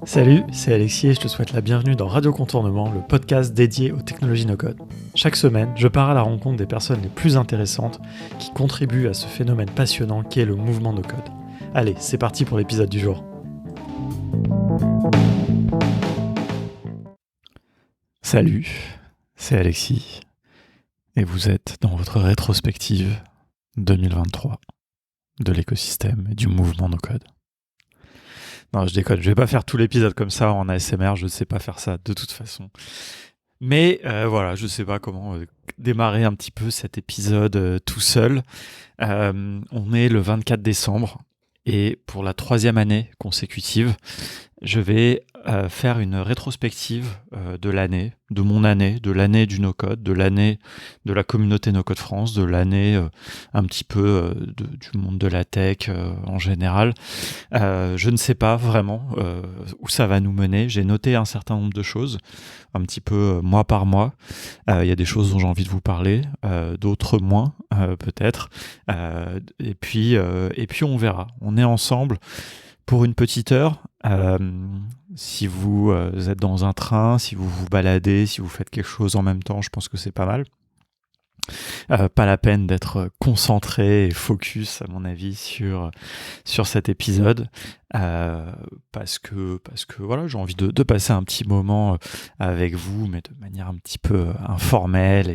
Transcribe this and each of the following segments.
Salut, c'est Alexis et je te souhaite la bienvenue dans Radio Contournement, le podcast dédié aux technologies no-code. Chaque semaine, je pars à la rencontre des personnes les plus intéressantes qui contribuent à ce phénomène passionnant qu'est le mouvement no-code. Allez, c'est parti pour l'épisode du jour. Salut, c'est Alexis et vous êtes dans votre rétrospective 2023 de l'écosystème et du mouvement no-code. Non, je déconne, je vais pas faire tout l'épisode comme ça en ASMR, je ne sais pas faire ça de toute façon. Mais voilà, je sais pas comment démarrer un petit peu cet épisode tout seul. On est le 24 décembre et pour la 3e année consécutive, je vais faire une rétrospective de l'année, de mon année, de l'année du no-code, de l'année de la communauté no-code France, de l'année un petit peu du monde de la tech en général. Je ne sais pas vraiment où ça va nous mener. J'ai noté un certain nombre de choses, un petit peu mois par mois. Il y a des choses dont j'ai envie de vous parler, d'autres moins peut-être. Et puis on verra. On est ensemble pour une petite heure. Si vous êtes dans un train, si vous vous baladez, si vous faites quelque chose en même temps, je pense que c'est pas mal. Pas la peine d'être concentré et focus, à mon avis, sur cet épisode, parce que voilà, j'ai envie de passer un petit moment avec vous, mais de manière un petit peu informelle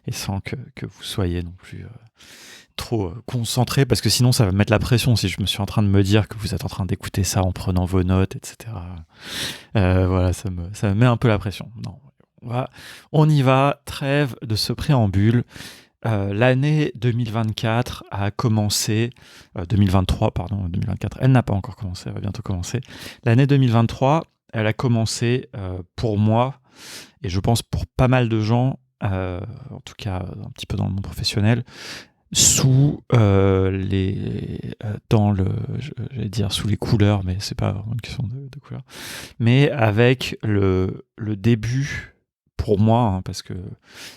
et sans que vous soyez non plus trop concentré, parce que sinon ça va me mettre la pression si je me suis en train de me dire que vous êtes en train d'écouter ça en prenant vos notes, etc. Voilà, ça me met un peu la pression. Non. On y va, trêve de ce préambule. L'année 2024 a commencé, 2023, pardon, 2024, elle n'a pas encore commencé, elle va bientôt commencer. L'année 2023, elle a commencé pour moi, et je pense pour pas mal de gens, en tout cas un petit peu dans le monde professionnel, sous j'allais dire sous les couleurs, mais c'est pas vraiment une question de couleurs, mais avec le début, pour moi, parce que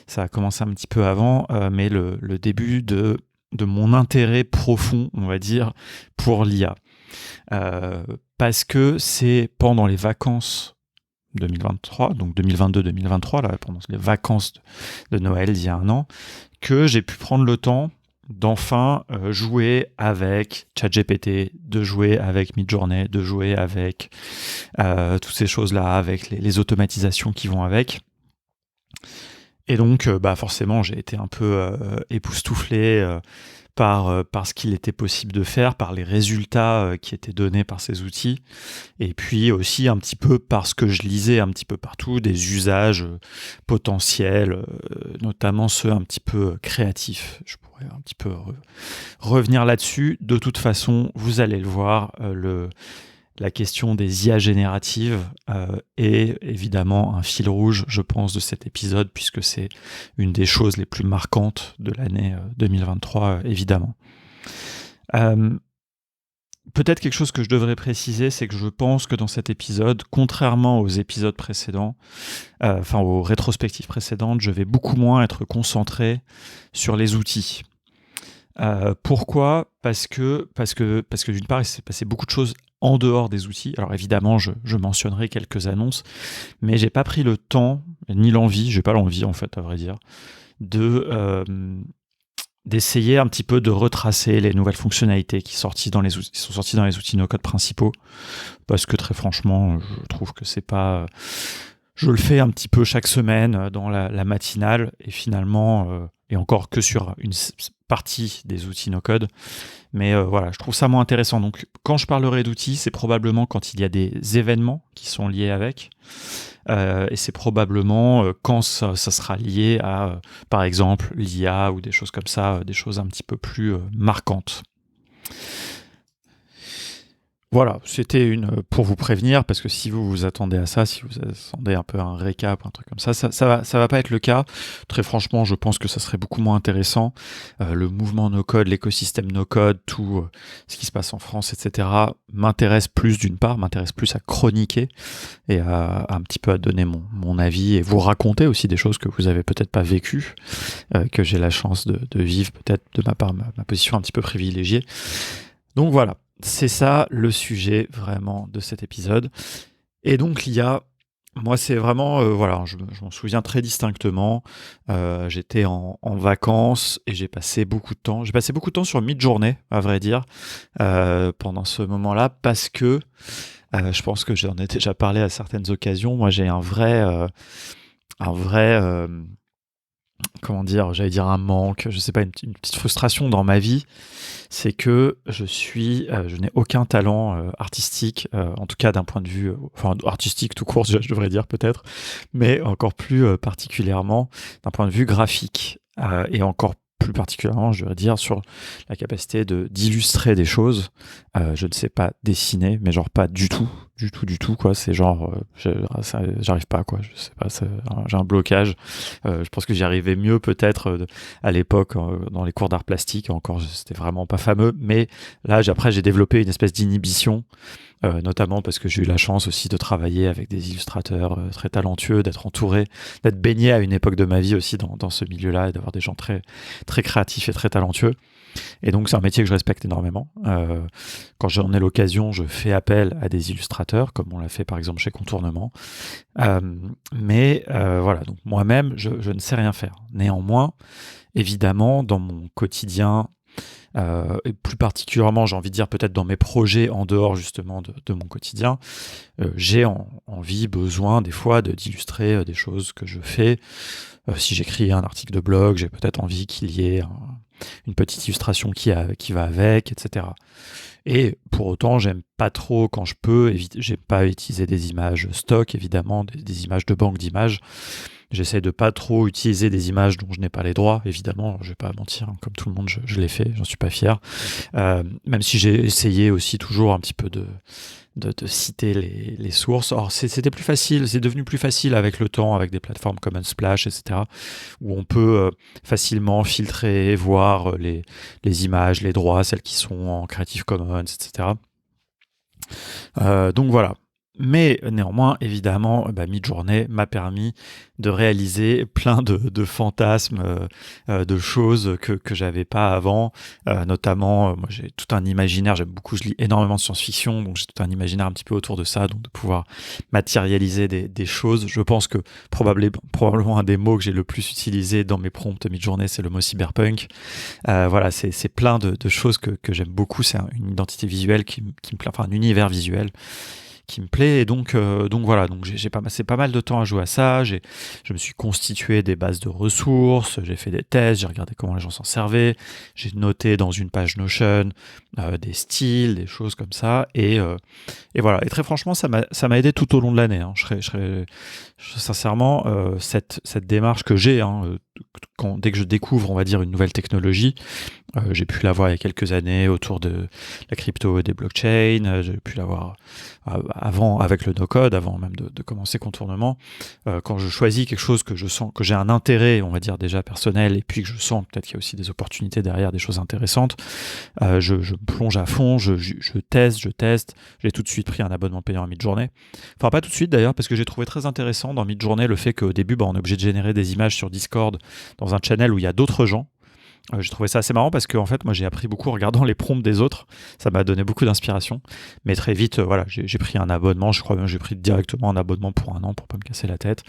ça a commencé un petit peu avant, mais le début de mon intérêt profond, on va dire, pour l'IA. Parce que c'est pendant les vacances 2023, donc 2022-2023, là, pendant les vacances de Noël d'il y a un an, que j'ai pu prendre le temps d'enfin jouer avec ChatGPT, de jouer avec Midjourney, de jouer avec toutes ces choses-là, avec les automatisations qui vont avec. Et donc, forcément, j'ai été un peu époustouflé par ce qu'il était possible de faire, par les résultats qui étaient donnés par ces outils, et puis aussi un petit peu parce que je lisais un petit peu partout des usages potentiels, notamment ceux un petit peu créatifs. Je pourrais un petit peu revenir là-dessus. De toute façon, vous allez le voir, la question des IA génératives est évidemment un fil rouge, je pense, de cet épisode, puisque c'est une des choses les plus marquantes de l'année 2023, évidemment. Peut-être quelque chose que je devrais préciser, c'est que je pense que dans cet épisode, contrairement aux épisodes précédents, aux rétrospectives précédentes, je vais beaucoup moins être concentré sur les outils. Pourquoi ? Parce que d'une part, il s'est passé beaucoup de choses en dehors des outils. Alors évidemment, je mentionnerai quelques annonces, mais j'ai pas pris le temps, ni l'envie, j'ai pas l'envie en fait, à vrai dire, d'essayer un petit peu de retracer les nouvelles fonctionnalités qui sont sorties dans les outils no-code principaux, parce que très franchement, je trouve que c'est pas... Je le fais un petit peu chaque semaine dans la matinale, et finalement, et encore que sur une partie des outils no-code, mais voilà, je trouve ça moins intéressant. Donc quand je parlerai d'outils, c'est probablement quand il y a des événements qui sont liés avec, et c'est probablement quand ça sera lié à, par exemple, l'IA ou des choses comme ça, des choses un petit peu plus marquantes. Voilà, c'était pour vous prévenir, parce que si vous vous attendez à ça, si vous attendez un peu un récap, un truc comme ça va pas être le cas. Très franchement, je pense que ça serait beaucoup moins intéressant. Le mouvement no-code, l'écosystème no-code, tout ce qui se passe en France, etc., m'intéresse plus à chroniquer et à un petit peu à donner mon avis et vous raconter aussi des choses que vous avez peut-être pas vécues, que j'ai la chance de vivre peut-être de ma part, ma position un petit peu privilégiée. Donc voilà. c'est ça le sujet vraiment de cet épisode. Et donc l'IA, moi c'est vraiment, voilà, je m'en souviens très distinctement. J'étais en vacances et j'ai passé beaucoup de temps sur Midjourney, à vrai dire, pendant ce moment-là, parce que je pense que j'en ai déjà parlé à certaines occasions. Moi j'ai un vrai, comment dire, j'allais dire un manque, je sais pas, une petite frustration dans ma vie, c'est que je n'ai aucun talent artistique, en tout cas d'un point de vue, enfin artistique tout court, je devrais dire peut-être, mais encore plus particulièrement d'un point de vue graphique, et encore plus particulièrement, je devrais dire, sur la capacité d'illustrer des choses. Je ne sais pas dessiner, mais genre pas du tout, quoi. C'est genre, j'arrive pas, quoi. Je sais pas, j'ai un blocage. Je pense que j'y arrivais mieux peut-être à l'époque dans les cours d'art plastique. Encore, c'était vraiment pas fameux, mais là, après, j'ai développé une espèce d'inhibition, notamment parce que j'ai eu la chance aussi de travailler avec des illustrateurs très talentueux, d'être baigné à une époque de ma vie aussi dans ce milieu-là et d'avoir des gens très, très créatifs et très talentueux. Et donc, c'est un métier que je respecte énormément. Quand j'en ai l'occasion, je fais appel à des illustrateurs, comme on l'a fait par exemple chez Contournement. Mais voilà, donc moi-même, je ne sais rien faire. Néanmoins, évidemment, dans mon quotidien, et plus particulièrement, j'ai envie de dire peut-être dans mes projets en dehors justement de mon quotidien, j'ai envie, besoin des fois d'illustrer des choses que je fais. Si j'écris un article de blog, j'ai peut-être envie qu'il y ait une petite illustration qui va avec, etc. Et pour autant, j'aime pas trop quand je peux, j'aime pas utiliser des images stock, évidemment, des images de banque d'images. J'essaie de pas trop utiliser des images dont je n'ai pas les droits, évidemment, je vais pas mentir, hein, comme tout le monde, je l'ai fait, j'en suis pas fier. Même si j'ai essayé aussi toujours un petit peu de citer les sources. Or, c'était plus facile, c'est devenu plus facile avec le temps, avec des plateformes comme Unsplash, etc., où on peut facilement filtrer, voir les images, les droits, celles qui sont en Creative Commons, etc. Donc voilà. Mais néanmoins, évidemment, Midjourney m'a permis de réaliser plein de fantasmes, de choses que j'avais pas avant. Notamment, moi j'ai tout un imaginaire, je lis énormément de science-fiction, donc j'ai tout un imaginaire un petit peu autour de ça, donc de pouvoir matérialiser des choses. Je pense que probablement un des mots que j'ai le plus utilisé dans mes prompts Midjourney, c'est le mot cyberpunk. Voilà, c'est plein de choses que j'aime beaucoup. C'est une identité visuelle qui me plaît, enfin un univers visuel qui me plaît. Et donc voilà, donc j'ai passé pas mal de temps à jouer à ça. Je me suis constitué des bases de ressources, j'ai fait des tests, j'ai regardé comment les gens s'en servaient, j'ai noté dans une page Notion des styles, des choses comme ça. Et voilà. Et très franchement, ça m'a aidé tout au long de l'année. Hein. Sincèrement, cette démarche que j'ai, hein, dès que je découvre, on va dire, une nouvelle technologie, j'ai pu l'avoir il y a quelques années autour de la crypto et des blockchains. J'ai pu l'avoir avant avec le no-code, avant même de commencer Contournement. Quand je choisis quelque chose que je sens que j'ai un intérêt, on va dire déjà personnel, et puis que je sens peut-être qu'il y a aussi des opportunités derrière, des choses intéressantes, je me plonge à fond, je teste. J'ai tout de suite pris un abonnement payant à Midjourney. Enfin, pas tout de suite d'ailleurs, parce que j'ai trouvé très intéressant dans Midjourney le fait qu'au début, on est obligé de générer des images sur Discord dans un channel où il y a d'autres gens. J'ai trouvé ça assez marrant parce que en fait, moi j'ai appris beaucoup en regardant les prompts des autres. Ça m'a donné beaucoup d'inspiration. Mais très vite, voilà, j'ai pris un abonnement. Je crois même que j'ai pris directement un abonnement pour 1 an pour pas me casser la tête.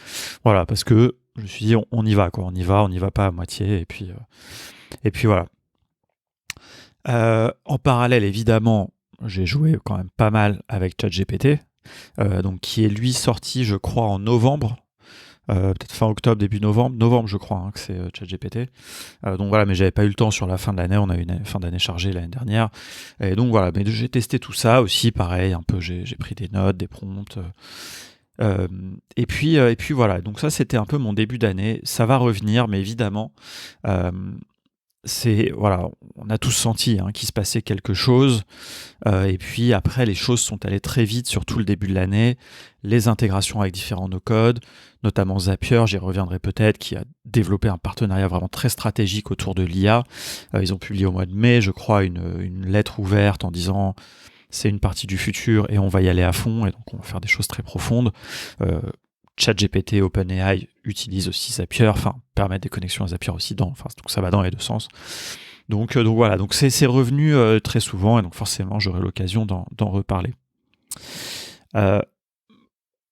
Voilà, parce que je me suis dit, on y va, quoi. On y va pas à moitié. Et puis voilà. En parallèle, évidemment, j'ai joué quand même pas mal avec ChatGPT, donc qui est lui sorti, je crois, en novembre. Peut-être fin octobre, début novembre je crois, hein, que c'est ChatGPT. Donc voilà, mais j'avais pas eu le temps sur la fin de l'année, on a eu une fin d'année chargée l'année dernière. Et donc voilà, mais j'ai testé tout ça aussi, pareil, un peu, j'ai pris des notes, des prompts. Et puis voilà, donc ça c'était un peu mon début d'année. Ça va revenir, mais évidemment, voilà, on a tous senti qu'il se passait quelque chose. Et puis après, les choses sont allées très vite sur tout le début de l'année. Les intégrations avec différents no-codes, notamment Zapier, j'y reviendrai peut-être, qui a développé un partenariat vraiment très stratégique autour de l'IA. Ils ont publié au mois de mai, je crois, une lettre ouverte en disant c'est une partie du futur et on va y aller à fond, et donc on va faire des choses très profondes. ChatGPT, OpenAI utilisent aussi Zapier, permettent des connexions à Zapier aussi, donc ça va dans les deux sens. Donc voilà, donc c'est revenu très souvent, et donc forcément j'aurai l'occasion d'en reparler.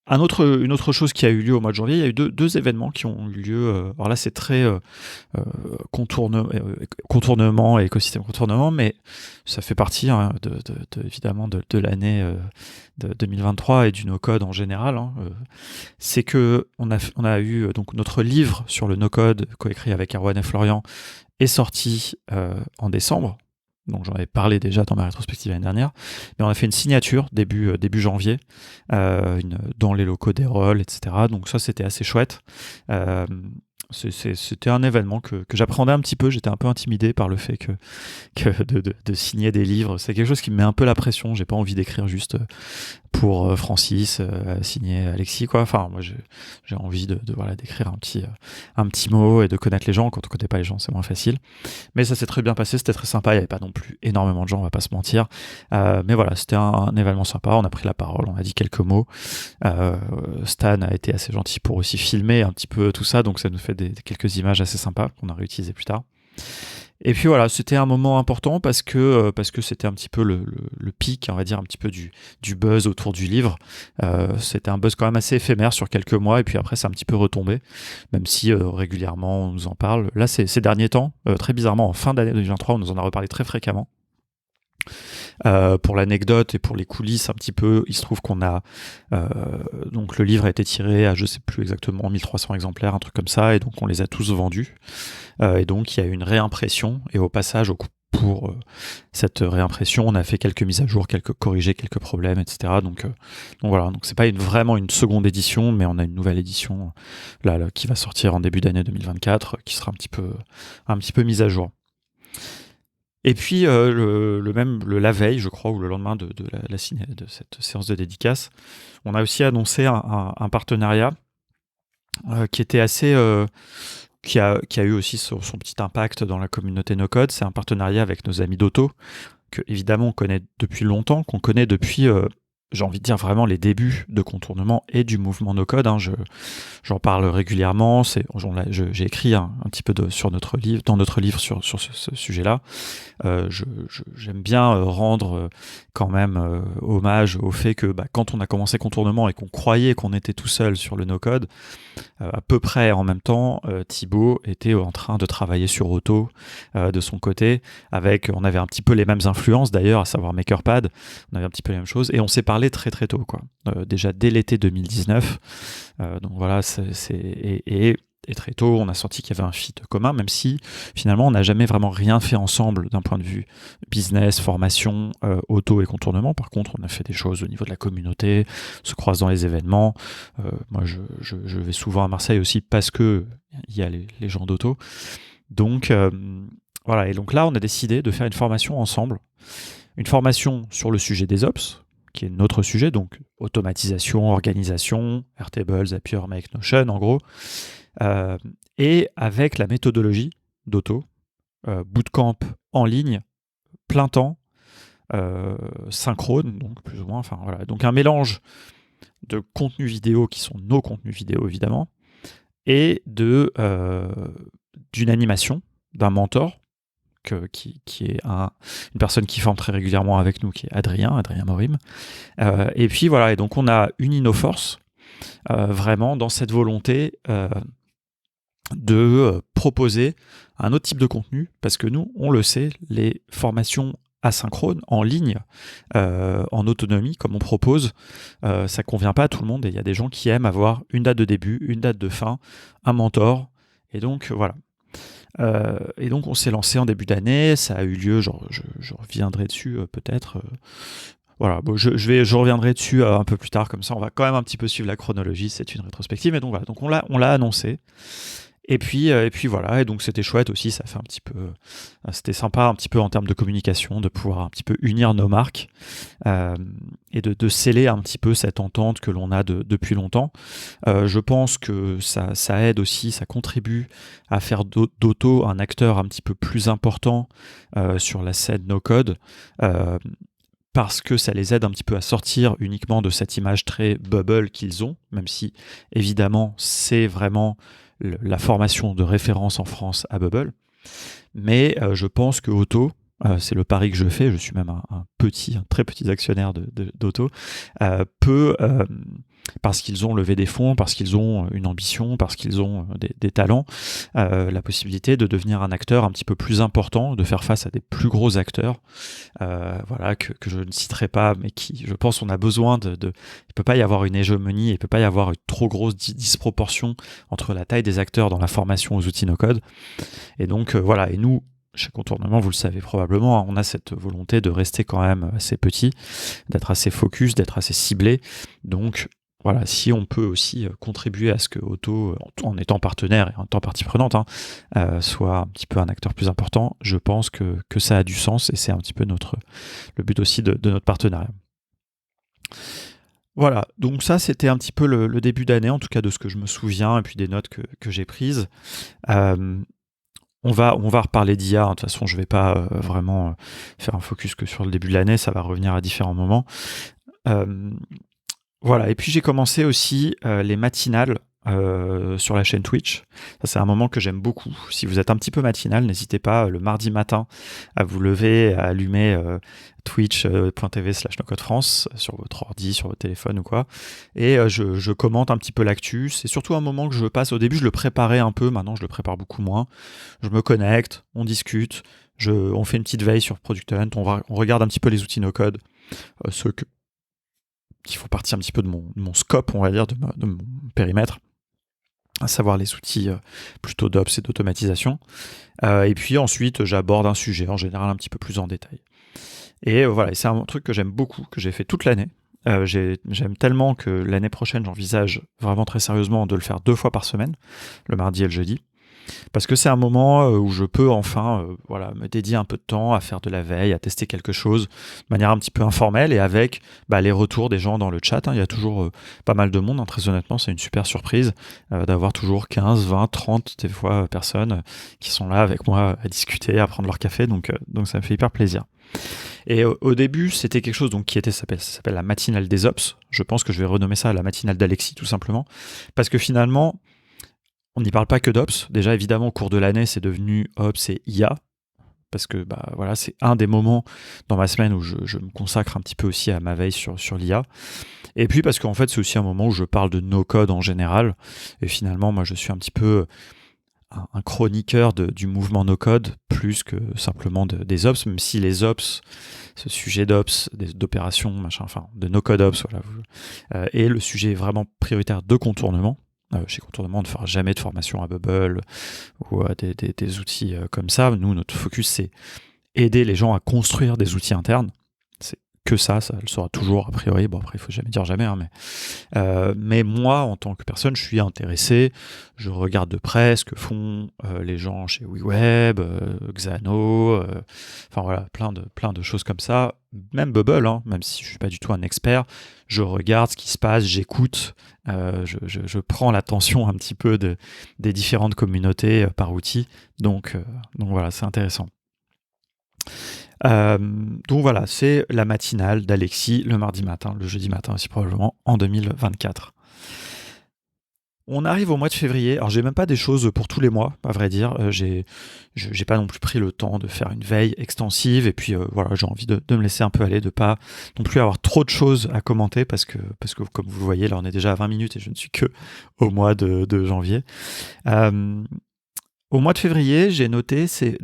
Une autre chose qui a eu lieu au mois de janvier, il y a eu deux événements qui ont eu lieu. Alors là, c'est très contournement et écosystème contournement, mais ça fait partie évidemment de l'année de 2023 et du no-code en général. C'est que on a eu donc notre livre sur le no-code coécrit avec Erwan et Florian est sorti en décembre. Donc j'en avais parlé déjà dans ma rétrospective l'année dernière, mais on a fait une signature début janvier dans les locaux d'Erol, etc. Donc ça, c'était assez chouette. C'était un événement que j'appréhendais un petit peu. J'étais un peu intimidé par le fait de signer des livres. C'est quelque chose qui me met un peu la pression. J'ai pas envie d'écrire juste pour Francis, signer Alexis, quoi. Enfin, moi, j'ai envie d'écrire un petit mot et de connaître les gens. Quand on connaît pas les gens, c'est moins facile. Mais ça s'est très bien passé, c'était très sympa. Il n'y avait pas non plus énormément de gens, on va pas se mentir. Mais voilà, c'était un événement sympa. On a pris la parole, on a dit quelques mots. Stan a été assez gentil pour aussi filmer un petit peu tout ça, donc ça nous fait quelques images assez sympas qu'on a réutilisées plus tard. Et puis voilà, c'était un moment important parce que c'était un petit peu le pic, on va dire, un petit peu du buzz autour du livre. C'était un buzz quand même assez éphémère sur quelques mois, et puis après c'est un petit peu retombé, même si régulièrement on nous en parle. Là, ces derniers temps, très bizarrement, en fin d'année 2023, on nous en a reparlé très fréquemment. Pour l'anecdote et pour les coulisses un petit peu, il se trouve qu'on a donc le livre a été tiré à je sais plus exactement 1300 exemplaires, un truc comme ça, et donc on les a tous vendus, et donc il y a eu une réimpression, et au passage pour cette réimpression on a fait quelques mises à jour, corrigé quelques problèmes, etc. Donc voilà, donc c'est pas vraiment une seconde édition, mais on a une nouvelle édition là qui va sortir en début d'année 2024, qui sera un petit peu mise à jour. Et puis la veille, je crois, ou le lendemain de cette séance de dédicace, on a aussi annoncé un partenariat qui était assez, qui a eu aussi son petit impact dans la communauté no-code. C'est un partenariat avec nos amis d'Auto, que évidemment on connaît depuis longtemps, qu'on connaît depuis j'ai envie de dire vraiment les débuts de contournement et du mouvement no-code. J'en parle régulièrement. J'ai écrit un petit peu dans notre livre sur ce sujet-là. J'aime bien rendre quand même hommage au fait que quand on a commencé contournement et qu'on croyait qu'on était tout seul sur le no-code, à peu près en même temps, Thibaut était en train de travailler sur Auto de son côté. On avait un petit peu les mêmes influences d'ailleurs, à savoir MakerPad. On avait un petit peu les mêmes choses et on s'est parlé très très tôt, quoi. Déjà dès l'été 2019. Donc voilà, et très tôt, on a senti qu'il y avait un fit commun, même si finalement on n'a jamais vraiment rien fait ensemble d'un point de vue business, formation, auto et contournement. Par contre, on a fait des choses au niveau de la communauté, se croise dans les événements. Moi, je vais souvent à Marseille aussi parce que il y a les gens d'auto. Donc voilà, et donc là, on a décidé de faire une formation ensemble. Une formation sur le sujet des ops, qui est notre sujet, donc automatisation, organisation, Airtable, Zapier, Make, Notion, en gros. Et avec la méthodologie d'Auto, bootcamp en ligne, plein temps, synchrone, donc plus ou moins, enfin voilà. Donc un mélange de contenus vidéo qui sont nos contenus vidéo évidemment, et d'une animation, d'un mentor, qui est une personne qui forme très régulièrement avec nous, qui est Adrien Morim. Et puis voilà, et donc on a uni nos forces vraiment dans cette volonté de proposer un autre type de contenu, parce que nous, on le sait, les formations asynchrones, en ligne, en autonomie, comme on propose, ça convient pas à tout le monde, et il y a des gens qui aiment avoir une date de début, une date de fin, un mentor, et donc voilà. Et donc on s'est lancé en début d'année, ça a eu lieu, je reviendrai dessus peut-être. Voilà, bon, je reviendrai dessus un peu plus tard, comme ça on va quand même un petit peu suivre la chronologie, c'est une rétrospective, et donc voilà, donc on l'a annoncé. Et puis voilà, et donc c'était chouette aussi, ça fait un petit peu, c'était sympa un petit peu en termes de communication, de pouvoir un petit peu unir nos marques et de sceller un petit peu cette entente que l'on a depuis longtemps. Je pense que ça aide aussi, ça contribue à faire d'Auto un acteur un petit peu plus important sur la scène no-code. Parce que ça les aide un petit peu à sortir uniquement de cette image très bubble qu'ils ont, même si évidemment c'est vraiment la formation de référence en France à Bubble. Mais je pense que Auto, c'est le pari que je fais, je suis même un très petit actionnaire d'Auto, peut, parce qu'ils ont levé des fonds, parce qu'ils ont une ambition, parce qu'ils ont des talents, la possibilité de devenir un acteur un petit peu plus important, de faire face à des plus gros acteurs, que je ne citerai pas, mais qui, je pense, on a besoin il ne peut pas y avoir une hégémonie, il ne peut pas y avoir une trop grosse disproportion entre la taille des acteurs dans la formation aux outils no-code. Et donc, et nous, chez Contournement, vous le savez probablement, on a cette volonté de rester quand même assez petit, d'être assez focus, d'être assez ciblé. Donc, si on peut aussi contribuer à ce que Auto, en étant partenaire et en étant partie prenante, soit un petit peu un acteur plus important, je pense que ça a du sens et c'est un petit peu le but aussi de notre partenariat. Voilà, donc ça c'était un petit peu le début d'année, en tout cas de ce que je me souviens et puis des notes que j'ai prises. On va reparler d'IA, de toute façon je ne vais pas vraiment faire un focus que sur le début de l'année, ça va revenir à différents moments. Et puis j'ai commencé aussi les matinales sur la chaîne Twitch. Ça, c'est un moment que j'aime beaucoup. Si vous êtes un petit peu matinal, n'hésitez pas le mardi matin à vous lever, à allumer twitch.tv/nocodefrance sur votre ordi, sur votre téléphone ou quoi. Et je commente un petit peu l'actu. C'est surtout un moment que je passe. Au début, je le préparais un peu. Maintenant, je le prépare beaucoup moins. Je me connecte, on discute. On fait une petite veille sur Product Hunt. On regarde un petit peu les outils no-code. Ceux qui font partie un petit peu de mon scope, on va dire, de mon périmètre, à savoir les outils plutôt d'ops et d'automatisation. Et puis ensuite, j'aborde un sujet, en général un petit peu plus en détail. Et c'est un truc que j'aime beaucoup, que j'ai fait toute l'année. J'aime tellement que l'année prochaine, j'envisage vraiment très sérieusement de le faire 2 fois par semaine, le mardi et le jeudi. Parce que c'est un moment où je peux enfin me dédier un peu de temps à faire de la veille, à tester quelque chose de manière un petit peu informelle et avec les retours des gens dans le chat. Il y a toujours pas mal de monde, très honnêtement, c'est une super surprise d'avoir toujours 15, 20, 30 des fois personnes qui sont là avec moi à discuter, à prendre leur café, donc ça me fait hyper plaisir. Et au début, c'était quelque chose ça s'appelle la matinale des Ops. Je pense que je vais renommer ça la matinale d'Alexis, tout simplement, parce que finalement, on n'y parle pas que d'Ops. Déjà, évidemment, au cours de l'année, c'est devenu Ops et IA, parce que c'est un des moments dans ma semaine où je me consacre un petit peu aussi à ma veille sur l'IA. Et puis parce qu'en fait, c'est aussi un moment où je parle de no-code en général. Et finalement, moi, je suis un petit peu un chroniqueur du mouvement no-code, plus que simplement des Ops, même si les Ops, ce sujet d'Ops, d'opérations, de no-code Ops, est le sujet vraiment prioritaire de Contournement. Chez Contournement, on ne fera jamais de formation à Bubble ou à des outils comme ça. Nous, notre focus, c'est aider les gens à construire des outils internes. C'est que ça le sera toujours a priori. Bon, après, il ne faut jamais dire jamais, mais moi, en tant que personne, je suis intéressé. Je regarde de près ce que font les gens chez WeWeb, Xano, plein de choses comme ça. Même Bubble, même si je ne suis pas du tout un expert, je regarde ce qui se passe, j'écoute, je prends l'attention un petit peu des différentes communautés par outil. Donc voilà, c'est intéressant. C'est la matinale d'Alexis le mardi matin, le jeudi matin aussi probablement, en 2024. On arrive au mois de février. Alors j'ai même pas des choses pour tous les mois, à vrai dire. J'ai pas non plus pris le temps de faire une veille extensive et puis j'ai envie de me laisser un peu aller, de pas non plus avoir trop de choses à commenter parce que comme vous le voyez, là on est déjà à 20 minutes et je ne suis que au mois de janvier. Au mois de février, j'ai noté, c'est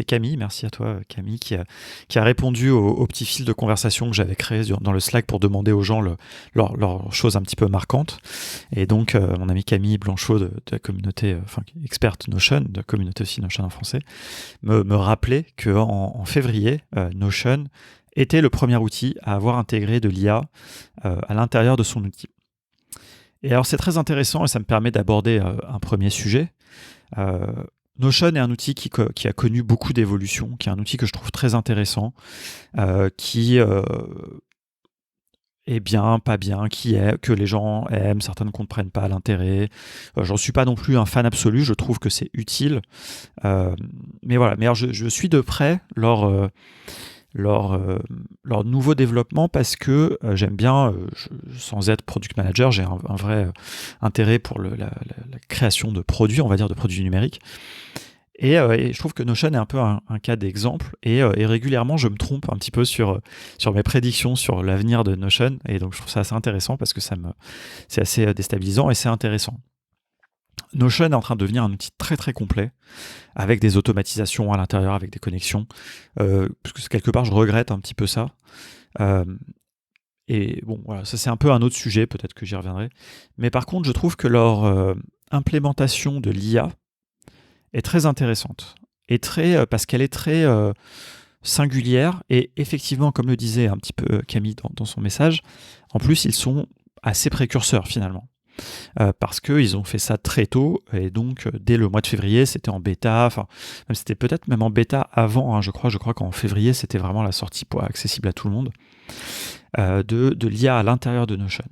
Camille, merci à toi Camille, qui a répondu au petit fil de conversation que j'avais créé dans le Slack pour demander aux gens leurs choses un petit peu marquantes. Et donc mon amie Camille Blanchot de la communauté, experte Notion, de la communauté aussi Notion en français, me rappelait qu'en février, Notion était le premier outil à avoir intégré de l'IA à l'intérieur de son outil. Et alors c'est très intéressant et ça me permet d'aborder un premier sujet. Notion est un outil qui a connu beaucoup d'évolutions, qui est un outil que je trouve très intéressant, qui est bien, pas bien, que les gens aiment, certains ne comprennent pas l'intérêt. J'en suis pas non plus un fan absolu, je trouve que c'est utile. Mais alors je suis de près leur nouveau développement parce que j'aime bien, sans être product manager, j'ai un vrai intérêt pour la création de produits, on va dire de produits numériques. Et je trouve que Notion est un peu un cas d'exemple, et régulièrement je me trompe un petit peu sur mes prédictions sur l'avenir de Notion, et donc je trouve ça assez intéressant parce que c'est assez déstabilisant et c'est intéressant. Notion est en train de devenir un outil très très complet, avec des automatisations à l'intérieur, avec des connexions, parce que quelque part je regrette un petit peu ça. Et bon, voilà, ça c'est un peu un autre sujet, peut-être que j'y reviendrai. Mais par contre, je trouve que leur implémentation de l'IA est très intéressante. Et parce qu'elle est très singulière. Et effectivement, comme le disait un petit peu Camille dans son message, en plus, ils sont assez précurseurs finalement. Parce qu'ils ont fait ça très tôt, et donc dès le mois de février, c'était en bêta, enfin, c'était peut-être même en bêta avant, hein, je crois qu'en février, c'était vraiment la sortie accessible à tout le monde, de l'IA à l'intérieur de Notion.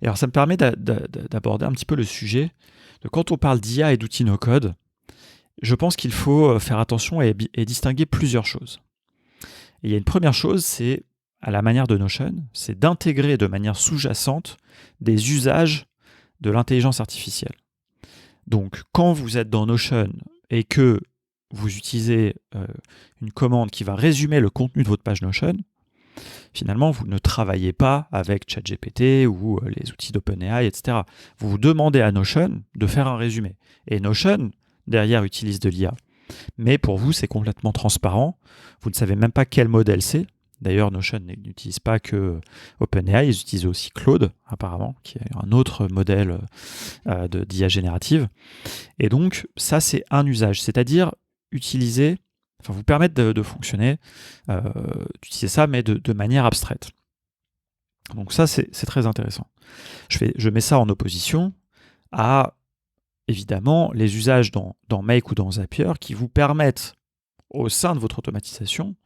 Et alors ça me permet d'aborder un petit peu le sujet de quand on parle d'IA et d'outils no-code, je pense qu'il faut faire attention et distinguer plusieurs choses. Et il y a une première chose, c'est, à la manière de Notion, c'est d'intégrer de manière sous-jacente des usages de l'intelligence artificielle. Donc, quand vous êtes dans Notion et que vous utilisez une commande qui va résumer le contenu de votre page Notion, finalement, vous ne travaillez pas avec ChatGPT ou les outils d'OpenAI, etc. Vous demandez à Notion de faire un résumé. Et Notion, derrière, utilise de l'IA. Mais pour vous, c'est complètement transparent. Vous ne savez même pas quel modèle c'est. D'ailleurs, Notion n'utilise pas que OpenAI, ils utilisent aussi Claude, apparemment, qui est un autre modèle d'IA générative. Et donc, ça, c'est un usage, c'est-à-dire vous permettre de fonctionner, d'utiliser ça, mais de manière abstraite. Donc ça, c'est très intéressant. Je mets ça en opposition à, évidemment, les usages dans Make ou dans Zapier qui vous permettent, au sein de votre automatisation,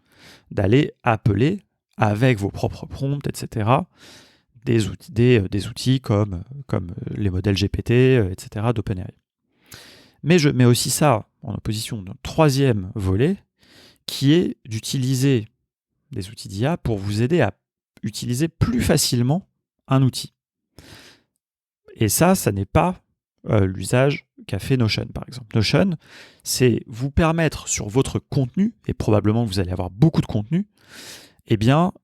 d'aller appeler avec vos propres prompts, etc., des outils comme les modèles GPT, etc., d'OpenAI. Mais je mets aussi ça en opposition d'un troisième volet, qui est d'utiliser des outils d'IA pour vous aider à utiliser plus facilement un outil. Et ça n'est pas l'usage qu'a fait Notion, par exemple. Notion, c'est vous permettre sur votre contenu, et probablement vous allez avoir beaucoup de contenu,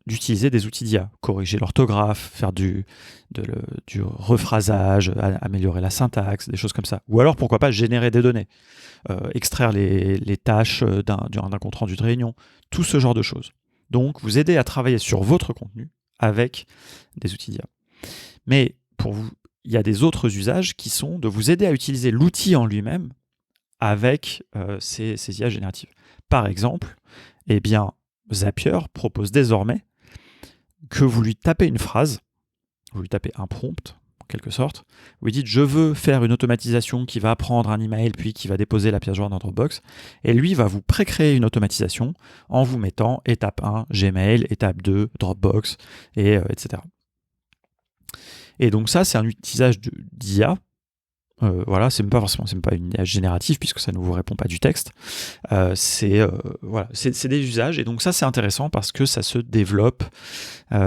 d'utiliser des outils d'IA, corriger l'orthographe, faire du rephrasage, améliorer la syntaxe, des choses comme ça. Ou alors, pourquoi pas, générer des données, extraire les tâches d'un compte-rendu de réunion, tout ce genre de choses. Donc, vous aider à travailler sur votre contenu avec des outils d'IA. Mais pour vous, il y a des autres usages qui sont de vous aider à utiliser l'outil en lui-même avec ces IA génératives. Par exemple, Zapier propose désormais que vous lui tapez une phrase, vous lui tapez un prompt, en quelque sorte, vous lui dites « je veux faire une automatisation qui va prendre un email puis qui va déposer la pièce jointe dans Dropbox », et lui va vous précréer une automatisation en vous mettant étape 1, Gmail, étape 2, Dropbox, etc. Et donc ça, c'est un usage d'IA. C'est pas une IA générative puisque ça ne vous répond pas du texte. C'est des usages, et donc ça c'est intéressant parce que ça se développe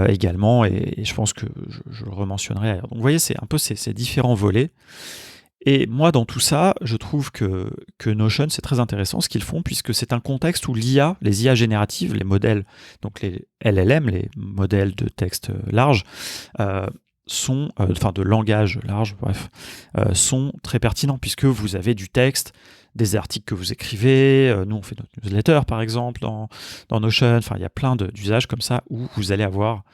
également, et je pense que je le rementionnerai ailleurs. Donc vous voyez, c'est un peu ces différents volets. Et moi, dans tout ça, je trouve que Notion, c'est très intéressant ce qu'ils font, puisque c'est un contexte où les IA génératives, les modèles, donc les LLM, les modèles de texte large, de langage large, sont très pertinents, puisque vous avez du texte, des articles que vous écrivez, nous on fait notre newsletter par exemple dans Notion, il y a plein d'usages comme ça où vous allez avoir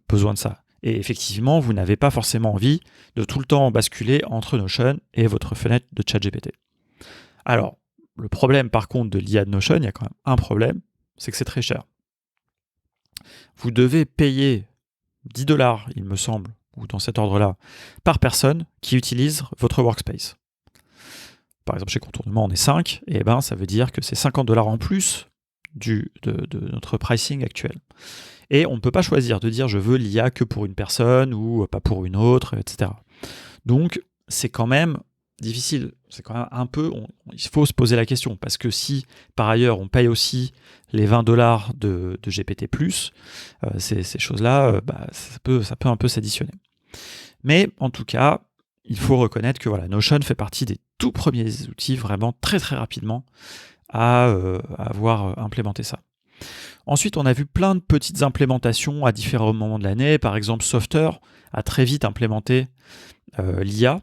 besoin de ça. Et effectivement, vous n'avez pas forcément envie de tout le temps basculer entre Notion et votre fenêtre de ChatGPT. Alors, le problème par contre de l'IA de Notion, il y a quand même un problème, c'est que c'est très cher. Vous devez payer 10$, il me semble, ou dans cet ordre-là, par personne qui utilise votre workspace. Par exemple, chez Contournement, on est 5, et ça veut dire que c'est 50$ en plus de notre pricing actuel. Et on ne peut pas choisir de dire je veux l'IA que pour une personne ou pas pour une autre, etc. Donc, c'est quand même difficile. C'est quand même un peu... il faut se poser la question, parce que si, par ailleurs, on paye aussi les 20$ de GPT+, ces choses-là, ça peut un peu s'additionner. Mais, en tout cas, il faut reconnaître que voilà, Notion fait partie des tout premiers outils vraiment très très rapidement à avoir implémenté ça. Ensuite, on a vu plein de petites implémentations à différents moments de l'année. Par exemple, Softer a très vite implémenté l'IA,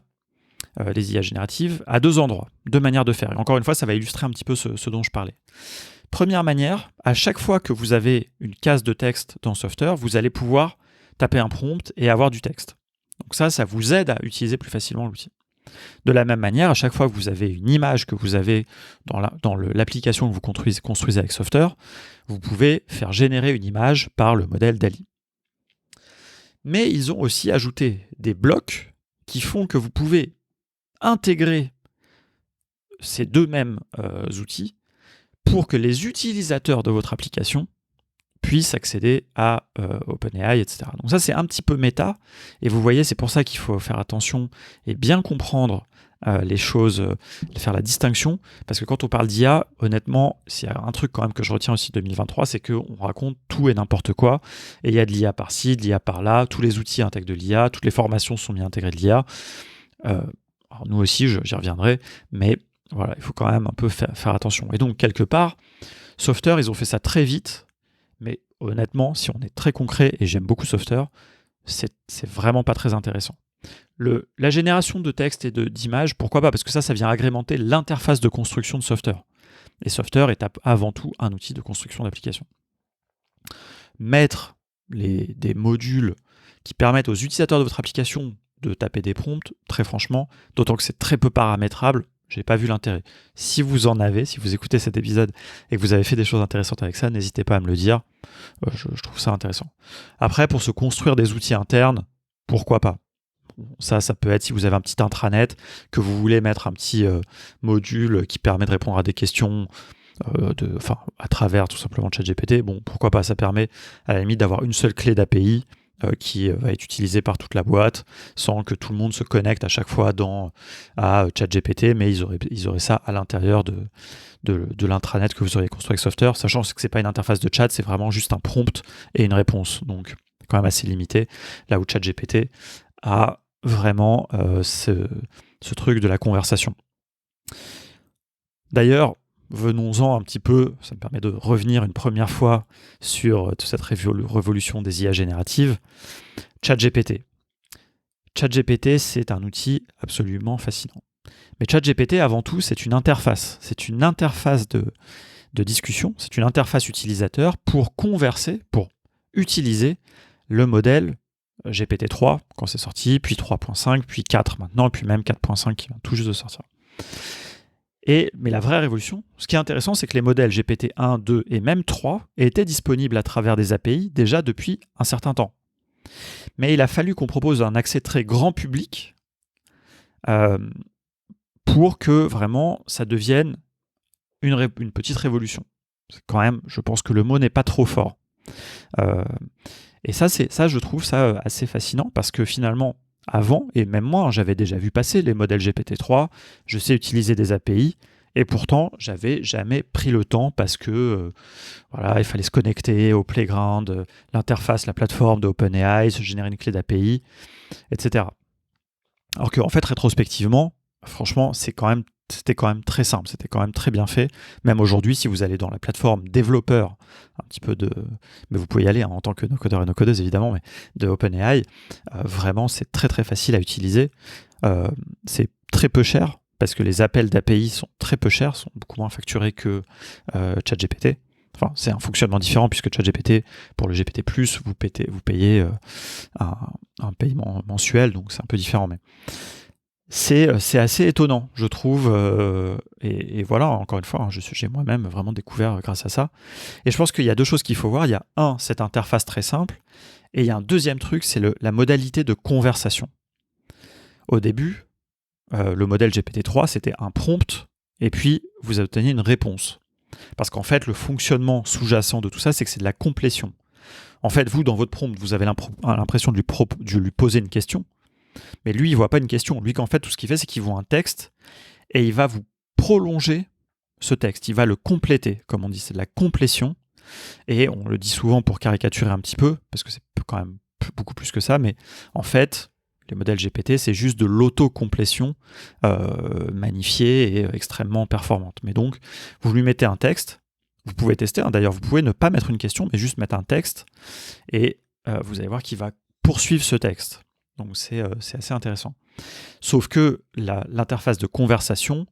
les IA génératives, à 2 endroits, 2 manières de faire. Et encore une fois, ça va illustrer un petit peu ce dont je parlais. Première manière, à chaque fois que vous avez une case de texte dans Softer, vous allez pouvoir taper un prompt et avoir du texte. Donc ça vous aide à utiliser plus facilement l'outil. De la même manière, à chaque fois que vous avez une image que vous avez dans l'application que vous construisez avec Softer, vous pouvez faire générer une image par le modèle DALL-E. Mais ils ont aussi ajouté des blocs qui font que vous pouvez intégrer ces 2 mêmes outils pour que les utilisateurs de votre application puissent accéder à OpenAI, etc. Donc ça, c'est un petit peu méta, et vous voyez, c'est pour ça qu'il faut faire attention et bien comprendre les choses, faire la distinction, parce que quand on parle d'IA, honnêtement, s'il y a un truc quand même que je retiens aussi de 2023, c'est qu'on raconte tout et n'importe quoi, et il y a de l'IA par-ci, de l'IA par-là, tous les outils intègrent de l'IA, toutes les formations sont mis intégrées de l'IA. Alors nous aussi, j'y reviendrai, mais voilà, il faut quand même un peu faire attention. Et donc, quelque part, Softer, ils ont fait ça très vite, mais honnêtement, si on est très concret, et j'aime beaucoup Softer, c'est vraiment pas très intéressant. La génération de texte et d'images, pourquoi pas? Parce que ça vient agrémenter l'interface de construction de Softer. Et Softer est avant tout un outil de construction d'application. Mettre des modules qui permettent aux utilisateurs de votre application de taper des prompts, très franchement, d'autant que c'est très peu paramétrable, j'ai pas vu l'intérêt. Si vous en avez, si vous écoutez cet épisode et que vous avez fait des choses intéressantes avec ça, n'hésitez pas à me le dire. Je trouve ça intéressant. Après, pour se construire des outils internes, pourquoi pas? Ça peut être si vous avez un petit intranet, que vous voulez mettre un petit module qui permet de répondre à des questions à travers tout simplement ChatGPT. Bon, pourquoi pas? Ça permet à la limite d'avoir une seule clé d'API qui va être utilisé par toute la boîte sans que tout le monde se connecte à chaque fois à ChatGPT, mais ils auraient ça à l'intérieur de l'intranet que vous auriez construit avec Softer, sachant que c'est pas une interface de chat, c'est vraiment juste un prompt et une réponse, donc quand même assez limité, là où ChatGPT a vraiment ce truc de la conversation. D'ailleurs, venons-en un petit peu, ça me permet de revenir une première fois sur toute cette révolution des IA génératives. ChatGPT. ChatGPT, c'est un outil absolument fascinant. Mais ChatGPT, avant tout, c'est une interface. C'est une interface de discussion, c'est une interface utilisateur pour converser, pour utiliser le modèle GPT-3 quand c'est sorti, puis 3.5, puis 4 maintenant, puis même 4.5 qui vient tout juste de sortir. Mais la vraie révolution, ce qui est intéressant, c'est que les modèles GPT 1, 2 et même 3 étaient disponibles à travers des API déjà depuis un certain temps. Mais il a fallu qu'on propose un accès très grand public pour que vraiment ça devienne une petite révolution. C'est quand même, je pense que le mot n'est pas trop fort. Et ça, je trouve ça assez fascinant parce que finalement, avant, et même moi, j'avais déjà vu passer les modèles GPT-3, je sais utiliser des API, et pourtant, j'avais jamais pris le temps parce que il fallait se connecter au playground, l'interface, la plateforme de OpenAI, se générer une clé d'API, etc. Alors qu'en fait, rétrospectivement, franchement, c'était quand même très simple, c'était quand même très bien fait. Même aujourd'hui, si vous allez dans la plateforme développeur, mais vous pouvez y aller en tant que no-codeur et no-codeuse évidemment, mais de OpenAI, vraiment c'est très très facile à utiliser. C'est très peu cher, parce que les appels d'API sont très peu chers, sont beaucoup moins facturés que ChatGPT. Enfin, c'est un fonctionnement différent, puisque ChatGPT, pour le GPT+, vous payez un paiement mensuel, donc c'est un peu différent, mais c'est assez étonnant, je trouve, et voilà, encore une fois, j'ai moi-même vraiment découvert grâce à ça. Et je pense qu'il y a 2 choses qu'il faut voir. Il y a cette interface très simple, et il y a un deuxième truc, c'est la modalité de conversation. Au début, le modèle GPT-3, c'était un prompt, et puis vous obteniez une réponse. Parce qu'en fait, le fonctionnement sous-jacent de tout ça, c'est que c'est de la complétion. En fait, vous, dans votre prompt, vous avez l'impression de lui poser une question, mais lui, il ne voit pas une question. Lui, en fait, tout ce qu'il fait, c'est qu'il voit un texte et il va vous prolonger ce texte. Il va le compléter, comme on dit, c'est de la complétion. Et on le dit souvent pour caricaturer un petit peu, parce que c'est quand même beaucoup plus que ça, mais en fait, Les modèles GPT, c'est juste de l'autocomplétion magnifiée et extrêmement performante. Mais donc, vous lui mettez un texte, vous pouvez tester, d'ailleurs vous pouvez ne pas mettre une question, mais juste mettre un texte, et vous allez voir qu'il va poursuivre ce texte. Donc c'est assez intéressant. Sauf que l'interface de conversation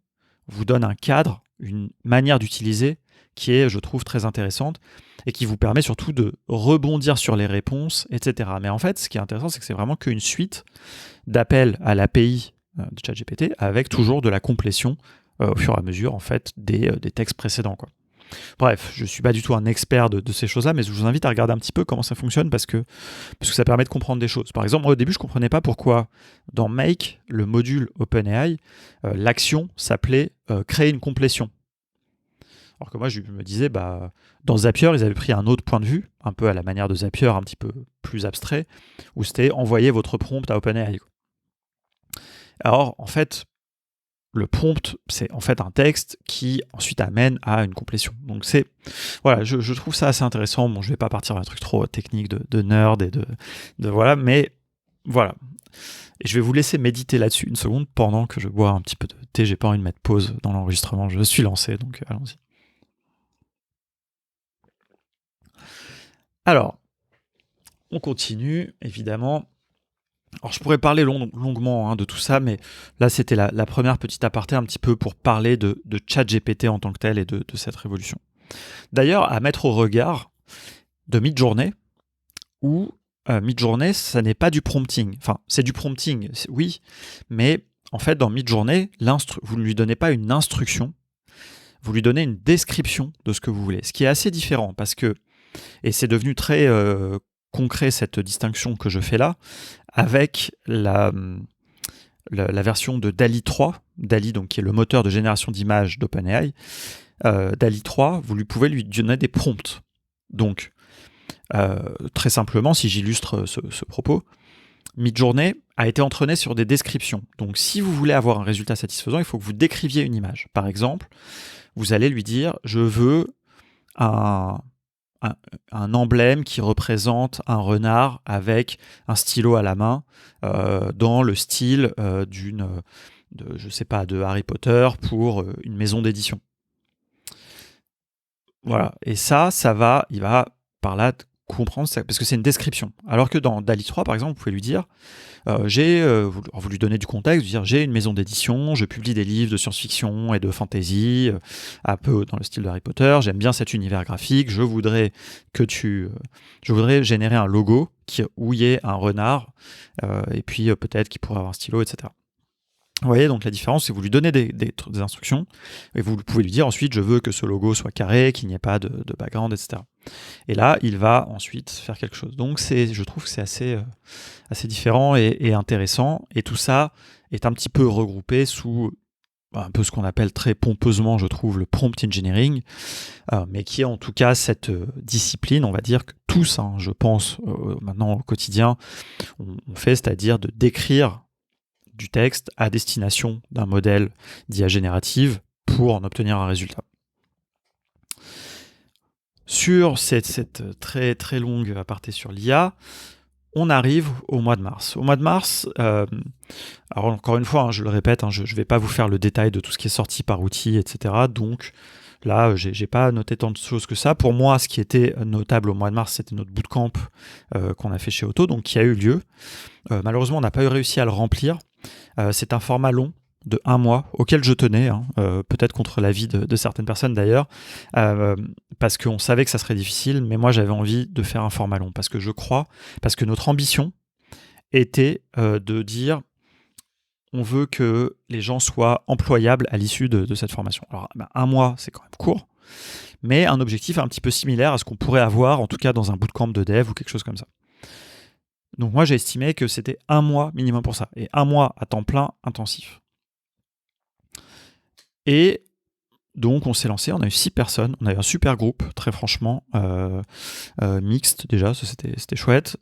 vous donne un cadre, une manière d'utiliser qui est, je trouve, très intéressante et qui vous permet surtout de rebondir sur les réponses, etc. Mais en fait, ce qui est intéressant, c'est que c'est vraiment qu'une suite d'appels à l'API de ChatGPT avec toujours de la complétion au fur et à mesure en fait, des textes précédents, quoi. Bref, je ne suis pas du tout un expert de ces choses-là, mais je vous invite à regarder un petit peu comment ça fonctionne parce que ça permet de comprendre des choses. Par exemple, moi, au début, je ne comprenais pas pourquoi dans Make, le module OpenAI, l'action s'appelait créer une complétion. Alors que moi, je me disais, dans Zapier, ils avaient pris un autre point de vue, un peu à la manière de Zapier, un petit peu plus abstrait, où c'était envoyer votre prompt à OpenAI. Alors, en fait, le prompt, c'est en fait un texte qui ensuite amène à une complétion. Donc voilà, je trouve ça assez intéressant. Bon, je vais pas partir dans un truc trop technique de nerd et de voilà, mais voilà. Et je vais vous laisser méditer là-dessus une seconde pendant que je bois un petit peu de thé. J'ai pas envie de mettre pause dans l'enregistrement. Je suis lancé, donc allons-y. Alors, on continue, évidemment. Alors, je pourrais parler longuement de tout ça, mais là, c'était la première petite aparté un petit peu pour parler de ChatGPT en tant que tel et de cette révolution. D'ailleurs, à mettre au regard de Midjourney, où Midjourney, ça n'est pas du prompting. Enfin, c'est du prompting, oui, mais en fait, dans Midjourney, vous ne lui donnez pas une instruction, vous lui donnez une description de ce que vous voulez. Ce qui est assez différent, parce que, et c'est devenu très concret cette distinction que je fais là, avec la version de DALL-E 3, DALL-E donc, qui est le moteur de génération d'images d'OpenAI. DALL-E 3, vous pouvez lui donner des prompts. Donc, très simplement, si j'illustre ce propos, Midjourney a été entraîné sur des descriptions. Donc, si vous voulez avoir un résultat satisfaisant, il faut que vous décriviez une image. Par exemple, vous allez lui dire « Je veux un emblème qui représente un renard avec un stylo à la main dans le style de Harry Potter pour une maison d'édition. » Voilà. Et il va par là comprendre ça, parce que c'est une description. Alors que dans DALL-E 3, par exemple, vous pouvez lui dire vous lui donnez du contexte, vous dire j'ai une maison d'édition, je publie des livres de science-fiction et de fantasy, un peu dans le style de Harry Potter, j'aime bien cet univers graphique, je voudrais générer un logo où il y ait un renard, et puis peut-être qu'il pourrait avoir un stylo, etc. Vous voyez donc la différence, c'est que vous lui donnez des instructions et vous pouvez lui dire ensuite je veux que ce logo soit carré, qu'il n'y ait pas de background, etc. Et là, il va ensuite faire quelque chose. Donc je trouve que c'est assez différent et intéressant. Et tout ça est un petit peu regroupé sous un peu ce qu'on appelle très pompeusement, je trouve, le prompt engineering, mais qui est en tout cas cette discipline, on va dire que tous, je pense, maintenant au quotidien, on fait, c'est-à-dire de décrire du texte à destination d'un modèle d'IA générative pour en obtenir un résultat. Sur cette très très longue aparté sur l'IA, on arrive au mois de mars. Au mois de mars, alors encore une fois, je le répète, je ne vais pas vous faire le détail de tout ce qui est sorti par outil, etc. Donc là, j'ai pas noté tant de choses que ça. Pour moi, ce qui était notable au mois de mars, c'était notre bootcamp qu'on a fait chez Otto, donc qui a eu lieu. Malheureusement, on n'a pas réussi à le remplir. C'est un format long de 1 mois, auquel je tenais, peut-être contre l'avis de certaines personnes d'ailleurs, parce qu'on savait que ça serait difficile, mais moi j'avais envie de faire un format long, parce que notre ambition était de dire on veut que les gens soient employables à l'issue de cette formation. Alors 1 mois, c'est quand même court, mais un objectif un petit peu similaire à ce qu'on pourrait avoir, en tout cas dans un bootcamp de dev ou quelque chose comme ça. Donc moi j'ai estimé que c'était 1 mois minimum pour ça, et 1 mois à temps plein intensif. Et donc on s'est lancé, on a eu 6 personnes, on a eu un super groupe, très franchement, mixte déjà, ça c'était chouette,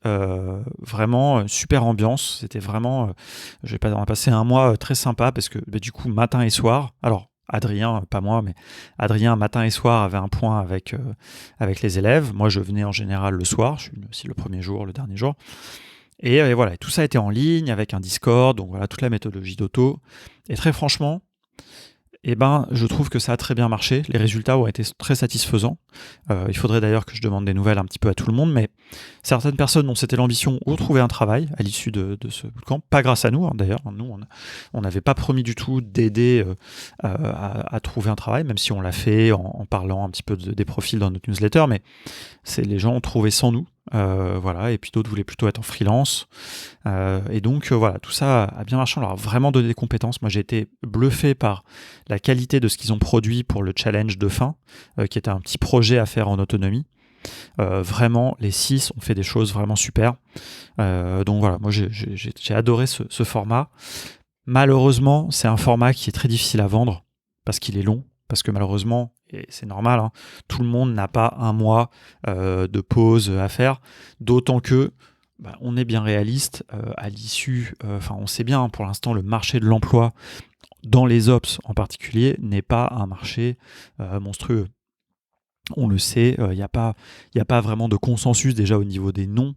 vraiment super ambiance, c'était vraiment, on a passé 1 mois très sympa parce que du coup matin et soir, alors Adrien, pas moi, mais Adrien matin et soir avait un point avec les élèves, moi je venais en général le soir, je suis aussi le premier jour, le dernier jour, Et voilà, tout ça était en ligne avec un Discord, donc voilà, toute la méthodologie d'Otto. Et très franchement, je trouve que ça a très bien marché. Les résultats ont été très satisfaisants. Il faudrait d'ailleurs que je demande des nouvelles un petit peu à tout le monde, mais certaines personnes dont c'était l'ambition ont trouvé un travail à l'issue de ce bootcamp. Pas grâce à nous, d'ailleurs. Nous, on n'avait pas promis du tout d'aider à trouver un travail, même si on l'a fait en parlant un petit peu des profils dans notre newsletter, mais les gens ont trouvé sans nous. Voilà, et puis d'autres voulaient plutôt être en freelance. Et donc voilà, tout ça a bien marché. On leur a vraiment donné des compétences. Moi, j'ai été bluffé par la qualité de ce qu'ils ont produit pour le challenge de fin, qui était un petit projet à faire en autonomie. Vraiment, les 6 ont fait des choses vraiment super. Donc voilà, moi j'ai adoré ce format. Malheureusement, c'est un format qui est très difficile à vendre parce qu'il est long. Parce que malheureusement, et c'est normal, hein, tout le monde n'a pas un mois de pause à faire. D'autant que on est bien réaliste à l'issue. On sait bien, pour l'instant, le marché de l'emploi, dans les ops en particulier, n'est pas un marché monstrueux. On le sait, il n'y a pas vraiment de consensus déjà au niveau des noms.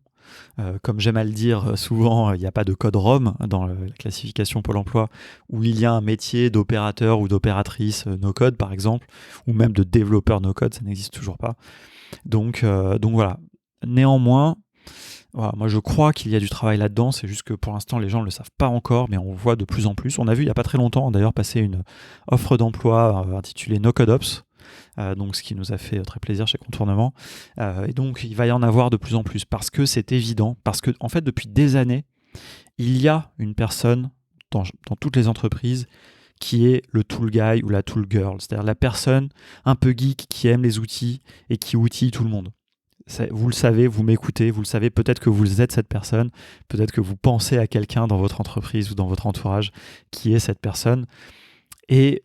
Comme j'aime à le dire souvent, il n'y a pas de code ROM dans la classification Pôle emploi où il y a un métier d'opérateur ou d'opératrice no-code par exemple, ou même de développeur no-code, ça n'existe toujours pas. Donc voilà. Néanmoins, voilà, moi je crois qu'il y a du travail là-dedans, c'est juste que pour l'instant les gens ne le savent pas encore, mais on voit de plus en plus. On a vu il n'y a pas très longtemps d'ailleurs passer une offre d'emploi intitulée No Code Ops, donc ce qui nous a fait très plaisir chez Contournement. Et donc il va y en avoir de plus en plus parce que c'est évident, parce que en fait depuis des années, il y a une personne dans toutes les entreprises qui est le tool guy ou la tool girl, c'est-à-dire la personne un peu geek qui aime les outils et qui outille tout le monde. Vous le savez, vous m'écoutez, vous le savez, peut-être que vous êtes cette personne, peut-être que vous pensez à quelqu'un dans votre entreprise ou dans votre entourage qui est cette personne. Et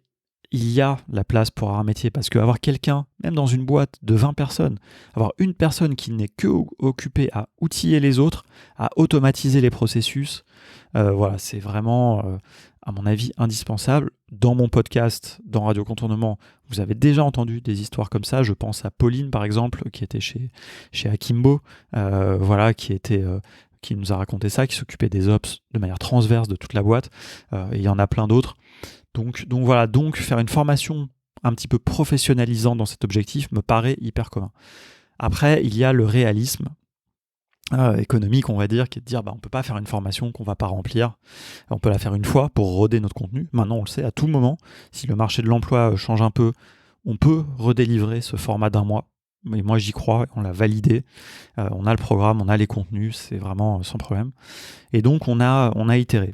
il y a la place pour avoir un métier, parce qu'avoir quelqu'un, même dans une boîte de 20 personnes, avoir une personne qui n'est que occupée à outiller les autres, à automatiser les processus, voilà, c'est vraiment, à mon avis, indispensable. Dans mon podcast, dans Radio Contournement, vous avez déjà entendu des histoires comme ça. Je pense à Pauline, par exemple, qui était chez Akimbo, voilà, qui nous a raconté ça, qui s'occupait des ops de manière transverse de toute la boîte. Et il y en a plein d'autres. Donc voilà, faire une formation un petit peu professionnalisante dans cet objectif me paraît hyper commun. Après, il y a le réalisme économique, on va dire, qui est de dire on peut pas faire une formation qu'on va pas remplir. On peut la faire une fois pour roder notre contenu. Maintenant, on le sait, à tout moment, si le marché de l'emploi change un peu, on peut redélivrer ce format d'un mois. Mais moi, j'y crois, on l'a validé. On a le programme, on a les contenus, c'est vraiment sans problème. Et donc, on a itéré.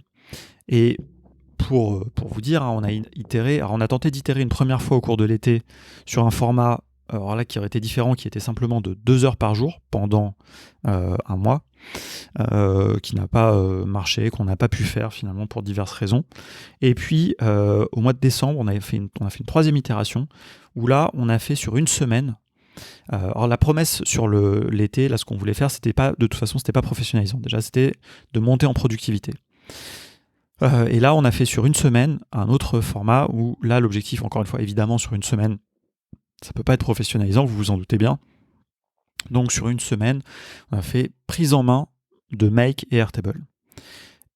Et pour vous dire, on a itéré. Alors, on a tenté d'itérer une première fois au cours de l'été sur un format qui aurait été différent, qui était simplement de 2 heures par jour pendant un mois, qui n'a pas marché, qu'on n'a pas pu faire finalement pour diverses raisons. Et puis au mois de décembre, on a fait une troisième itération où là, on a fait sur une semaine. Alors la promesse sur l'été, là, ce qu'on voulait faire, c'était pas professionnalisant. Déjà, c'était de monter en productivité. Et là, on a fait sur une semaine un autre format où là, l'objectif, encore une fois, évidemment, sur une semaine, ça peut pas être professionnalisant, vous vous en doutez bien. Donc sur une semaine, on a fait prise en main de Make et Airtable.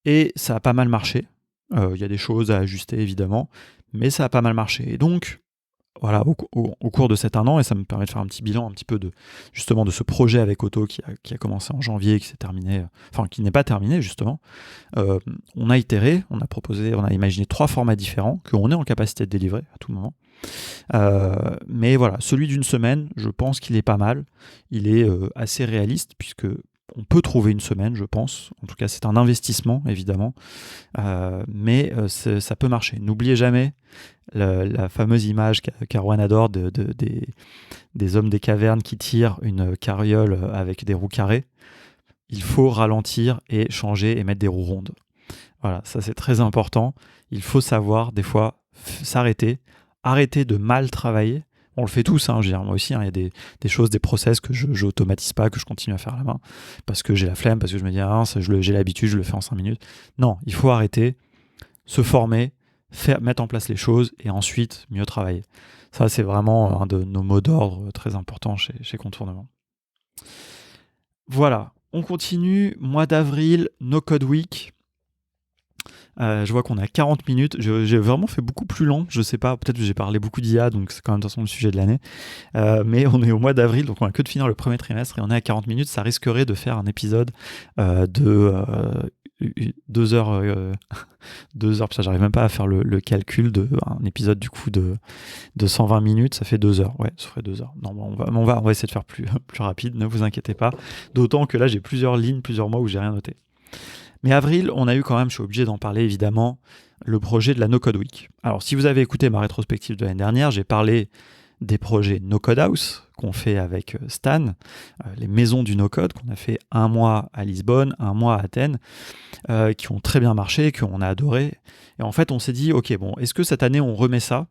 Et ça a pas mal marché. Il y a des choses à ajuster évidemment, mais ça a pas mal marché. Et donc, voilà, au cours de cet 1 an, et ça me permet de faire un petit bilan un petit peu de ce projet avec Otto qui a commencé en janvier et qui s'est terminé, qui n'est pas terminé justement. On a itéré, on a imaginé 3 formats différents qu'on est en capacité de délivrer à tout moment. Mais voilà, celui d'une semaine, je pense qu'il est pas mal. Il est assez réaliste puisque on peut trouver une semaine, je pense. En tout cas, c'est un investissement, évidemment. Mais ça peut marcher. N'oubliez jamais la fameuse image qu'Arwan adore des hommes des cavernes qui tirent une carriole avec des roues carrées. Il faut ralentir et changer et mettre des roues rondes. Voilà, ça c'est très important. Il faut savoir, des fois, s'arrêter. Arrêter de mal travailler. On le fait tous, je veux dire, moi aussi, il y a des choses, des process que je n'automatise pas, que je continue à faire à la main, parce que j'ai la flemme, parce que je me dis, j'ai l'habitude, je le fais en 5 minutes. Non, il faut arrêter, se former, mettre en place les choses, et ensuite mieux travailler. Ça, c'est vraiment un de nos mots d'ordre très importants chez Contournement. Voilà. On continue, mois d'avril, No Code Week. Je vois qu'on a 40 minutes. J'ai vraiment fait beaucoup plus long. Je sais pas, peut-être que j'ai parlé beaucoup d'IA, donc c'est quand même de toute façon le sujet de l'année. Mais on est au mois d'avril, donc on a que de finir le premier trimestre et on est à 40 minutes. Ça risquerait de faire un épisode de 2 heures. 2 heures, parce que j'arrive même pas à faire le calcul de un épisode du coup de 120 minutes, ça fait 2 heures. Ouais, ça ferait 2 heures. Non, on va essayer de faire plus rapide, ne vous inquiétez pas. D'autant que là, j'ai plusieurs lignes, plusieurs mois où j'ai rien noté. Mais avril, on a eu quand même, je suis obligé d'en parler évidemment, le projet de la No Code Week. Alors, si vous avez écouté ma rétrospective de l'année dernière, j'ai parlé des projets No Code House qu'on fait avec Stan, les maisons du No Code qu'on a fait un mois à Lisbonne, un mois à Athènes, qui ont très bien marché, qu'on a adoré. Et en fait, on s'est dit, ok, bon, est-ce que cette année on remet ça,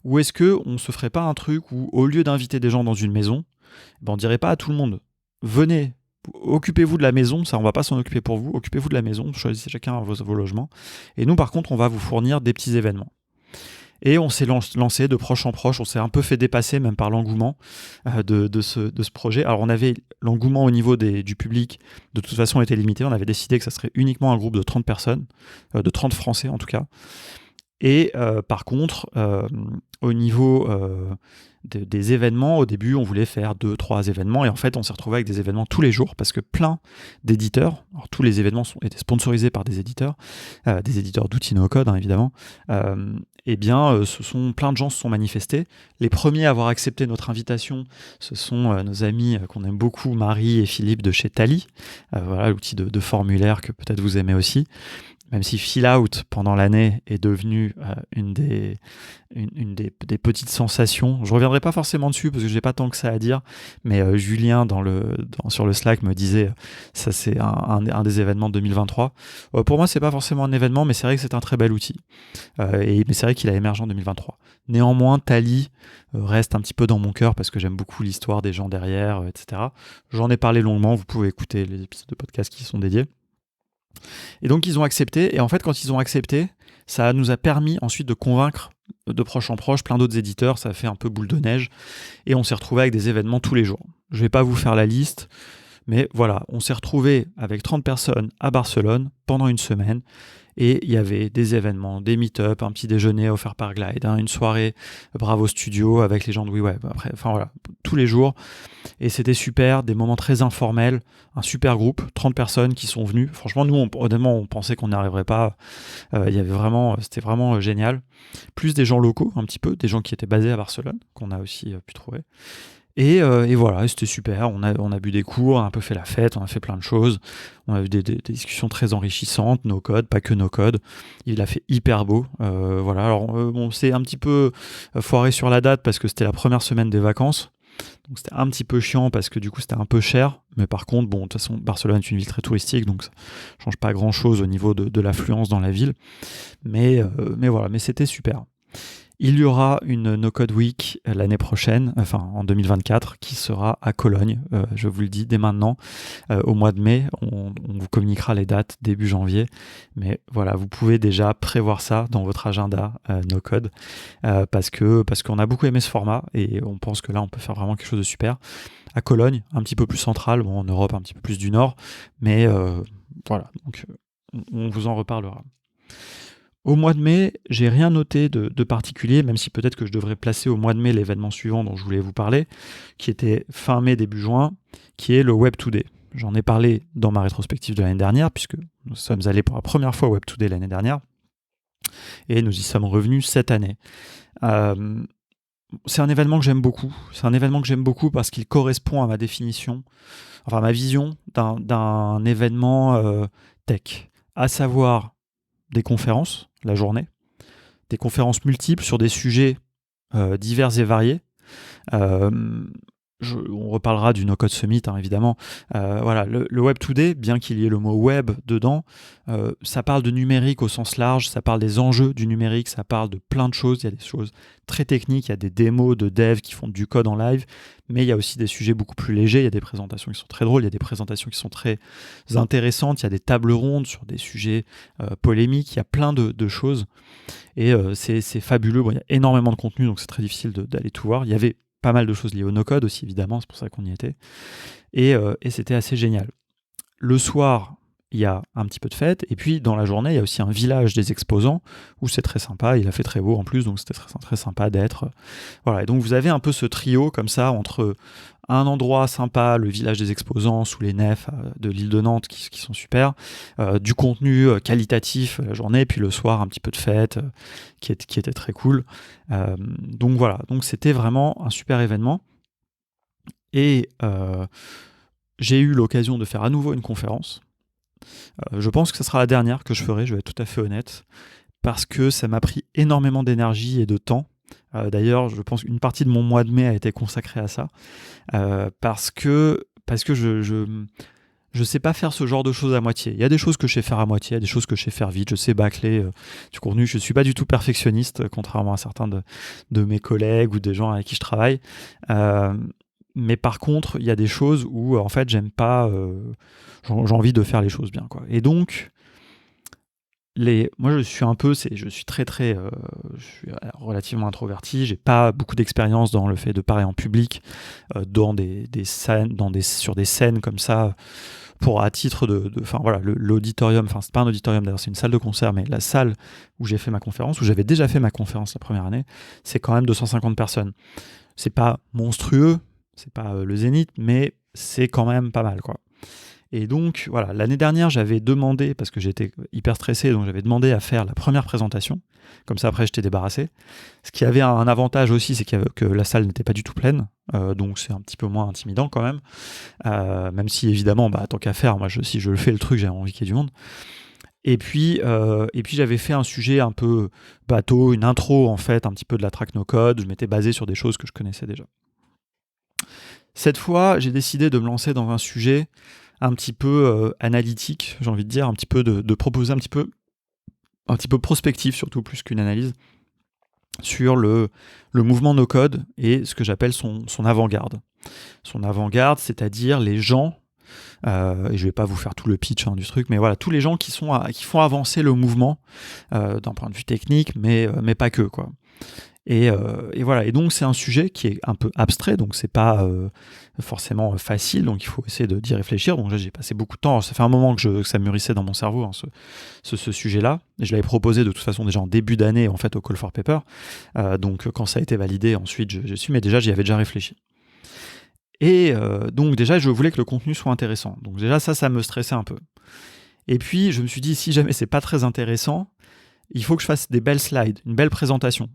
ou est-ce que on se ferait pas un truc où, au lieu d'inviter des gens dans une maison, ben, on dirait pas à tout le monde, venez, occupez-vous de la maison, ça on va pas s'en occuper pour vous, occupez-vous de la maison, choisissez chacun vos logements, et nous par contre on va vous fournir des petits événements. Et on s'est lancé de proche en proche, on s'est un peu fait dépasser même par l'engouement de ce projet. Alors on avait l'engouement au niveau du public, de toute façon était limité, on avait décidé que ça serait uniquement un groupe de 30 personnes, de 30 Français en tout cas. Et par contre, au niveau des événements, au début, on voulait faire 2-3 événements. Et en fait, on s'est retrouvé avec des événements tous les jours parce que plein d'éditeurs, alors tous les événements étaient sponsorisés par des éditeurs d'outils no-code, hein, évidemment. Plein de gens se sont manifestés. Les premiers à avoir accepté notre invitation, ce sont nos amis qu'on aime beaucoup, Marie et Philippe de chez Tally. Voilà, l'outil de formulaire que peut-être vous aimez aussi. Même si Fill Out, pendant l'année, est devenu une des petites sensations. Je ne reviendrai pas forcément dessus parce que je n'ai pas tant que ça à dire, mais Julien sur le Slack me disait ça c'est un des événements de 2023. Pour moi, ce n'est pas forcément un événement, mais c'est vrai que c'est un très bel outil. Mais c'est vrai qu'il a émergé en 2023. Néanmoins, Tally reste un petit peu dans mon cœur parce que j'aime beaucoup l'histoire des gens derrière, etc. J'en ai parlé longuement, vous pouvez écouter les épisodes de podcast qui y sont dédiés. Et donc ils ont accepté, et en fait quand ils ont accepté, ça nous a permis ensuite de convaincre de proche en proche plein d'autres éditeurs, ça a fait un peu boule de neige, et on s'est retrouvé avec des événements tous les jours. Je ne vais pas vous faire la liste, mais voilà, on s'est retrouvé avec 30 personnes à Barcelone pendant une semaine, et il y avait des événements, des meet-up, un petit déjeuner offert par Glide, une soirée Bravo Studio avec les gens de WeWeb, enfin voilà, tous les jours. Et c'était super, des moments très informels, un super groupe, 30 personnes qui sont venues. Franchement, nous, honnêtement, on pensait qu'on n'y arriverait pas. C'était vraiment génial. Plus des gens locaux, un petit peu, des gens qui étaient basés à Barcelone, qu'on a aussi pu trouver. Et voilà, c'était super. On a bu des cours, on a un peu fait la fête, on a fait plein de choses. On a eu des discussions très enrichissantes, no code, pas que no code. Il a fait hyper beau. Voilà. Alors, on s'est un petit peu foiré sur la date parce que c'était la première semaine des vacances. Donc c'était un petit peu chiant parce que du coup c'était un peu cher. Mais par contre, bon, de toute façon, Barcelone est une ville très touristique, donc ça ne change pas grand-chose au niveau de l'affluence dans la ville. Mais voilà, mais c'était super. Il y aura une No Code Week l'année prochaine, enfin en 2024, qui sera à Cologne. Je vous le dis dès maintenant, au mois de mai. On vous communiquera les dates début janvier. Mais voilà, vous pouvez déjà prévoir ça dans votre agenda No Code parce qu'on a beaucoup aimé ce format et on pense que là, on peut faire vraiment quelque chose de super. À Cologne, un petit peu plus central, bon, en Europe, un petit peu plus du nord. Mais voilà, donc on vous en reparlera. Au mois de mai, j'ai rien noté de particulier, même si peut-être que je devrais placer au mois de mai l'événement suivant dont je voulais vous parler, qui était fin mai, début juin, qui est le Web Today. J'en ai parlé dans ma rétrospective de l'année dernière, puisque nous sommes allés pour la première fois au Web Today l'année dernière, et nous y sommes revenus cette année. C'est un événement que j'aime beaucoup. C'est un événement que j'aime beaucoup parce qu'il correspond à ma définition, enfin à ma vision d'un événement tech, à savoir des conférences la journée, des conférences multiples sur des sujets divers et variés. On reparlera du No Code Summit, évidemment. Voilà, le Web Today, bien qu'il y ait le mot web dedans, ça parle de numérique au sens large, ça parle des enjeux du numérique, ça parle de plein de choses. Il y a des choses très techniques, il y a des démos de devs qui font du code en live, mais il y a aussi des sujets beaucoup plus légers. Il y a des présentations qui sont très drôles, il y a des présentations qui sont très intéressantes, il y a des tables rondes sur des sujets polémiques, il y a plein de choses. Et c'est fabuleux. Bon, il y a énormément de contenu, donc c'est très difficile d'aller tout voir. Il y avait pas mal de choses liées au no-code aussi, évidemment, c'est pour ça qu'on y était. Et c'était assez génial. le soir, il y a un petit peu de fête, et puis dans la journée, il y a aussi un village des exposants où c'est très sympa. Il a fait très beau en plus, donc c'était très, très sympa d'être. Voilà, et donc vous avez un peu ce trio comme ça entre un endroit sympa, le village des exposants sous les nefs de l'île de Nantes qui sont super, du contenu qualitatif la journée, puis le soir un petit peu de fête qui était très cool. Donc voilà, donc c'était vraiment un super événement. Et j'ai eu l'occasion de faire à nouveau une conférence. Je pense que ce sera la dernière que je ferai, je vais être tout à fait honnête, parce que ça m'a pris énormément d'énergie et de temps. D'ailleurs, je pense qu'une partie de mon mois de mai a été consacrée à ça, parce que je sais pas faire ce genre de choses à moitié. Il y a des choses que je sais faire à moitié, il y a des choses que je sais faire vite, je sais bâcler du contenu. Je suis pas du tout perfectionniste, contrairement à certains de mes collègues ou des gens avec qui je travaille. Mais par contre, il y a des choses où en fait j'aime pas, j'ai envie de faire les choses bien, quoi. Et donc, moi je suis très très, je suis relativement introverti. J'ai pas beaucoup d'expérience dans le fait de parler en public, dans des scènes, sur des scènes comme ça. Pour à titre enfin voilà, l'auditorium, enfin c'est pas un auditorium d'ailleurs, c'est une salle de concert, mais la salle où j'ai fait ma conférence, où j'avais déjà fait ma conférence la première année, c'est quand même 250 personnes. C'est pas monstrueux, c'est pas le Zénith, mais c'est quand même pas mal, quoi. Et donc voilà, l'année dernière j'avais demandé, parce que j'étais hyper stressé, donc j'avais demandé à faire la première présentation, comme ça après j'étais débarrassé. Ce qui avait un avantage aussi, c'est que la salle n'était pas du tout pleine, donc c'est un petit peu moins intimidant quand même, même si évidemment, tant qu'à faire, moi si je le fais le truc, j'ai envie qu'il y ait du monde. Et puis j'avais fait un sujet un peu bateau, une intro en fait, un petit peu de la track no code, je m'étais basé sur des choses que je connaissais déjà. Cette fois, j'ai décidé de me lancer dans un sujet un petit peu analytique, j'ai envie de dire, un petit peu de proposer un petit peu prospectif, surtout plus qu'une analyse, sur le mouvement no-code et ce que j'appelle son avant-garde. Son avant-garde, c'est-à-dire les gens, et je vais pas vous faire tout le pitch du truc, mais voilà, tous les gens qui font avancer le mouvement d'un point de vue technique, mais pas que, quoi. Et voilà, et donc c'est un sujet qui est un peu abstrait, donc c'est pas forcément facile, donc il faut essayer d'y réfléchir. Donc là, j'ai passé beaucoup de temps, ça fait un moment que ça mûrissait dans mon cerveau, ce sujet-là. Et je l'avais proposé de toute façon déjà en début d'année en fait au Call for Paper, donc quand ça a été validé, ensuite je suis, mais déjà j'y avais déjà réfléchi. Et donc déjà je voulais que le contenu soit intéressant, donc déjà ça me stressait un peu. Et puis je me suis dit, si jamais c'est pas très intéressant, il faut que je fasse des belles slides, une belle présentation.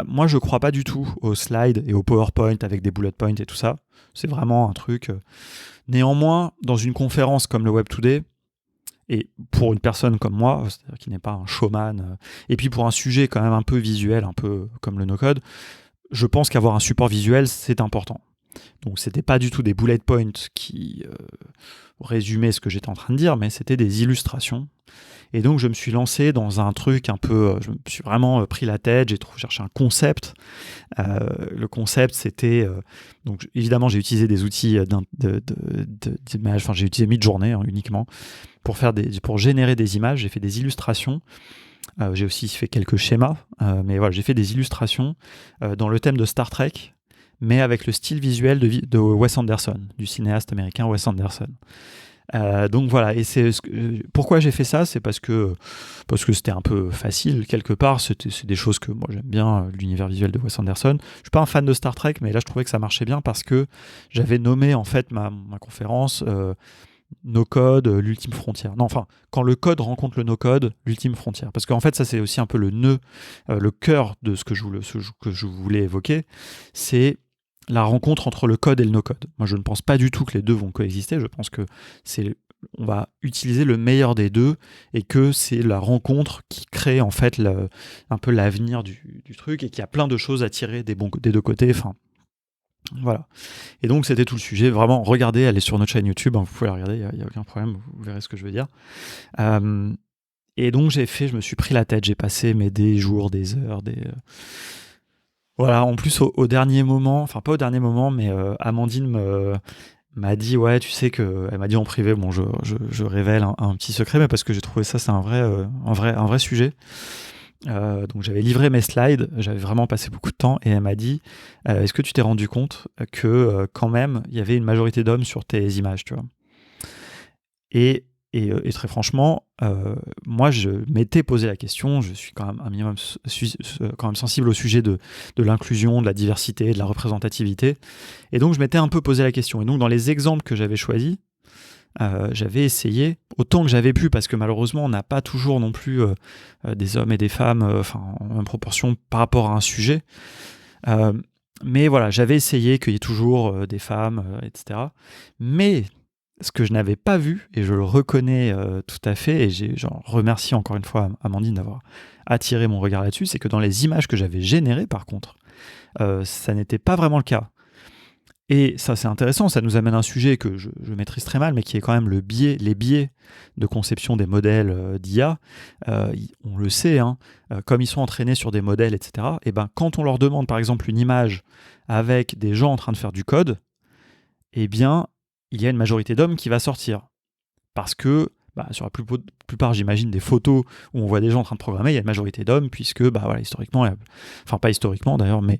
Moi, je crois pas du tout aux slides et au PowerPoint avec des bullet points et tout ça. C'est vraiment un truc. Néanmoins, dans une conférence comme le Web Today, et pour une personne comme moi, c'est-à-dire qui n'est pas un showman, et puis pour un sujet quand même un peu visuel, un peu comme le no-code, je pense qu'avoir un support visuel, c'est important. Donc, c'était pas du tout des bullet points qui résumaient ce que j'étais en train de dire, mais c'était des illustrations. Et donc, je me suis lancé dans un truc un peu... je me suis vraiment pris la tête, j'ai cherché un concept. Le concept, c'était... donc, évidemment, j'ai utilisé des outils d'image, enfin, j'ai utilisé Midjourney uniquement pour générer des images. J'ai fait des illustrations. J'ai aussi fait quelques schémas. Mais voilà, j'ai fait des illustrations dans le thème de Star Trek, mais avec le style visuel de Wes Anderson, du cinéaste américain Wes Anderson. Donc voilà, et pourquoi j'ai fait ça, c'est parce que c'était un peu facile quelque part. C'est des choses que moi j'aime bien, l'univers visuel de Wes Anderson. Je suis pas un fan de Star Trek, mais là je trouvais que ça marchait bien parce que j'avais nommé en fait ma conférence No Code, l'ultime frontière. Non, enfin, quand le code rencontre le no code, l'ultime frontière. Parce qu'en fait, ça c'est aussi un peu le nœud, le cœur de ce que je voulais évoquer, c'est la rencontre entre le code et le no-code. Moi, je ne pense pas du tout que les deux vont coexister. Je pense que on va utiliser le meilleur des deux et que c'est la rencontre qui crée en fait un peu l'avenir du truc et qu'il y a plein de choses à tirer des deux côtés. Enfin, voilà. Et donc, c'était tout le sujet. Vraiment, regardez, allez sur notre chaîne YouTube, vous pouvez la regarder, il n'y a aucun problème, vous verrez ce que je veux dire. Et donc, je me suis pris la tête, j'ai passé des jours, des heures, Voilà, en plus au dernier moment, enfin pas au dernier moment, mais Amandine m'a dit, ouais, tu sais que, elle m'a dit en privé, bon, je révèle un petit secret, mais parce que j'ai trouvé ça, c'est un vrai sujet. Donc j'avais livré mes slides, j'avais vraiment passé beaucoup de temps, et elle m'a dit, est-ce que tu t'es rendu compte que quand même il y avait une majorité d'hommes sur tes images, tu vois? Et très franchement, moi, je m'étais posé la question, je suis quand même un minimum quand même sensible au sujet de l'inclusion, de la diversité, de la représentativité. Et donc, je m'étais un peu posé la question. Et donc, dans les exemples que j'avais choisis, j'avais essayé, autant que j'avais pu, parce que malheureusement, on n'a pas toujours non plus des hommes et des femmes en même proportion par rapport à un sujet. Mais voilà, j'avais essayé qu'il y ait toujours des femmes, etc. Mais ce que je n'avais pas vu, et je le reconnais tout à fait, et j'en remercie encore une fois Amandine d'avoir attiré mon regard là-dessus, c'est que dans les images que j'avais générées, par contre, ça n'était pas vraiment le cas. Et ça, c'est intéressant, ça nous amène à un sujet que je maîtrise très mal, mais qui est quand même les biais de conception des modèles d'IA. On le sait, hein, comme ils sont entraînés sur des modèles, etc., et ben, quand on leur demande par exemple une image avec des gens en train de faire du code, eh bien, il y a une majorité d'hommes qui va sortir. Parce que sur la plupart, j'imagine, des photos où on voit des gens en train de programmer, il y a une majorité d'hommes, puisque, historiquement, enfin pas historiquement d'ailleurs, mais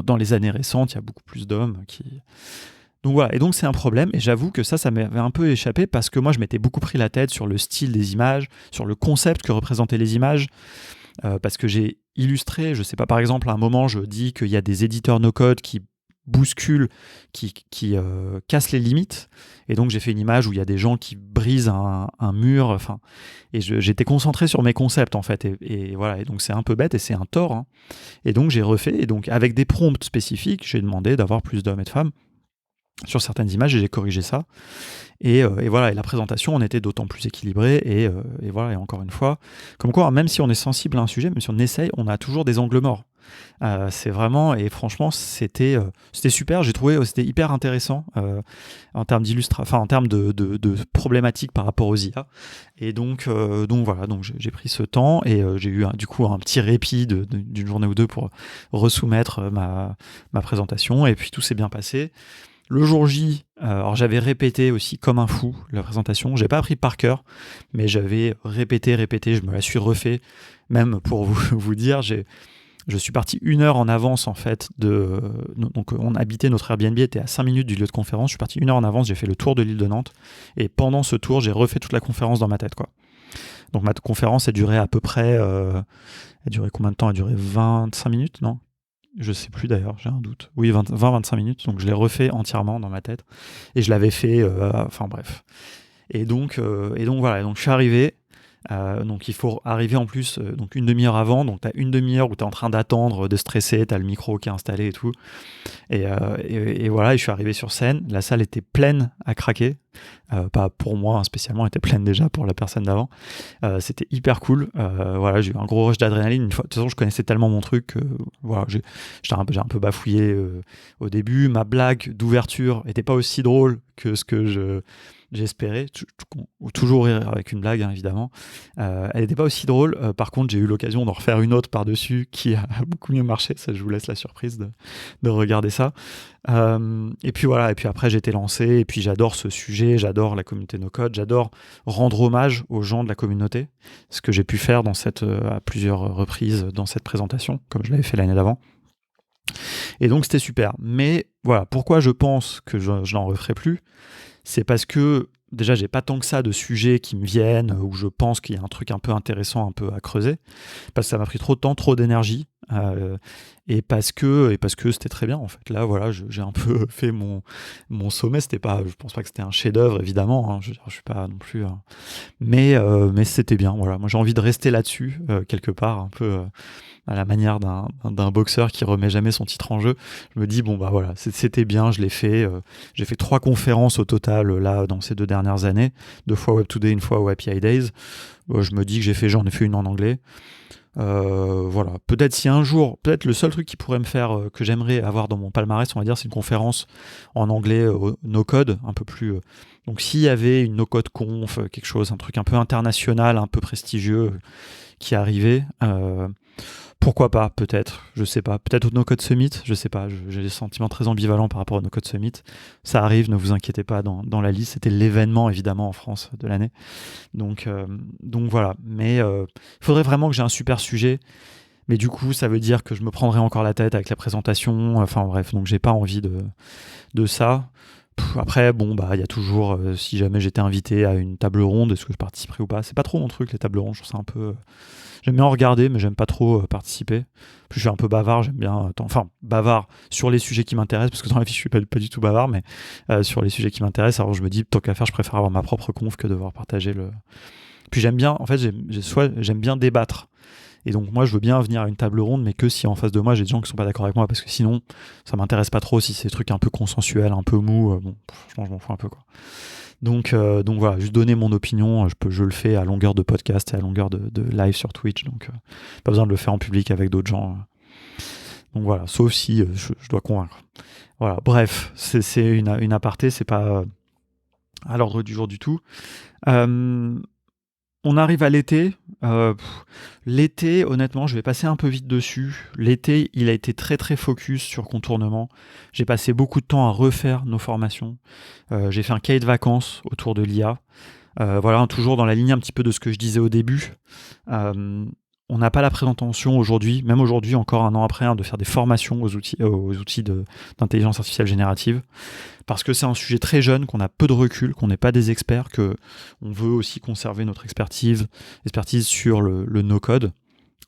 dans les années récentes, il y a beaucoup plus d'hommes qui... Donc voilà, et donc c'est un problème, et j'avoue que ça m'avait un peu échappé, parce que moi, je m'étais beaucoup pris la tête sur le style des images, sur le concept que représentaient les images, parce que j'ai illustré, je sais pas, par exemple, à un moment, je dis qu'il y a des éditeurs no-code qui bousculent, qui cassent les limites, et donc j'ai fait une image où il y a des gens qui brisent un mur, enfin, et j'étais concentré sur mes concepts en fait, et voilà, et donc c'est un peu bête et c'est un tort, hein. Et donc j'ai refait, et donc avec des prompts spécifiques, j'ai demandé d'avoir plus d'hommes et de femmes sur certaines images, et j'ai corrigé ça, et voilà, et la présentation en était d'autant plus équilibrée, et voilà, et encore une fois, comme quoi, même si on est sensible à un sujet, même si on essaye, on a toujours des angles morts. C'est vraiment, et franchement, c'était super. J'ai trouvé c'était hyper intéressant en termes en termes de problématiques par rapport aux IA. Et donc voilà, donc j'ai pris ce temps, et j'ai eu du coup un petit répit d'une journée ou deux pour resoumettre ma présentation, et puis tout s'est bien passé. Le jour J, alors j'avais répété aussi comme un fou la présentation. J'ai pas appris par cœur, mais j'avais répété, je me la suis refait. Même pour vous dire, je suis parti 1 heure en avance en fait donc on habitait, notre Airbnb était à 5 minutes du lieu de conférence. Je suis parti 1 heure en avance, j'ai fait le tour de l'île de Nantes, et pendant ce tour, j'ai refait toute la conférence dans ma tête, quoi. Donc ma conférence a duré à peu près, elle a duré combien de temps? Elle a duré 25 minutes, non? Je sais plus d'ailleurs, j'ai un doute. Oui, 20-25 minutes, donc je l'ai refait entièrement dans ma tête, et je l'avais fait, enfin bref. Et donc voilà, donc je suis arrivé. Donc il faut arriver en plus donc 1/2 heure avant, donc tu as 1/2 heure où tu es en train d'attendre, de stresser, tu as le micro qui est installé et tout, et voilà, et je suis arrivé sur scène, la salle était pleine à craquer, pas pour moi, hein, spécialement, elle était pleine déjà pour la personne d'avant. C'était hyper cool, voilà, j'ai eu un gros rush d'adrénaline. Une fois, de toute façon, je connaissais tellement mon truc que voilà, j'ai un peu bafouillé au début. Ma blague d'ouverture était pas aussi drôle que ce que j'espérais, toujours rire avec une blague, hein, évidemment. Elle n'était pas aussi drôle. Par contre, j'ai eu l'occasion d'en refaire une autre par-dessus qui a beaucoup mieux marché. Ça, je vous laisse la surprise de regarder ça. Et puis voilà, et puis après, j'ai été lancé. Et puis j'adore ce sujet, j'adore la communauté no-code, j'adore rendre hommage aux gens de la communauté, ce que j'ai pu faire à plusieurs reprises dans cette présentation, comme je l'avais fait l'année d'avant. Et donc, c'était super. Mais voilà, pourquoi je pense que je n'en referai plus, c'est parce que déjà, j'ai pas tant que ça de sujets qui me viennent, où je pense qu'il y a un truc un peu intéressant, un peu à creuser, parce que ça m'a pris trop de temps, trop d'énergie, et parce que c'était très bien en fait. Là, voilà, j'ai un peu fait mon sommet. Je pense pas que c'était un chef-d'œuvre, évidemment, hein, je suis pas non plus, mais c'était bien. Voilà, moi j'ai envie de rester là-dessus quelque part, un peu à la manière d'un boxeur qui remet jamais son titre en jeu. Je me dis bon bah voilà, c'était bien, je l'ai fait. J'ai fait 3 conférences au total là dans ces 2 dernières années, 2 fois Web Today, 1 fois au Happy Days. Je me dis que j'en ai fait une en anglais. Voilà, peut-être si un jour, peut-être le seul truc qui pourrait me faire, que j'aimerais avoir dans mon palmarès, on va dire, c'est une conférence en anglais no code, un peu plus. Donc s'il y avait une no code conf, quelque chose, un truc un peu international, un peu prestigieux qui arrivait. Pourquoi pas, peut-être, je sais pas. Peut-être au No Code Summit, je sais pas. J'ai des sentiments très ambivalents par rapport au No Code Summit. Ça arrive, ne vous inquiétez pas, dans la liste. C'était l'événement, évidemment, en France de l'année. Donc voilà. Mais il faudrait vraiment que j'ai un super sujet. Mais du coup, ça veut dire que je me prendrai encore la tête avec la présentation. Enfin bref, donc j'ai pas envie de ça. Après, bon, il y a toujours, si jamais j'étais invité à une table ronde, est-ce que je participerais ou pas? C'est pas trop mon truc, les tables rondes, je trouve ça un peu. J'aime bien en regarder, mais j'aime pas trop participer. Puis je suis un peu bavard, j'aime bien. Enfin, bavard sur les sujets qui m'intéressent, parce que dans la vie, je suis pas du tout bavard, mais sur les sujets qui m'intéressent, alors je me dis, tant qu'à faire, je préfère avoir ma propre conf que devoir partager le. Puis j'aime bien, en fait, j'aime bien débattre. Et donc, moi, je veux bien venir à une table ronde, mais que si en face de moi, j'ai des gens qui sont pas d'accord avec moi, parce que sinon, ça m'intéresse pas trop si c'est des trucs un peu consensuels, un peu mous. Bon, franchement, je m'en fous un peu, quoi. Donc voilà, juste donner mon opinion, je le fais à longueur de podcast et à longueur de live sur Twitch, donc pas besoin de le faire en public avec d'autres gens. Donc voilà, sauf si je dois convaincre. Voilà, bref, c'est une aparté, c'est pas à l'ordre du jour du tout. On arrive à l'été. L'été, honnêtement, je vais passer un peu vite dessus. L'été, il a été très très focus sur contournement. J'ai passé beaucoup de temps à refaire nos formations. J'ai fait un cahier de vacances autour de l'IA. Voilà, toujours dans la ligne un petit peu de ce que je disais au début. On n'a pas la prétention aujourd'hui, même aujourd'hui, encore un an après, de faire des formations aux outils d'intelligence artificielle générative, parce que c'est un sujet très jeune, qu'on a peu de recul, qu'on n'est pas des experts, qu'on veut aussi conserver notre expertise sur le no-code.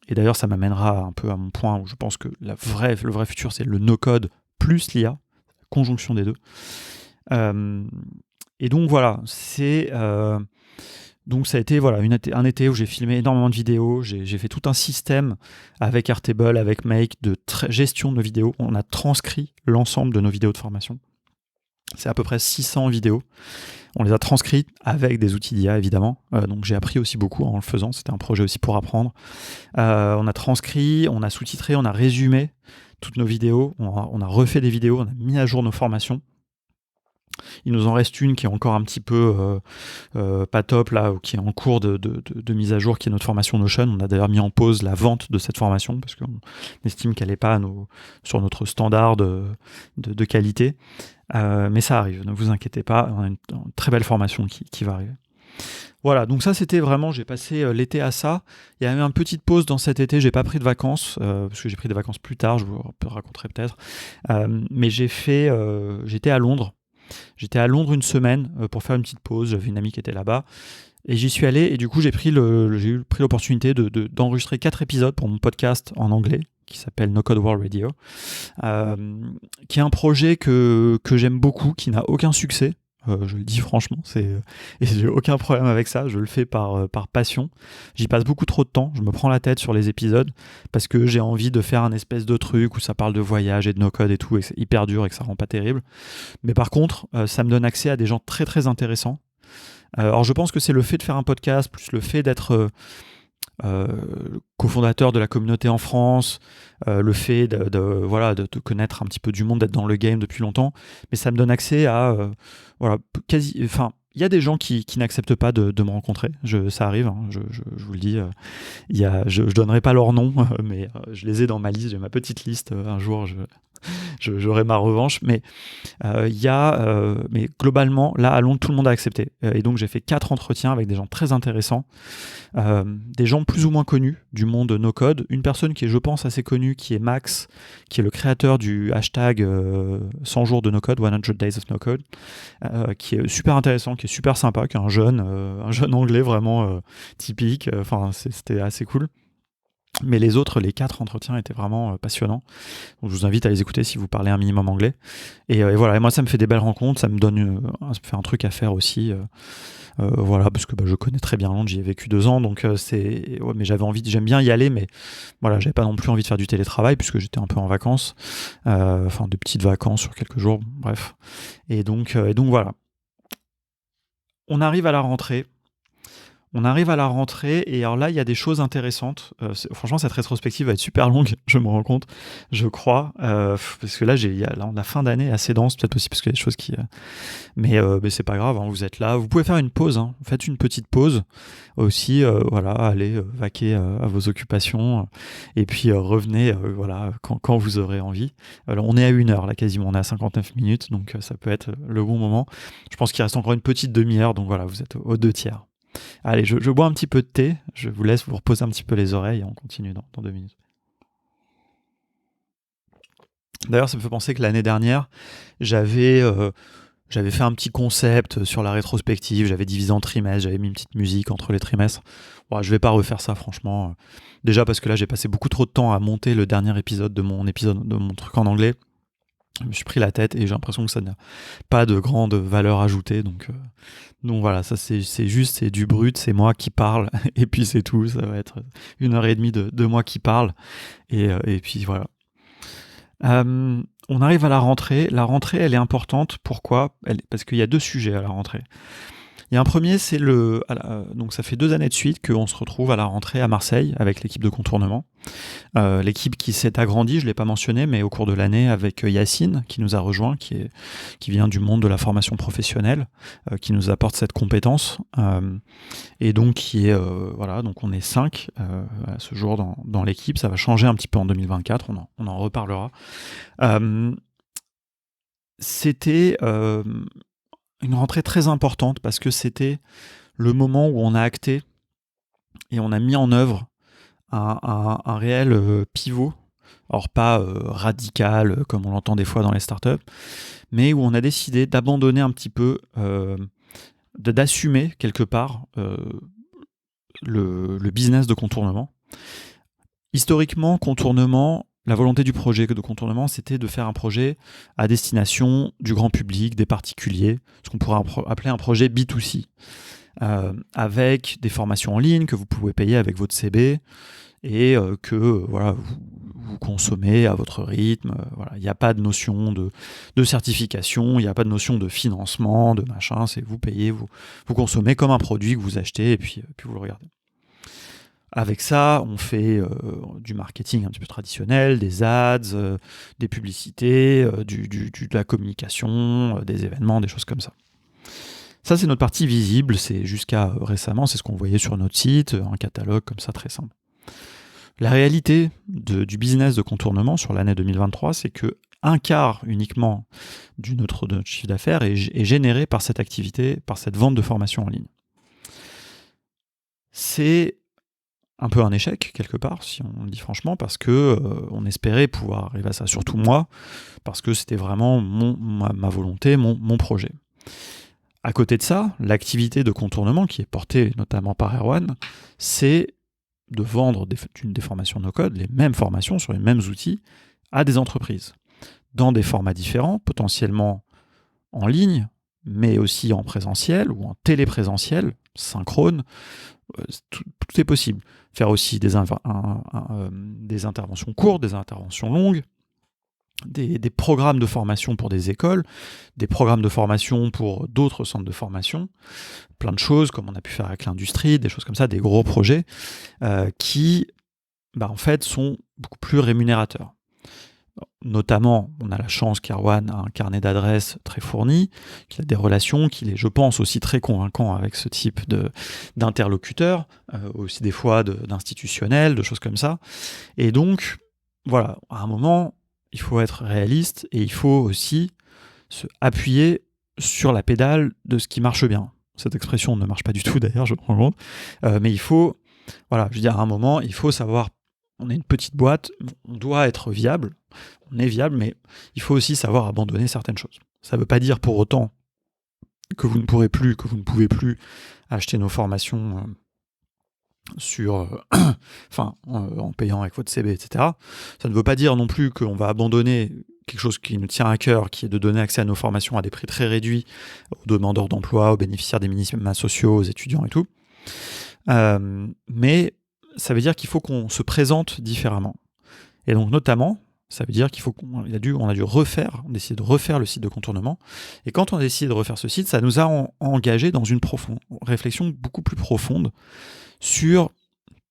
Et d'ailleurs, ça m'amènera un peu à mon point où je pense que le vrai futur, c'est le no-code plus l'IA, conjonction des deux. Et donc voilà, donc ça a été un été où j'ai filmé énormément de vidéos, j'ai fait tout un système avec Airtable, avec Make, de gestion de nos vidéos. On a transcrit l'ensemble de nos vidéos de formation. C'est à peu près 600 vidéos. On les a transcrites avec des outils d'IA, évidemment. Donc j'ai appris aussi beaucoup en le faisant. C'était un projet aussi pour apprendre. On a transcrit, on a sous-titré, on a résumé toutes nos vidéos. On a refait des vidéos, on a mis à jour nos formations. Il nous en reste une qui est encore un petit peu pas top, là, qui est en cours de mise à jour, qui est notre formation Notion. On a d'ailleurs mis en pause la vente de cette formation parce qu'on estime qu'elle n'est pas sur notre standard de qualité. Mais ça arrive, ne vous inquiétez pas, on a une très belle formation qui va arriver. Voilà, donc ça c'était vraiment, j'ai passé l'été à ça. Il y a eu une petite pause dans cet été, j'ai pas pris de vacances, parce que j'ai pris des vacances plus tard, je vous raconterai peut-être. Mais j'étais à Londres. J'étais à Londres une semaine pour faire une petite pause, j'avais une amie qui était là-bas. Et j'y suis allé, et du coup j'ai pris l'opportunité d'enregistrer 4 épisodes pour mon podcast en anglais, qui s'appelle No Code World Radio, qui est un projet que j'aime beaucoup, qui n'a aucun succès. Je le dis franchement, et j'ai aucun problème avec ça, je le fais par passion. J'y passe beaucoup trop de temps, je me prends la tête sur les épisodes, parce que j'ai envie de faire un espèce de truc où ça parle de voyage et de no-code et tout, et c'est hyper dur et que ça rend pas terrible. Mais par contre, ça me donne accès à des gens très très intéressants. Alors je pense que c'est le fait de faire un podcast, plus le fait d'être cofondateur de la communauté en France, le fait de connaître un petit peu du monde, d'être dans le game depuis longtemps, mais ça me donne accès à il y a des gens qui n'acceptent pas de me rencontrer, ça arrive, hein, je vous le dis, je donnerai pas leur nom, mais je les ai dans ma liste, j'ai ma petite liste, un jour j'aurai ma revanche, mais mais globalement, là à Londres, tout le monde a accepté, et donc j'ai fait 4 entretiens avec des gens très intéressants, des gens plus ou moins connus du monde no-code, une personne qui est, je pense, assez connue, qui est Max, qui est le créateur du hashtag 100 jours de no-code, 100 days of no-code, qui est super intéressant, qui est super sympa, qui est un jeune anglais vraiment typique, c'était assez cool. Mais les 4 entretiens étaient vraiment passionnants. Donc je vous invite à les écouter si vous parlez un minimum anglais. Et voilà, et moi ça me fait des belles rencontres, ça me fait un truc à faire aussi. Voilà, parce que je connais très bien Londres, j'y ai vécu 2 ans, donc mais j'aime bien y aller, mais voilà, j'avais pas non plus envie de faire du télétravail puisque j'étais un peu en vacances, de petites vacances sur quelques jours, bref. Et donc voilà. On arrive à la rentrée. Et alors là, il y a des choses intéressantes. Franchement, cette rétrospective va être super longue, je me rends compte, je crois, parce que là, la fin d'année est assez dense, peut-être aussi parce qu'il y a des choses qui... Mais c'est pas grave, hein, vous êtes là. Vous pouvez faire une pause, hein, faites une petite pause aussi, allez vaquer à vos occupations, et puis revenez quand vous aurez envie. Alors, on est à 1 heure, là, quasiment, on est à 59 minutes, donc ça peut être le bon moment. Je pense qu'il reste encore une petite demi-heure, donc voilà, vous êtes aux 2/3. Allez, je bois un petit peu de thé, je vous laisse vous reposer un petit peu les oreilles et on continue dans 2 minutes. D'ailleurs, ça me fait penser que l'année dernière, j'avais J'avais fait un petit concept sur la rétrospective, j'avais divisé en trimestres, j'avais mis une petite musique entre les trimestres. Bon, je vais pas refaire ça, franchement. Déjà parce que là, j'ai passé beaucoup trop de temps à monter le dernier épisode de mon truc en anglais. Je me suis pris la tête et j'ai l'impression que ça n'a pas de grande valeur ajoutée. Donc voilà, ça c'est juste, c'est du brut, c'est moi qui parle. Et puis c'est tout, ça va être 1h30 de moi qui parle. Et puis voilà. On arrive à la rentrée. La rentrée, elle est importante. Pourquoi ? Parce qu'il y a 2 sujets à la rentrée. Il y a un premier, c'est donc ça fait 2 années de suite qu'on se retrouve à la rentrée à Marseille avec l'équipe de contournement. L'équipe qui s'est agrandie, je ne l'ai pas mentionné, mais au cours de l'année avec Yacine qui nous a rejoint, qui vient du monde de la formation professionnelle, qui nous apporte cette compétence, et donc qui est donc on est 5 à ce jour dans l'équipe. Ça va changer un petit peu en 2024, on en reparlera. C'était une rentrée très importante parce que c'était le moment où on a acté et on a mis en œuvre un réel pivot, alors pas radical comme on l'entend des fois dans les startups, mais où on a décidé d'abandonner un petit peu, d'assumer quelque part le business de contournement. Historiquement, contournement, la volonté du projet de contournement, c'était de faire un projet à destination du grand public, des particuliers, ce qu'on pourrait appeler un projet B2C, avec des formations en ligne que vous pouvez payer avec votre CB et que vous consommez à votre rythme. Voilà. Il n'y a pas de notion de certification, il n'y a pas de notion de financement, de machin, c'est vous payez, vous consommez comme un produit que vous achetez et puis vous le regardez. Avec ça, on fait du marketing un petit peu traditionnel, des ads, des publicités, de la communication, des événements, des choses comme ça. Ça, c'est notre partie visible, c'est jusqu'à récemment, c'est ce qu'on voyait sur notre site, un catalogue comme ça très simple. La réalité du business de contournement sur l'année 2023, c'est que 1/4 uniquement de notre chiffre d'affaires est généré par cette activité, par cette vente de formation en ligne. C'est un peu un échec quelque part, si on le dit franchement, parce que on espérait pouvoir arriver à ça, surtout moi, parce que c'était vraiment ma volonté, mon projet. À côté de ça, l'activité de contournement qui est portée notamment par Erwan, c'est de vendre des formations no-code, les mêmes formations sur les mêmes outils, à des entreprises, dans des formats différents, potentiellement en ligne, mais aussi en présentiel ou en téléprésentiel, synchrone. Tout est possible. Faire aussi des interventions courtes, des interventions longues, des programmes de formation pour des écoles, des programmes de formation pour d'autres centres de formation, plein de choses comme on a pu faire avec l'industrie, des choses comme ça, des gros projets qui en fait sont beaucoup plus rémunérateurs. Notamment, on a la chance qu'Erwan a un carnet d'adresses très fourni, qu'il a des relations, qu'il est, je pense, aussi très convaincant avec ce type d'interlocuteurs, aussi des fois d'institutionnels, de choses comme ça. Et donc, voilà, à un moment, il faut être réaliste et il faut aussi se appuyer sur la pédale de ce qui marche bien. Cette expression ne marche pas du tout d'ailleurs, je me rends compte. Mais il faut, voilà, je veux dire, à un moment, il faut savoir, on est une petite boîte, on doit être viable, on est viable, mais il faut aussi savoir abandonner certaines choses. Ça ne veut pas dire pour autant que vous ne pourrez plus, que vous ne pouvez plus acheter nos formations en payant avec votre CB, etc. Ça ne veut pas dire non plus qu'on va abandonner quelque chose qui nous tient à cœur, qui est de donner accès à nos formations à des prix très réduits aux demandeurs d'emploi, aux bénéficiaires des minima sociaux, aux étudiants et tout. Mais ça veut dire qu'il faut qu'on se présente différemment. Et donc notamment, ça veut dire qu'on a dû décider de refaire le site de contournement. Et quand on a décidé de refaire ce site, ça nous a engagé dans une réflexion beaucoup plus profonde sur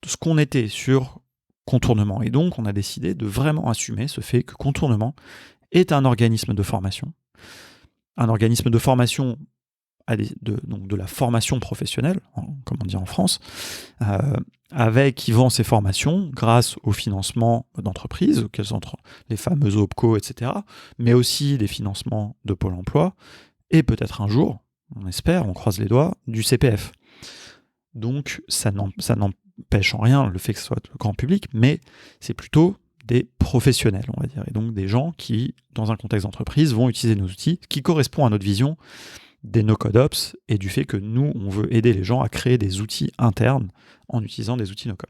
ce qu'on était, sur contournement. Et donc, on a décidé de vraiment assumer ce fait que contournement est un organisme de formation. Un organisme de formation donc de la formation professionnelle, comme on dit en France, qui vend ses formations grâce au financement d'entreprises, les fameuses OPCO, etc., mais aussi des financements de Pôle emploi, et peut-être un jour, on espère, on croise les doigts, du CPF. Donc ça n'empêche en rien le fait que ce soit le grand public, mais c'est plutôt des professionnels, on va dire, et donc des gens qui, dans un contexte d'entreprise, vont utiliser nos outils, qui correspond à notre vision des no-code ops et du fait que nous, on veut aider les gens à créer des outils internes en utilisant des outils no-code.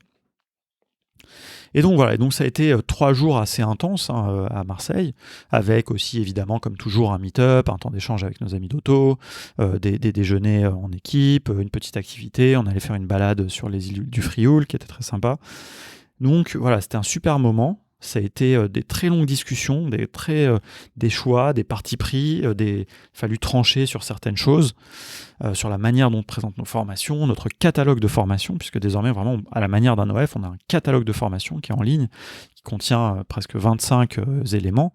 Et donc voilà, et donc ça a été 3 jours assez intenses à Marseille, avec aussi évidemment comme toujours un meet-up, un temps d'échange avec nos amis d'auto, des déjeuners en équipe, une petite activité, on allait faire une balade sur les îles du Frioul qui était très sympa. Donc voilà, c'était un super moment. Ça a été des très longues discussions, des choix, des partis pris, il fallu trancher sur certaines choses, sur la manière dont on présente nos formations, notre catalogue de formation, puisque désormais, vraiment, à la manière d'un OF, on a un catalogue de formation qui est en ligne, qui contient presque 25 éléments,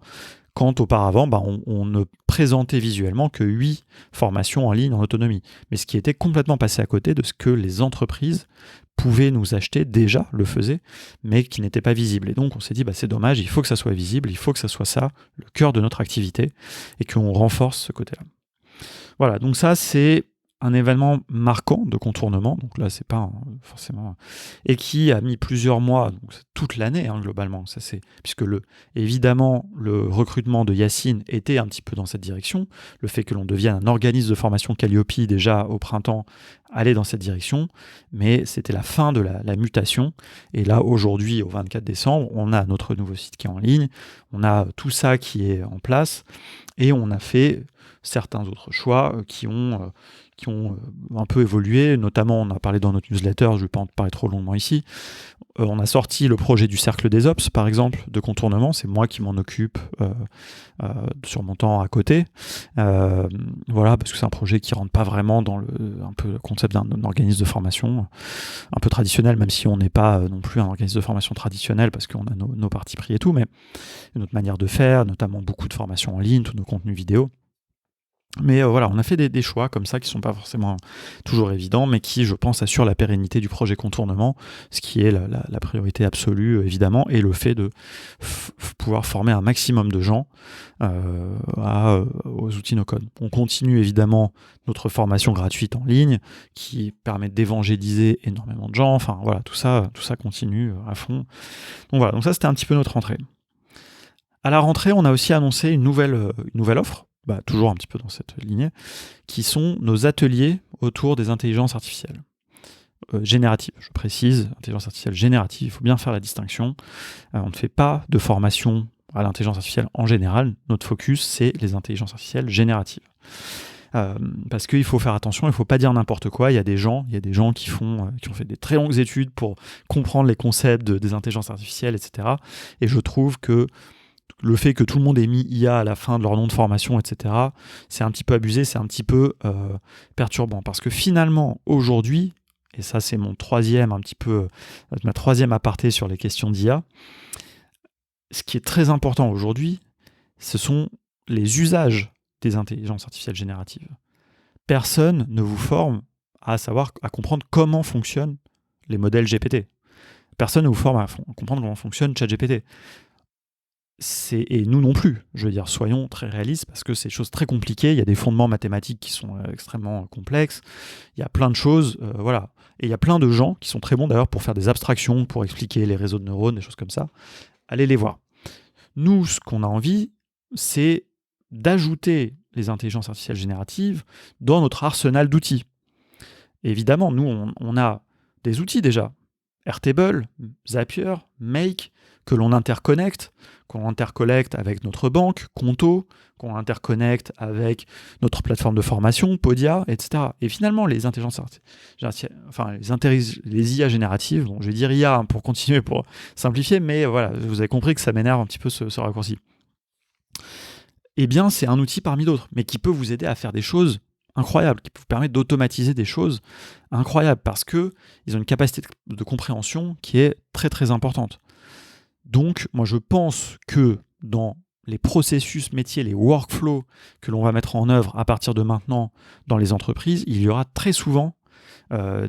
quand auparavant, on ne présentait visuellement que 8 formations en ligne en autonomie. Mais ce qui était complètement passé à côté de ce que les entreprises pouvaient nous acheter, déjà le faisaient, mais qui n'était pas visible. Et donc on s'est dit, c'est dommage, il faut que ça soit visible, il faut que ça soit ça, le cœur de notre activité, et qu'on renforce ce côté-là. Voilà, donc ça c'est un événement marquant de contournement, donc là c'est pas forcément, et qui a mis plusieurs mois, donc toute l'année globalement, ça c'est, puisque évidemment le recrutement de Yacine était un petit peu dans cette direction, le fait que l'on devienne un organisme de formation Calliope déjà au printemps allait dans cette direction, mais c'était la fin de la mutation, et là aujourd'hui au 24 décembre, on a notre nouveau site qui est en ligne, on a tout ça qui est en place, et on a fait certains autres choix qui ont un peu évolué, notamment on a parlé dans notre newsletter, je ne vais pas en parler trop longuement ici, on a sorti le projet du cercle des ops par exemple, de contournement, c'est moi qui m'en occupe sur mon temps à côté, voilà, parce que c'est un projet qui ne rentre pas vraiment dans le concept d'un organisme de formation un peu traditionnel, même si on n'est pas non plus un organisme de formation traditionnel, parce qu'on a nos partis pris et tout, mais notre manière de faire, notamment beaucoup de formations en ligne, tous nos contenus vidéo. Mais voilà, on a fait des choix comme ça qui ne sont pas forcément toujours évidents, mais qui, je pense, assurent la pérennité du projet contournement, ce qui est la priorité absolue, évidemment, et le fait de pouvoir former un maximum de gens aux outils no-code. On continue évidemment notre formation gratuite en ligne, qui permet d'évangéliser énormément de gens, enfin voilà, tout ça continue à fond. Donc voilà, donc ça c'était un petit peu notre rentrée. À la rentrée, on a aussi annoncé une nouvelle offre, toujours un petit peu dans cette lignée, qui sont nos ateliers autour des intelligences artificielles. Génératives, je précise, intelligence artificielle générative, il faut bien faire la distinction. On ne fait pas de formation à l'intelligence artificielle en général, notre focus c'est les intelligences artificielles génératives. Parce qu'il faut faire attention, il ne faut pas dire n'importe quoi. Il y a des gens qui ont fait des très longues études pour comprendre les concepts des intelligences artificielles, etc. Et je trouve que le fait que tout le monde ait mis IA à la fin de leur nom de formation, etc., c'est un petit peu abusé, c'est un petit peu perturbant. Parce que finalement, aujourd'hui, et ça c'est ma troisième aparté sur les questions d'IA, ce qui est très important aujourd'hui, ce sont les usages des intelligences artificielles génératives. Personne ne vous forme à comprendre comment fonctionnent les modèles GPT. Personne ne vous forme à comprendre comment fonctionne ChatGPT. Et nous non plus, je veux dire, soyons très réalistes, parce que c'est des choses très compliquées, il y a des fondements mathématiques qui sont extrêmement complexes, il y a plein de choses, voilà. Et il y a plein de gens qui sont très bons d'ailleurs pour faire des abstractions, pour expliquer les réseaux de neurones, des choses comme ça. Allez les voir. Nous, ce qu'on a envie, c'est d'ajouter les intelligences artificielles génératives dans notre arsenal d'outils. Et évidemment, nous, on a des outils déjà. Airtable, Zapier, Make, que l'on interconnecte avec notre banque, Conto, qu'on interconnecte avec notre plateforme de formation, Podia, etc. Et finalement, les intelligences les IA génératives, je vais dire IA pour continuer, pour simplifier, mais voilà, vous avez compris que ça m'énerve un petit peu ce raccourci. Eh bien, c'est un outil parmi d'autres, mais qui peut vous aider à faire des choses incroyables, qui peut vous permettre d'automatiser des choses incroyables, parce qu'ils ont une capacité de compréhension qui est très très importante. Donc, moi je pense que dans les processus métiers, les workflows que l'on va mettre en œuvre à partir de maintenant dans les entreprises, il y aura très souvent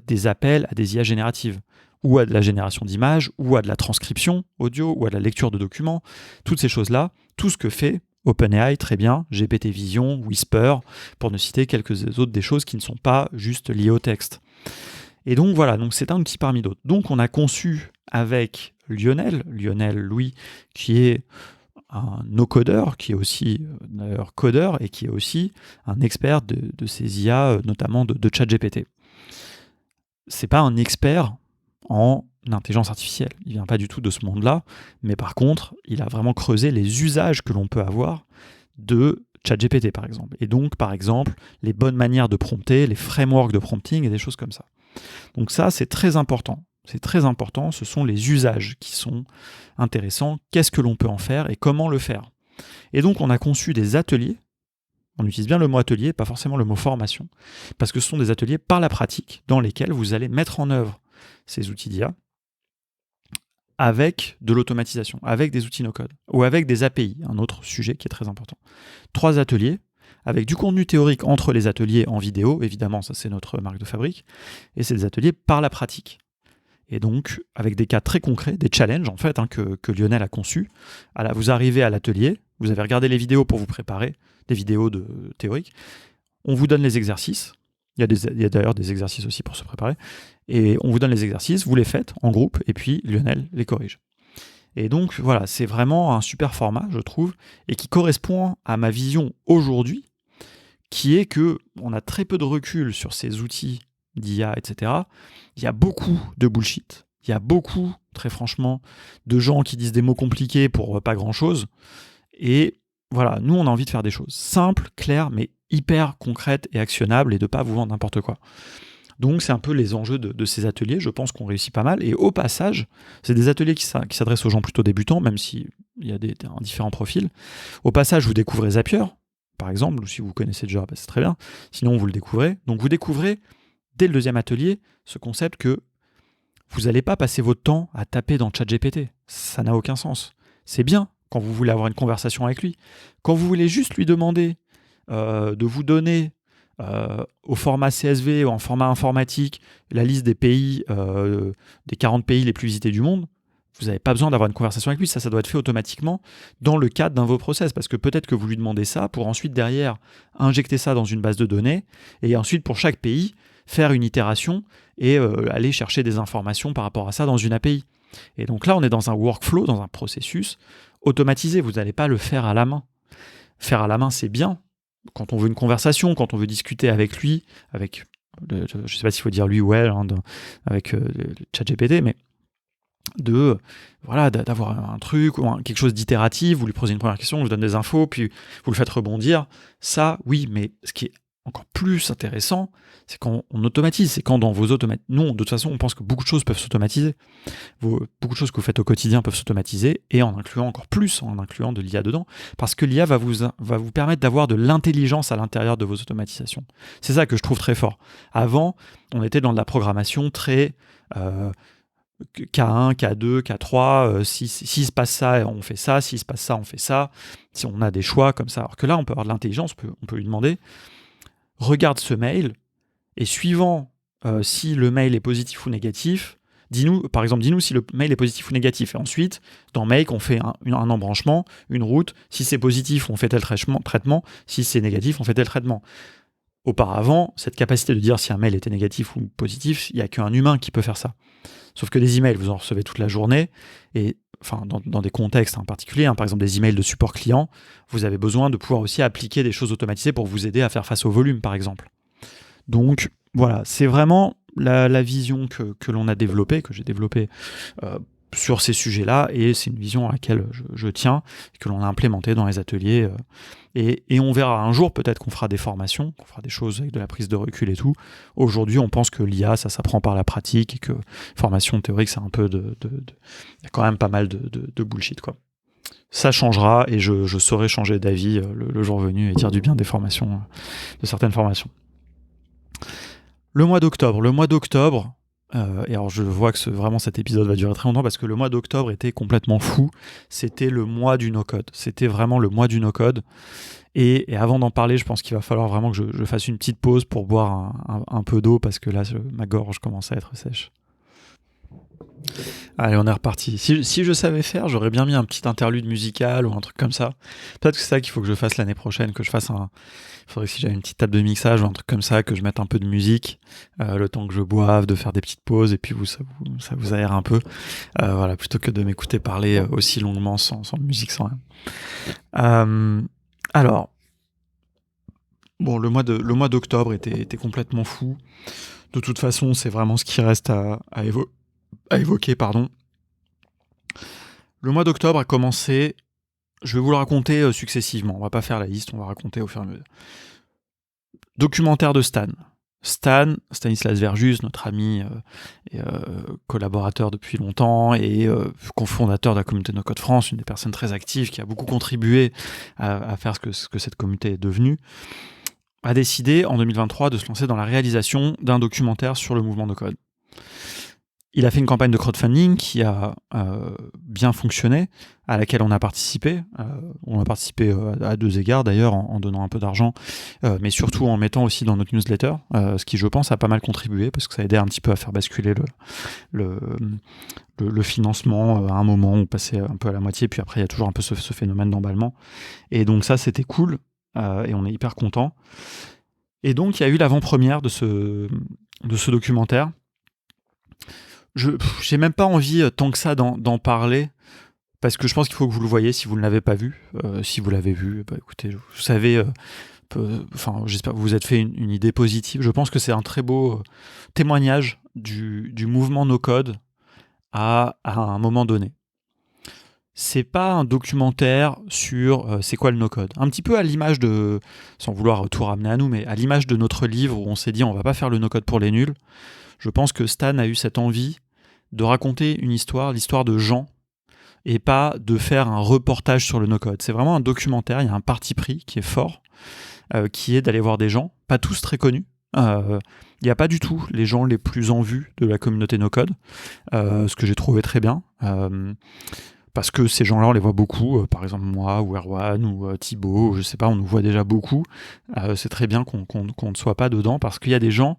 des appels à des IA génératives, ou à de la génération d'images, ou à de la transcription audio, ou à de la lecture de documents, toutes ces choses-là, tout ce que fait OpenAI, très bien, GPT Vision, Whisper, pour ne citer quelques autres des choses qui ne sont pas juste liées au texte. Et donc voilà, donc c'est un outil parmi d'autres. Donc on a conçu avec Lionel Louis, qui est un no-codeur, qui est aussi d'ailleurs codeur et qui est aussi un expert de ces IA, notamment de ChatGPT. C'est pas un expert en intelligence artificielle, il vient pas du tout de ce monde-là, mais par contre, il a vraiment creusé les usages que l'on peut avoir de ChatGPT par exemple. Et donc, par exemple, les bonnes manières de prompter, les frameworks de prompting et des choses comme ça. Donc ça, c'est très important. C'est très important, ce sont les usages qui sont intéressants, qu'est-ce que l'on peut en faire et comment le faire. Et donc on a conçu des ateliers, on utilise bien le mot atelier, pas forcément le mot formation, parce que ce sont des ateliers par la pratique dans lesquels vous allez mettre en œuvre ces outils d'IA avec de l'automatisation, avec des outils no-code, ou avec des API, un autre sujet qui est très important. 3 ateliers, avec du contenu théorique entre les ateliers en vidéo, évidemment ça c'est notre marque de fabrique, et c'est des ateliers par la pratique. Et donc, avec des cas très concrets, des challenges en fait que Lionel a conçus. Vous arrivez à l'atelier, vous avez regardé les vidéos pour vous préparer, des vidéos théoriques. On vous donne les exercices. Il y a d'ailleurs des exercices aussi pour se préparer. Et on vous donne les exercices, vous les faites en groupe, et puis Lionel les corrige. Et donc, voilà, c'est vraiment un super format, je trouve, et qui correspond à ma vision aujourd'hui, qui est qu'on a très peu de recul sur ces outils d'IA, etc. Il y a beaucoup de bullshit. Il y a beaucoup, très franchement, de gens qui disent des mots compliqués pour pas grand-chose. Et voilà, nous, on a envie de faire des choses simples, claires, mais hyper concrètes et actionnables et de pas vous vendre n'importe quoi. Donc, c'est un peu les enjeux de ces ateliers. Je pense qu'on réussit pas mal. Et au passage, c'est des ateliers qui s'adressent aux gens plutôt débutants, même s'il y a différents profils. Au passage, vous découvrez Zapier, par exemple, ou si vous connaissez déjà, c'est très bien. Sinon, vous le découvrez. Donc, vous découvrez dès le 2e atelier, ce concept que vous n'allez pas passer votre temps à taper dans ChatGPT. Ça n'a aucun sens. C'est bien quand vous voulez avoir une conversation avec lui. Quand vous voulez juste lui demander de vous donner au format CSV ou en format informatique la liste des pays, des 40 pays les plus visités du monde, vous n'avez pas besoin d'avoir une conversation avec lui. Ça doit être fait automatiquement dans le cadre d'un de vos process. Parce que peut-être que vous lui demandez ça pour ensuite, derrière, injecter ça dans une base de données et ensuite, pour chaque pays, faire une itération et aller chercher des informations par rapport à ça dans une API. Et donc là, on est dans un workflow, dans un processus automatisé. Vous n'allez pas le faire à la main. Faire à la main, c'est bien. Quand on veut une conversation, quand on veut discuter avec lui, avec, je ne sais pas s'il faut dire lui ou elle, avec le ChatGPT, mais d'avoir un truc, ou quelque chose d'itératif, vous lui posez une première question, vous donne des infos, puis vous le faites rebondir. Ça, oui, mais ce qui est encore plus intéressant, c'est quand on automatise, c'est quand dans vos automates. Nous, de toute façon, on pense que beaucoup de choses peuvent s'automatiser. Beaucoup de choses que vous faites au quotidien peuvent s'automatiser, et en incluant encore plus, en incluant de l'IA dedans, parce que l'IA va vous permettre d'avoir de l'intelligence à l'intérieur de vos automatisations. C'est ça que je trouve très fort. Avant, on était dans de la programmation très K1, K2, K3, s'il se passe ça, on fait ça, s'il se passe ça, on fait ça, si on a des choix comme ça. Alors que là, on peut avoir de l'intelligence, on peut lui demander, regarde ce mail, et suivant si le mail est positif ou négatif, dis-nous si le mail est positif ou négatif. Et ensuite, dans Make, on fait un embranchement, une route. Si c'est positif, on fait tel traitement. Si c'est négatif, on fait tel traitement. Auparavant, cette capacité de dire si un mail était négatif ou positif, il n'y a qu'un humain qui peut faire ça. Sauf que les emails, vous en recevez toute la journée, et dans des contextes en particulier, par exemple des emails de support client, vous avez besoin de pouvoir aussi appliquer des choses automatisées pour vous aider à faire face au volume, par exemple. Donc voilà, c'est vraiment la vision que l'on a développée, que j'ai développée sur ces sujets-là, et c'est une vision à laquelle je tiens, et que l'on a implémentée dans les ateliers. Et on verra un jour peut-être qu'on fera des formations, qu'on fera des choses avec de la prise de recul et tout. Aujourd'hui, on pense que l'IA, ça s'apprend par la pratique, et que formation théorique, c'est un peu il y a quand même pas mal de bullshit, quoi. Ça changera, et je saurai changer d'avis le jour venu et dire du bien des formations, de certaines formations. Le mois d'octobre, et alors je vois que vraiment cet épisode va durer très longtemps parce que le mois d'octobre était complètement fou. C'était le mois du no-code. C'était vraiment le mois du no-code. Et avant d'en parler, je pense qu'il va falloir vraiment que je fasse une petite pause pour boire un peu d'eau parce que là, ma gorge commence à être sèche. Allez, on est reparti. Si je savais faire, j'aurais bien mis un petit interlude musical ou un truc comme ça. Peut-être que c'est ça qu'il faut que je fasse l'année prochaine, que je fasse un... Il faudrait que si j'avais une petite table de mixage ou un truc comme ça, que je mette un peu de musique, le temps que je boive, de faire des petites pauses, et puis ça vous aère un peu. Voilà, plutôt que de m'écouter parler aussi longuement sans musique, sans rien. Alors, bon, le mois d'octobre était complètement fou. De toute façon, c'est vraiment ce qui reste à évoquer, pardon. Le mois d'octobre a commencé, je vais vous le raconter successivement, on va pas faire la liste, on va raconter au fur et à mesure. Documentaire de Stan. Stanislas Verjus, notre ami et collaborateur depuis longtemps et cofondateur de la communauté No Code France, une des personnes très actives qui a beaucoup contribué à faire ce que cette communauté est devenue, a décidé en 2023 de se lancer dans la réalisation d'un documentaire sur le mouvement No Code. Il a fait une campagne de crowdfunding qui a bien fonctionné, à laquelle on a participé. On a participé à deux égards d'ailleurs, en donnant un peu d'argent, mais surtout en mettant aussi dans notre newsletter, ce qui je pense a pas mal contribué, parce que ça a aidé un petit peu à faire basculer le financement à un moment où on passait un peu à la moitié, puis après il y a toujours un peu ce phénomène d'emballement. Et donc ça c'était cool, et on est hyper content. Et donc il y a eu l'avant-première de ce documentaire. J'ai même pas envie tant que ça d'en parler, parce que je pense qu'il faut que vous le voyez si vous ne l'avez pas vu. Si vous l'avez vu, bah écoutez, vous savez, j'espère que vous vous êtes fait une idée positive. Je pense que c'est un très beau témoignage du mouvement No Code à un moment donné. C'est pas un documentaire sur c'est quoi le no code. Un petit peu à l'image de, sans vouloir tout ramener à nous, mais à l'image de notre livre où on s'est dit on va pas faire le no code pour les nuls. Je pense que Stan a eu cette envie de raconter une histoire, l'histoire de gens, et pas de faire un reportage sur le no-code. C'est vraiment un documentaire, il y a un parti pris qui est fort, qui est d'aller voir des gens, pas tous très connus. Il n'y a pas du tout les gens les plus en vue de la communauté no-code, ce que j'ai trouvé très bien. Parce que ces gens-là, on les voit beaucoup, par exemple moi, ou Erwan, ou Thibaut, je sais pas, on nous voit déjà beaucoup. C'est très bien qu'on ne soit pas dedans, parce qu'il y a des gens,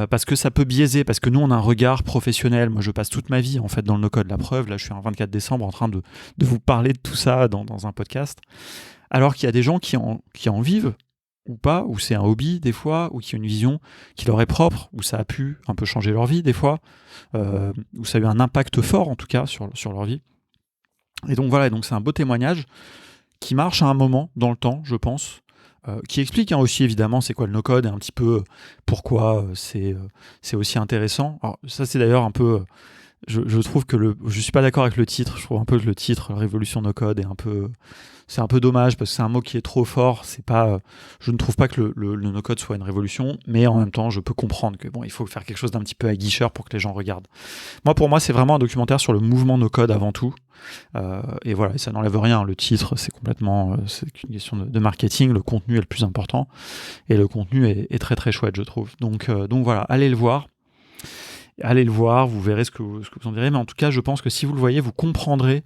parce que ça peut biaiser, parce que nous, on a un regard professionnel. Moi, je passe toute ma vie, en fait, dans le no-code. La preuve, là, je suis un 24 décembre en train de vous parler de tout ça dans un podcast. Alors qu'il y a des gens qui en vivent, ou pas, ou c'est un hobby, des fois, ou qui ont une vision qui leur est propre, où ça a pu un peu changer leur vie, des fois, où ça a eu un impact fort, en tout cas, sur leur vie. Et donc voilà, donc c'est un beau témoignage qui marche à un moment dans le temps, je pense, qui explique aussi évidemment c'est quoi le no-code et un petit peu pourquoi c'est aussi intéressant. Alors ça c'est d'ailleurs un peu, je trouve que je suis pas d'accord avec le titre, je trouve un peu que le titre Révolution no-code est un peu, c'est un peu dommage parce que c'est un mot qui est trop fort. C'est pas, je ne trouve pas que le no-code soit une révolution, mais en même temps je peux comprendre que bon, il faut faire quelque chose d'un petit peu aguicheur pour que les gens regardent. Pour moi c'est vraiment un documentaire sur le mouvement no-code avant tout. Et voilà, ça n'enlève rien. Le titre, c'est complètement, c'est une question de marketing. Le contenu est le plus important, et le contenu est très très chouette, je trouve. Donc voilà, allez le voir, vous verrez ce que vous en direz. Mais en tout cas, je pense que si vous le voyez, vous comprendrez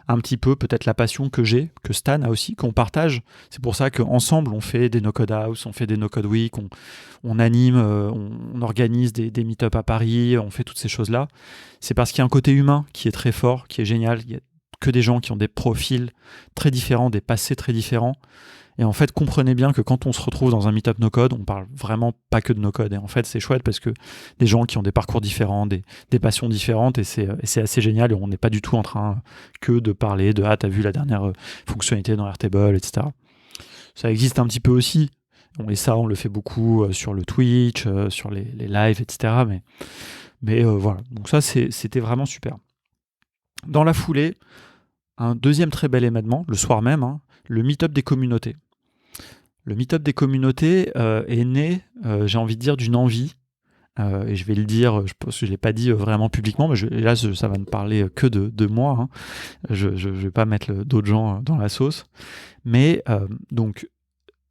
un petit peu peut-être la passion que j'ai, que Stan a aussi, qu'on partage. C'est pour ça qu'ensemble on fait des no-code house, on fait des no-code week, on anime, on organise des meet-up à Paris, on fait toutes ces choses-là. C'est parce qu'il y a un côté humain qui est très fort, qui est génial. Il y a que des gens qui ont des profils très différents, des passés très différents. Et en fait, comprenez bien que quand on se retrouve dans un meet-up no-code, on parle vraiment pas que de no-code. Et en fait, c'est chouette parce que des gens qui ont des parcours différents, des passions différentes, et c'est assez génial. Et on n'est pas du tout en train que de parler de « Ah, t'as vu la dernière fonctionnalité dans Airtable, etc. » Ça existe un petit peu aussi. Et ça, on le fait beaucoup sur le Twitch, sur les lives, etc. Mais voilà. Donc ça, c'était vraiment super. Dans la foulée, un deuxième très bel événement, le soir même, le meet-up des communautés. Le meet-up des communautés est né, j'ai envie de dire, d'une envie, et je vais le dire, je pense que je ne l'ai pas dit vraiment publiquement, mais là ça va ne parler que de moi, je ne vais pas mettre d'autres gens dans la sauce, mais donc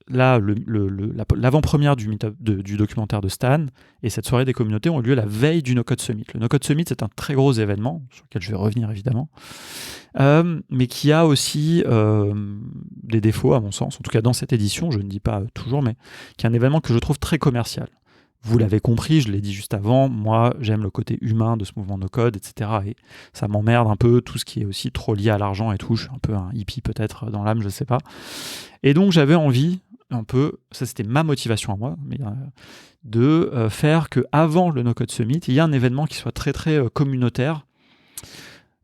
là, l'avant-première du documentaire de Stan et cette soirée des communautés ont eu lieu la veille du No Code Summit. Le No Code Summit, c'est un très gros événement, sur lequel je vais revenir évidemment, mais qui a aussi des défauts à mon sens, en tout cas dans cette édition, je ne dis pas toujours, mais qui est un événement que je trouve très commercial. vous l'avez compris, je l'ai dit juste avant, moi j'aime le côté humain de ce mouvement no code, etc. Et ça m'emmerde un peu tout ce qui est aussi trop lié à l'argent et tout. Je suis un peu un hippie peut-être dans l'âme, je sais pas. Et donc j'avais envie un peu, ça c'était ma motivation à moi, mais de faire qu'avant le No Code Summit, il y a un événement qui soit très très communautaire.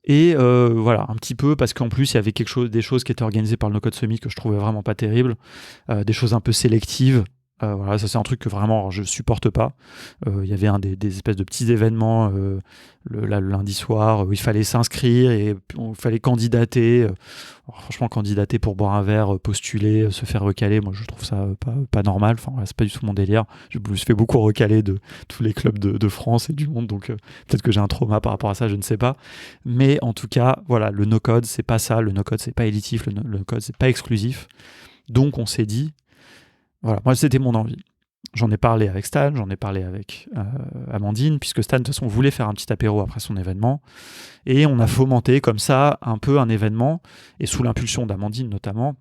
Et voilà, un petit peu, parce qu'en plus, il y avait des choses qui étaient organisées par le No Code Summit que je trouvais vraiment pas terribles, des choses un peu sélectives. Voilà, ça c'est un truc que vraiment je supporte pas. Il y avait des espèces de petits événements le lundi soir où il fallait s'inscrire et il fallait candidater. Alors, franchement, candidater pour boire un verre, postuler, se faire recaler, moi je trouve ça pas normal. Enfin, voilà, c'est pas du tout mon délire. Je me suis fait beaucoup recaler de tous les clubs de France et du monde, donc peut-être que j'ai un trauma par rapport à ça, je ne sais pas. Mais en tout cas, voilà, le no-code, c'est pas ça. Le no-code, c'est pas élitif. Le no-code, c'est pas exclusif. Donc on s'est dit, voilà, moi c'était mon envie. J'en ai parlé avec Stan, j'en ai parlé avec Amandine, puisque Stan de toute façon voulait faire un petit apéro après son événement, et on a fomenté comme ça un peu un événement, et sous l'impulsion d'Amandine notamment.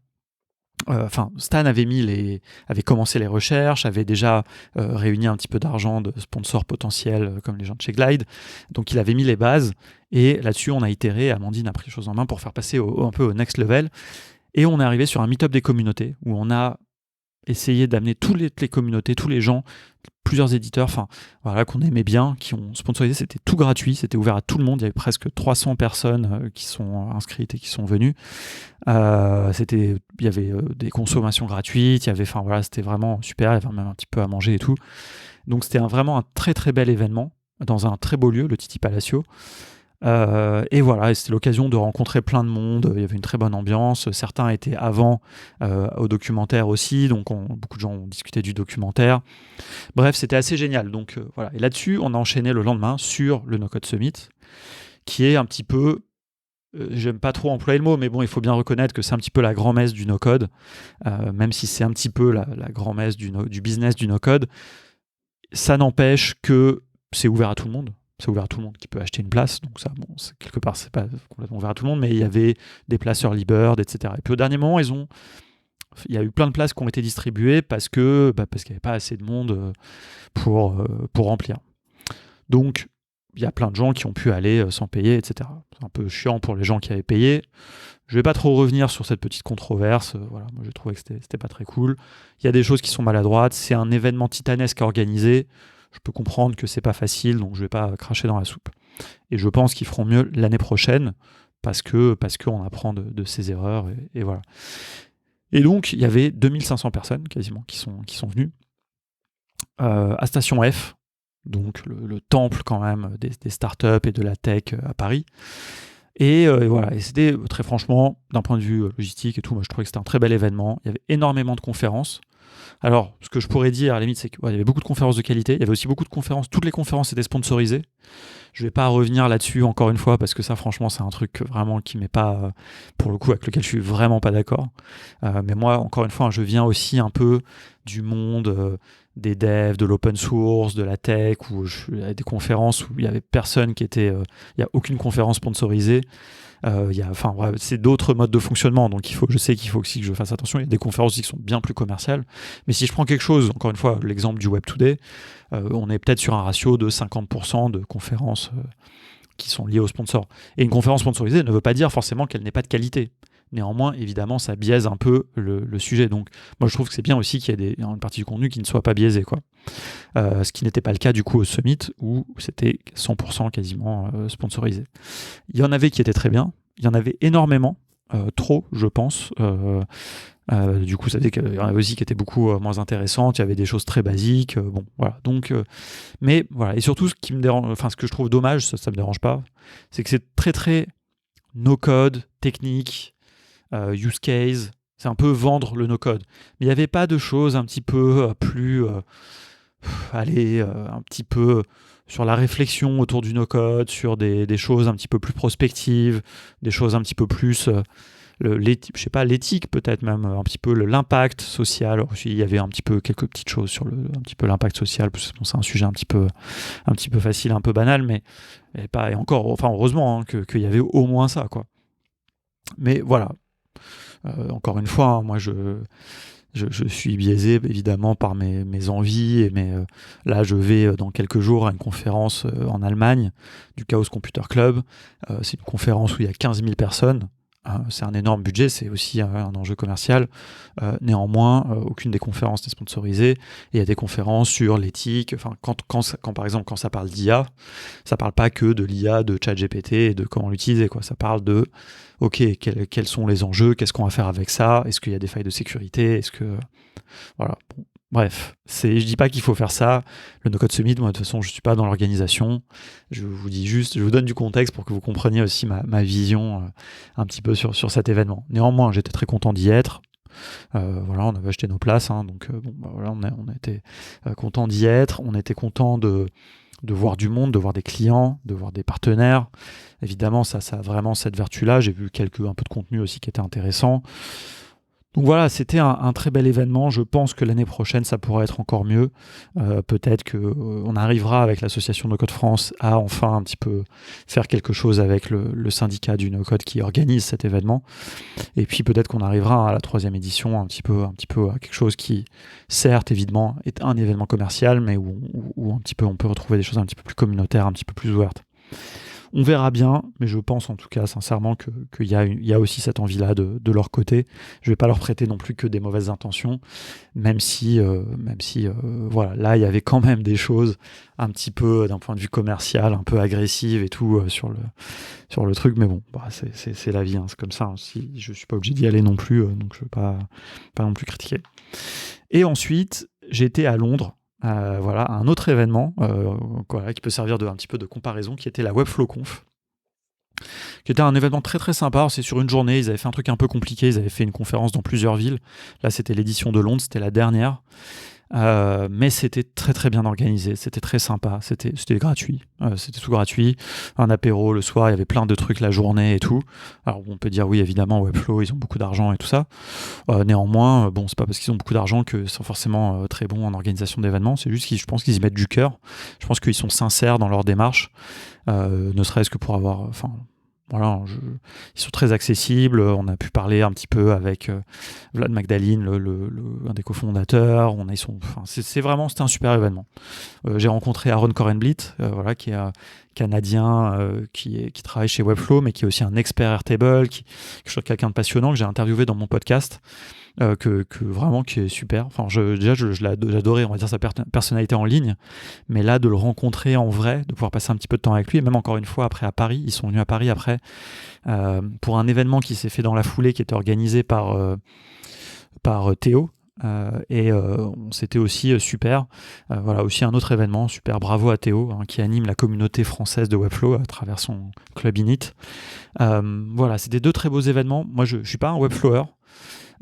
Stan avait commencé les recherches, avait déjà réuni un petit peu d'argent de sponsors potentiels comme les gens de chez Glide, donc il avait mis les bases, et là-dessus on a itéré, Amandine a pris les choses en main pour faire passer un peu au next level, et on est arrivé sur un meet-up des communautés, où on a essayer d'amener toutes les communautés, tous les gens, plusieurs éditeurs, voilà, qu'on aimait bien, qui ont sponsorisé. C'était tout gratuit, c'était ouvert à tout le monde. Il y avait presque 300 personnes qui sont inscrites et qui sont venues. Il y avait des consommations gratuites, voilà, c'était vraiment super. Il y avait même un petit peu à manger et tout. Donc c'était vraiment un très très bel événement dans un très beau lieu, le Titi Palacio. Et voilà, c'était l'occasion de rencontrer plein de monde. Il y avait une très bonne ambiance. Certains étaient avant au documentaire aussi, donc beaucoup de gens ont discuté du documentaire. Bref, c'était assez génial. Donc voilà. Et là-dessus, on a enchaîné le lendemain sur le No Code Summit, qui est un petit peu, j'aime pas trop employer le mot, mais bon, il faut bien reconnaître que c'est un petit peu la grand-messe du no code, même si c'est un petit peu la grand-messe du business du no code. Ça n'empêche que c'est ouvert à tout le monde. C'est ouvert à tout le monde qui peut acheter une place, donc ça, bon, quelque part, c'est pas complètement ouvert à tout le monde, mais il y avait des places early bird, etc. Et puis au dernier moment, il y a eu plein de places qui ont été distribuées parce qu'il n'y avait pas assez de monde pour remplir. Donc, il y a plein de gens qui ont pu aller sans payer, etc. C'est un peu chiant pour les gens qui avaient payé. Je ne vais pas trop revenir sur cette petite controverse. Voilà, moi, j'ai trouvé que c'était pas très cool. Il y a des choses qui sont maladroites. C'est un événement titanesque à organiser. Je peux comprendre que c'est pas facile, donc je vais pas cracher dans la soupe. Et je pense qu'ils feront mieux l'année prochaine parce qu'on apprend de ses erreurs et voilà. Et donc il y avait 2500 personnes quasiment qui sont venues à Station F, donc le temple quand même des startups et de la tech à Paris. Et voilà, et c'était très franchement, d'un point de vue logistique et tout, moi je trouvais que c'était un très bel événement. Il y avait énormément de conférences. Alors, ce que je pourrais dire, à la limite, c'est qu'il y avait beaucoup de conférences de qualité. Il y avait aussi beaucoup de conférences. Toutes les conférences étaient sponsorisées. Je ne vais pas revenir là-dessus encore une fois, parce que ça, franchement, c'est un truc vraiment qui m'est pas, pour le coup, avec lequel je suis vraiment pas d'accord. Mais moi, encore une fois, je viens aussi un peu du monde des devs, de l'open source, de la tech, où il y a des conférences où il y avait personne qui était... il n'y a aucune conférence sponsorisée. C'est d'autres modes de fonctionnement, donc je sais qu'il faut aussi que je fasse attention. Il y a des conférences qui sont bien plus commerciales, mais si je prends quelque chose, encore une fois l'exemple du Web Today, on est peut-être sur un ratio de 50% de conférences qui sont liées aux sponsors, et une conférence sponsorisée ne veut pas dire forcément qu'elle n'est pas de qualité. Néanmoins, évidemment, ça biaise un peu le sujet. Donc, moi, je trouve que c'est bien aussi qu'il y ait une partie du contenu qui ne soit pas biaisée, quoi. Ce qui n'était pas le cas, du coup, au Summit, où c'était 100% quasiment sponsorisé. Il y en avait qui étaient très bien. Il y en avait énormément. Trop, je pense. Du coup, ça faisait qu'il y en avait aussi qui étaient beaucoup moins intéressantes. Il y avait des choses très basiques. Bon, voilà. Donc, mais voilà. Et surtout, ce qui me dérange, ce que je trouve dommage, ça me dérange pas, c'est que c'est très, très no-code, technique, use case. C'est un peu vendre le no-code. Mais il n'y avait pas de choses un petit peu plus... un petit peu sur la réflexion autour du no-code, sur des choses un petit peu plus prospectives, des choses un petit peu plus... l'éthique peut-être même, un petit peu l'impact social. Il y avait un petit peu quelques petites choses sur un petit peu l'impact social, parce que c'est un sujet un petit peu facile, un peu banal, mais et encore, enfin heureusement qu'il y avait au moins ça, quoi. Mais voilà, encore une fois, moi je je suis biaisé évidemment par mes envies et là je vais dans quelques jours à une conférence en Allemagne du Chaos Computer Club. C'est une conférence où il y a 15 000 personnes. C'est un énorme budget, c'est aussi un enjeu commercial. Néanmoins, aucune des conférences n'est sponsorisée. Et il y a des conférences sur l'éthique. Enfin, quand par exemple, quand ça parle d'IA, ça parle pas que de l'IA, de ChatGPT et de comment l'utiliser, quoi. Ça parle de, ok, quels sont les enjeux, qu'est-ce qu'on va faire avec ça, est-ce qu'il y a des failles de sécurité, est-ce que... Voilà. Bon. Bref, je dis pas qu'il faut faire ça. Le No Code Summit, moi de toute façon, je suis pas dans l'organisation. Je vous donne du contexte pour que vous compreniez aussi ma vision un petit peu sur cet événement. Néanmoins, j'étais très content d'y être. Voilà, on avait acheté nos places, donc voilà, on était content d'y être. On était content de voir du monde, de voir des clients, de voir des partenaires. Évidemment, ça a vraiment cette vertu-là. J'ai vu un peu de contenu aussi qui était intéressant. Donc voilà, c'était un très bel événement. Je pense que l'année prochaine, ça pourra être encore mieux. Peut-être qu'on arrivera avec l'association No Code France à enfin un petit peu faire quelque chose avec le syndicat du No Code qui organise cet événement. Et puis peut-être qu'on arrivera à la 3e édition un petit peu à quelque chose qui, certes, évidemment, est un événement commercial, mais où un petit peu on peut retrouver des choses un petit peu plus communautaires, un petit peu plus ouvertes. On verra bien, mais je pense en tout cas sincèrement qu'il y a aussi cette envie-là de leur côté. Je ne vais pas leur prêter non plus que des mauvaises intentions, même si voilà, là il y avait quand même des choses un petit peu d'un point de vue commercial, un peu agressives et tout sur le truc, mais bon, c'est la vie, c'est comme ça. Si je suis pas obligé d'y aller non plus, donc je ne veux pas non plus critiquer. Et ensuite, j'étais à Londres. Voilà, un autre événement qui peut servir un petit peu de comparaison, qui était la Webflow Conf, qui était un événement très très sympa. C'est sur une journée, ils avaient fait un truc un peu compliqué, ils avaient fait une conférence dans plusieurs villes. Là, c'était l'édition de Londres, c'était la dernière. Mais c'était très très bien organisé, c'était très sympa, c'était gratuit, c'était tout gratuit, un apéro le soir, il y avait plein de trucs la journée et tout. Alors on peut dire oui, évidemment Webflow ils ont beaucoup d'argent et tout ça, néanmoins bon, c'est pas parce qu'ils ont beaucoup d'argent qu'ils sont forcément très bons en organisation d'événements, c'est juste je pense qu'ils y mettent du cœur, je pense qu'ils sont sincères dans leur démarche, ne serait-ce que pour avoir, voilà, ils sont très accessibles. On a pu parler un petit peu avec Vlad Magdalene, un des cofondateurs. C'était un super événement. J'ai rencontré Aaron Korenblit, voilà, qui est canadien, qui travaille chez Webflow, mais qui est aussi un expert Airtable, qui est quelqu'un de passionnant que j'ai interviewé dans mon podcast. Vraiment qui est super. Enfin, j'adorais, on va dire, sa personnalité en ligne, mais là de le rencontrer en vrai, de pouvoir passer un petit peu de temps avec lui, et même encore une fois après à Paris, ils sont venus à Paris après pour un événement qui s'est fait dans la foulée, qui était organisé par Théo. C'était aussi super. Voilà, aussi un autre événement super. Bravo à Théo, qui anime la communauté française de Webflow à travers son club Init. Voilà, c'était 2 très beaux événements. Moi, je suis pas un Webflower.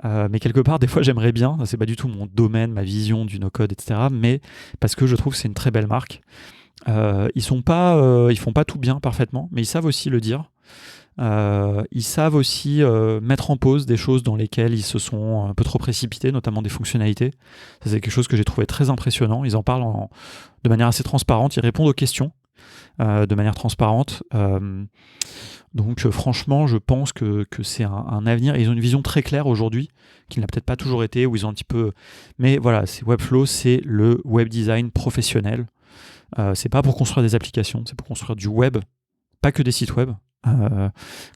Mais quelque part, des fois, j'aimerais bien. C'est pas du tout mon domaine, ma vision du no-code, etc. Mais parce que je trouve que c'est une très belle marque. Ils font pas tout bien parfaitement, mais ils savent aussi le dire. Ils savent aussi mettre en pause des choses dans lesquelles ils se sont un peu trop précipités, notamment des fonctionnalités. Ça, c'est quelque chose que j'ai trouvé très impressionnant. Ils en parlent de manière assez transparente. Ils répondent aux questions de manière transparente. Donc franchement, je pense que c'est un avenir. Ils ont une vision très claire aujourd'hui, qui n'a peut-être pas toujours été, où ils ont un petit peu... Mais voilà, Webflow, c'est le web design professionnel. C'est pas pour construire des applications, c'est pour construire du web, pas que des sites web.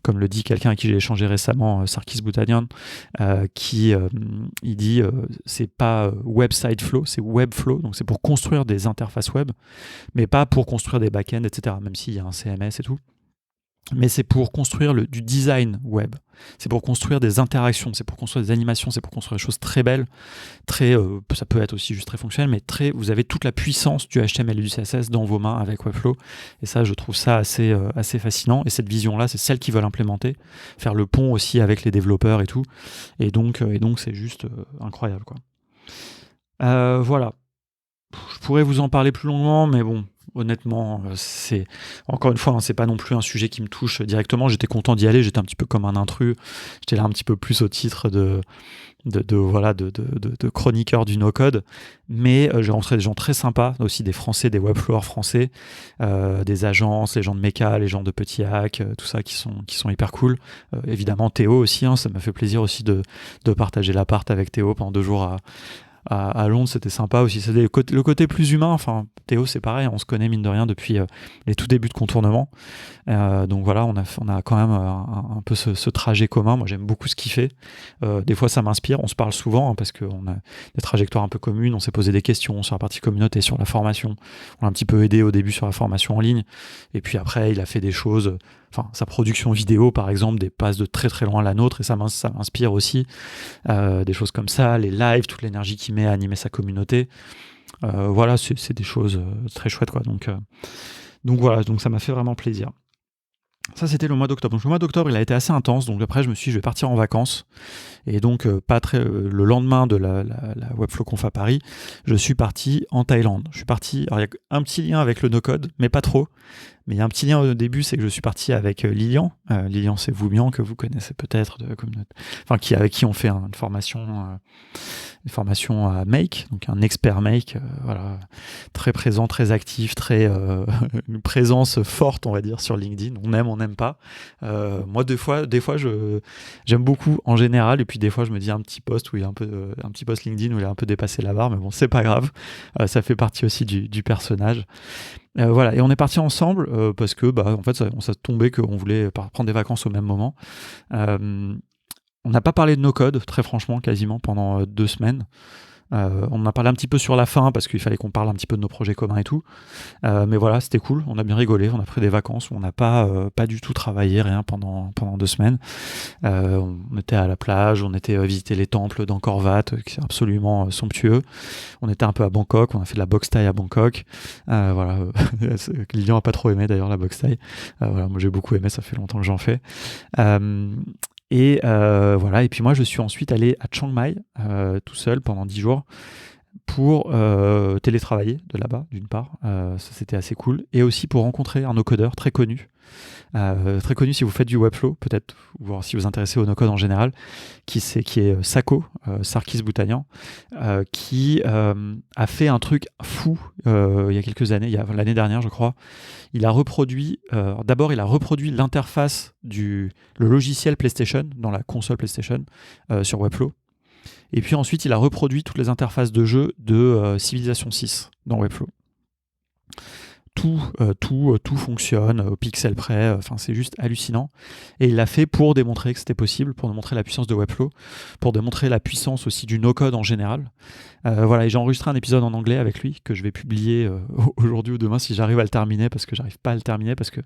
Comme le dit quelqu'un avec qui j'ai échangé récemment, Sarkis Boutadian, il dit c'est pas website flow, c'est webflow, donc c'est pour construire des interfaces web, mais pas pour construire des back-ends, etc. Même s'il y a un CMS et tout. Mais c'est pour construire du design web, c'est pour construire des interactions, c'est pour construire des animations, c'est pour construire des choses très belles, ça peut être aussi juste très fonctionnel, mais vous avez toute la puissance du HTML et du CSS dans vos mains avec Webflow, et ça je trouve ça assez fascinant, et cette vision-là c'est celle qu'ils veulent implémenter, faire le pont aussi avec les développeurs et tout, et donc c'est juste incroyable, quoi. Voilà. Je pourrais vous en parler plus longuement, mais bon, Honnêtement, c'est encore une fois, hein, c'est pas non plus un sujet qui me touche directement. J'étais content d'y aller, j'étais un petit peu comme un intrus. J'étais là un petit peu plus au titre de chroniqueur du no-code, mais j'ai rencontré des gens très sympas, aussi des Français, des webflowers français, des agences, les gens de Meka, les gens de Petit Hack, tout ça qui sont hyper cool. Évidemment Théo aussi, hein, ça m'a fait plaisir aussi de partager l'appart avec Théo pendant 2 jours à Londres, c'était sympa aussi. C'est le côté plus humain. Enfin, Théo, c'est pareil, on se connaît mine de rien depuis les tout débuts de Contournement. Donc voilà, on a quand même un peu ce trajet commun. Moi, j'aime beaucoup ce qu'il fait. Des fois, ça m'inspire. On se parle souvent, hein, parce qu'on a des trajectoires un peu communes. On s'est posé des questions sur la partie communauté, sur la formation. On l'a un petit peu aidé au début sur la formation en ligne. Et puis après, il a fait des choses. Enfin, sa production vidéo, par exemple, passe de très très loin à la nôtre, et ça m'inspire aussi. Des choses comme ça, les lives, toute l'énergie qu'il met à animer sa communauté. Voilà, c'est des choses très chouettes, quoi. Donc voilà, donc ça m'a fait vraiment plaisir. Ça, c'était le mois d'octobre. Donc le mois d'octobre, il a été assez intense. Donc après, je me suis dit, je vais partir en vacances. Et donc, le lendemain de la Webflow Conf à Paris, je suis parti en Thaïlande. Je suis parti. Alors, il y a un petit lien avec le no-code, mais pas trop. Mais il y a un petit lien au début, c'est que je suis parti avec Lilian. Lilian, c'est Voumian, que vous connaissez peut-être de la communauté. Enfin, avec qui on fait une formation à Make, donc un expert Make, voilà, très présent, très actif, une présence forte, on va dire, sur LinkedIn. On aime, on n'aime pas. Moi, des fois, j'aime beaucoup en général, et puis des fois, je me dis un petit post un petit post LinkedIn où il a un peu dépassé la barre, mais bon, c'est pas grave. Ça fait partie aussi du personnage. Voilà, et on est partis ensemble parce que, en fait, on s'est tombé qu'on voulait prendre des vacances au même moment. On n'a pas parlé de no-code, très franchement, quasiment pendant 2 semaines. On en a parlé un petit peu sur la fin parce qu'il fallait qu'on parle un petit peu de nos projets communs et tout. Mais voilà, c'était cool, on a bien rigolé, on a pris des vacances où on n'a pas du tout travaillé, rien pendant 2 semaines. On était à la plage, on était visiter les temples d'Angkor Wat, qui sont absolument somptueux. On était un peu à Bangkok, on a fait de la boxe thaï à Bangkok. Voilà, Lilian n'a pas trop aimé d'ailleurs la boxe thaï. Voilà, moi j'ai beaucoup aimé, ça fait longtemps que j'en fais. Et voilà, et puis moi je suis ensuite allé à Chiang Mai tout seul pendant 10 jours pour télétravailler de là-bas, d'une part, ça c'était assez cool, et aussi pour rencontrer un no-codeur très connu si vous faites du Webflow, peut-être, ou si vous vous intéressez au no-code en général, qui est Sako, Sarkis Boutanian, qui a fait un truc fou il y a quelques années, l'année dernière je crois. Il a reproduit, d'abord il a reproduit l'interface le logiciel PlayStation, dans la console PlayStation, sur Webflow. Et puis ensuite il a reproduit toutes les interfaces de jeu de Civilization 6 dans Webflow. Tout fonctionne au pixel près, c'est juste hallucinant. Et il l'a fait pour démontrer que c'était possible, pour démontrer la puissance de Webflow, pour démontrer la puissance aussi du no-code en général. Voilà, et j'ai enregistré un épisode en anglais avec lui, que je vais publier aujourd'hui ou demain si j'arrive à le terminer, parce que j'arrive pas à le terminer, parce que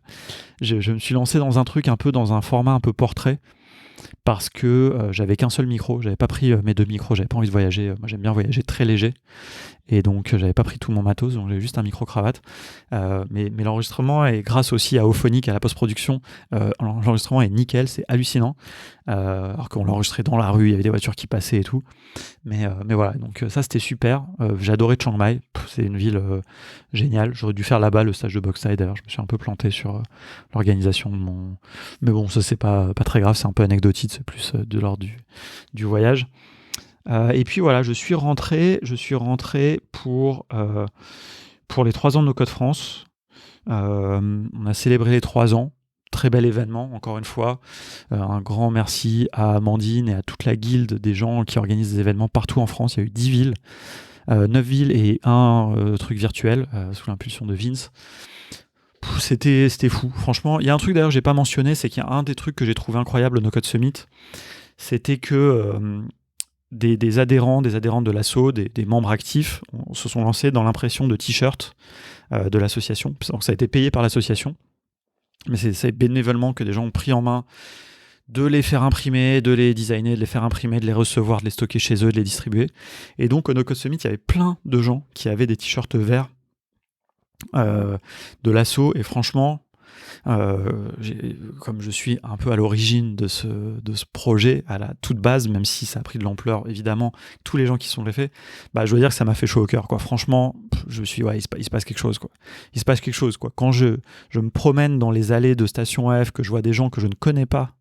je me suis lancé dans un truc dans un format un peu portrait, parce que j'avais qu'un seul micro, j'avais pas pris mes 2 micros, j'avais pas envie de voyager, moi j'aime bien voyager très léger, et donc j'avais pas pris tout mon matos, donc j'avais juste un micro-cravate, mais l'enregistrement est grâce aussi à Auphonic, à la post-production, l'enregistrement est nickel, c'est hallucinant, alors qu'on l'enregistrait dans la rue, il y avait des voitures qui passaient et tout, mais voilà, donc ça c'était super, j'ai adoré Chiang Mai, c'est une ville géniale, j'aurais dû faire là-bas le stage de boxe thaï, d'ailleurs je me suis un peu planté sur l'organisation de mon... Mais bon, ça c'est pas très grave, c'est un peu anecdotique, c'est plus de l'ordre du voyage. Et puis voilà, je suis rentré pour les 3 ans de No Code France. On a célébré les 3 ans. Très bel événement, encore une fois. Un grand merci à Amandine et à toute la guilde des gens qui organisent des événements partout en France. Il y a eu 10 villes, 9 villes et un truc virtuel sous l'impulsion de Vince. C'était fou. Franchement, il y a un truc d'ailleurs que j'ai pas mentionné, c'est qu'il y a un des trucs que j'ai trouvé incroyable au No Code Summit, c'était que des adhérents de l'asso, des membres actifs, se sont lancés dans l'impression de t-shirts de l'association. Donc ça a été payé par l'association, mais c'est bénévolement que des gens ont pris en main de les faire imprimer, de les designer, de les faire imprimer, de les recevoir, de les stocker chez eux, de les distribuer. Et donc au No Code Summit, il y avait plein de gens qui avaient des t-shirts verts de l'asso, et franchement, Comme je suis un peu à l'origine de ce projet, à la toute base, même si ça a pris de l'ampleur, évidemment, tous les gens qui sont faits, je dois dire que ça m'a fait chaud au cœur, quoi. Franchement, il se passe quelque chose, quoi. Il se passe quelque chose, quoi. Quand je me promène dans les allées de Station F, que je vois des gens que je ne connais pas,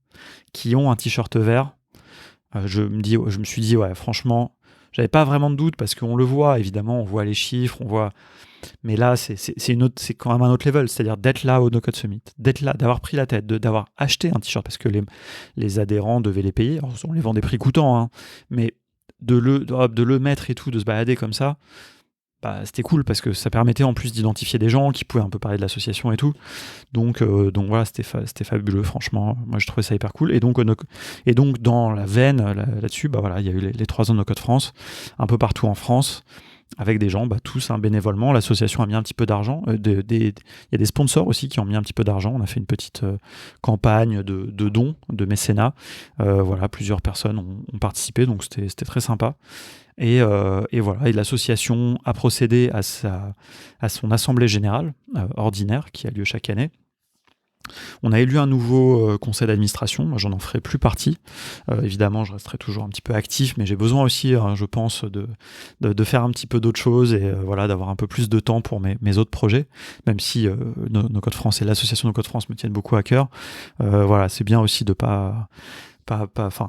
qui ont un t-shirt vert, je me suis dit, ouais, franchement, j'avais pas vraiment de doute, parce qu'on le voit, évidemment, on voit les chiffres, on voit... Mais là, c'est quand même un autre level, c'est-à-dire d'être là au No Code Summit, d'être là, d'avoir pris la tête, d'avoir acheté un t-shirt, parce que les adhérents devaient les payer. Alors, on les vend des prix coûtants, hein, mais de le mettre et tout, de se balader comme ça, c'était cool, parce que ça permettait en plus d'identifier des gens qui pouvaient un peu parler de l'association et tout. Donc voilà, c'était fabuleux, franchement. Moi, je trouvais ça hyper cool. Et donc dans la veine là-dessus, voilà, il y a eu les 3 ans de No Code France, un peu partout en France, avec des gens, tous bénévolement. L'association a mis un petit peu d'argent. Il y a des sponsors aussi qui ont mis un petit peu d'argent. On a fait une petite campagne de dons, de mécénat. Voilà, plusieurs personnes ont participé, donc c'était très sympa. Et voilà, et l'association a procédé à son assemblée générale ordinaire qui a lieu chaque année. On a élu un nouveau conseil d'administration. Moi, j'en ferai plus partie. Évidemment, je resterai toujours un petit peu actif, mais j'ai besoin aussi, je pense, de faire un petit peu d'autres choses et voilà, d'avoir un peu plus de temps pour mes autres projets, même si No Code France et l'association No Code France me tiennent beaucoup à cœur. Voilà, c'est bien aussi de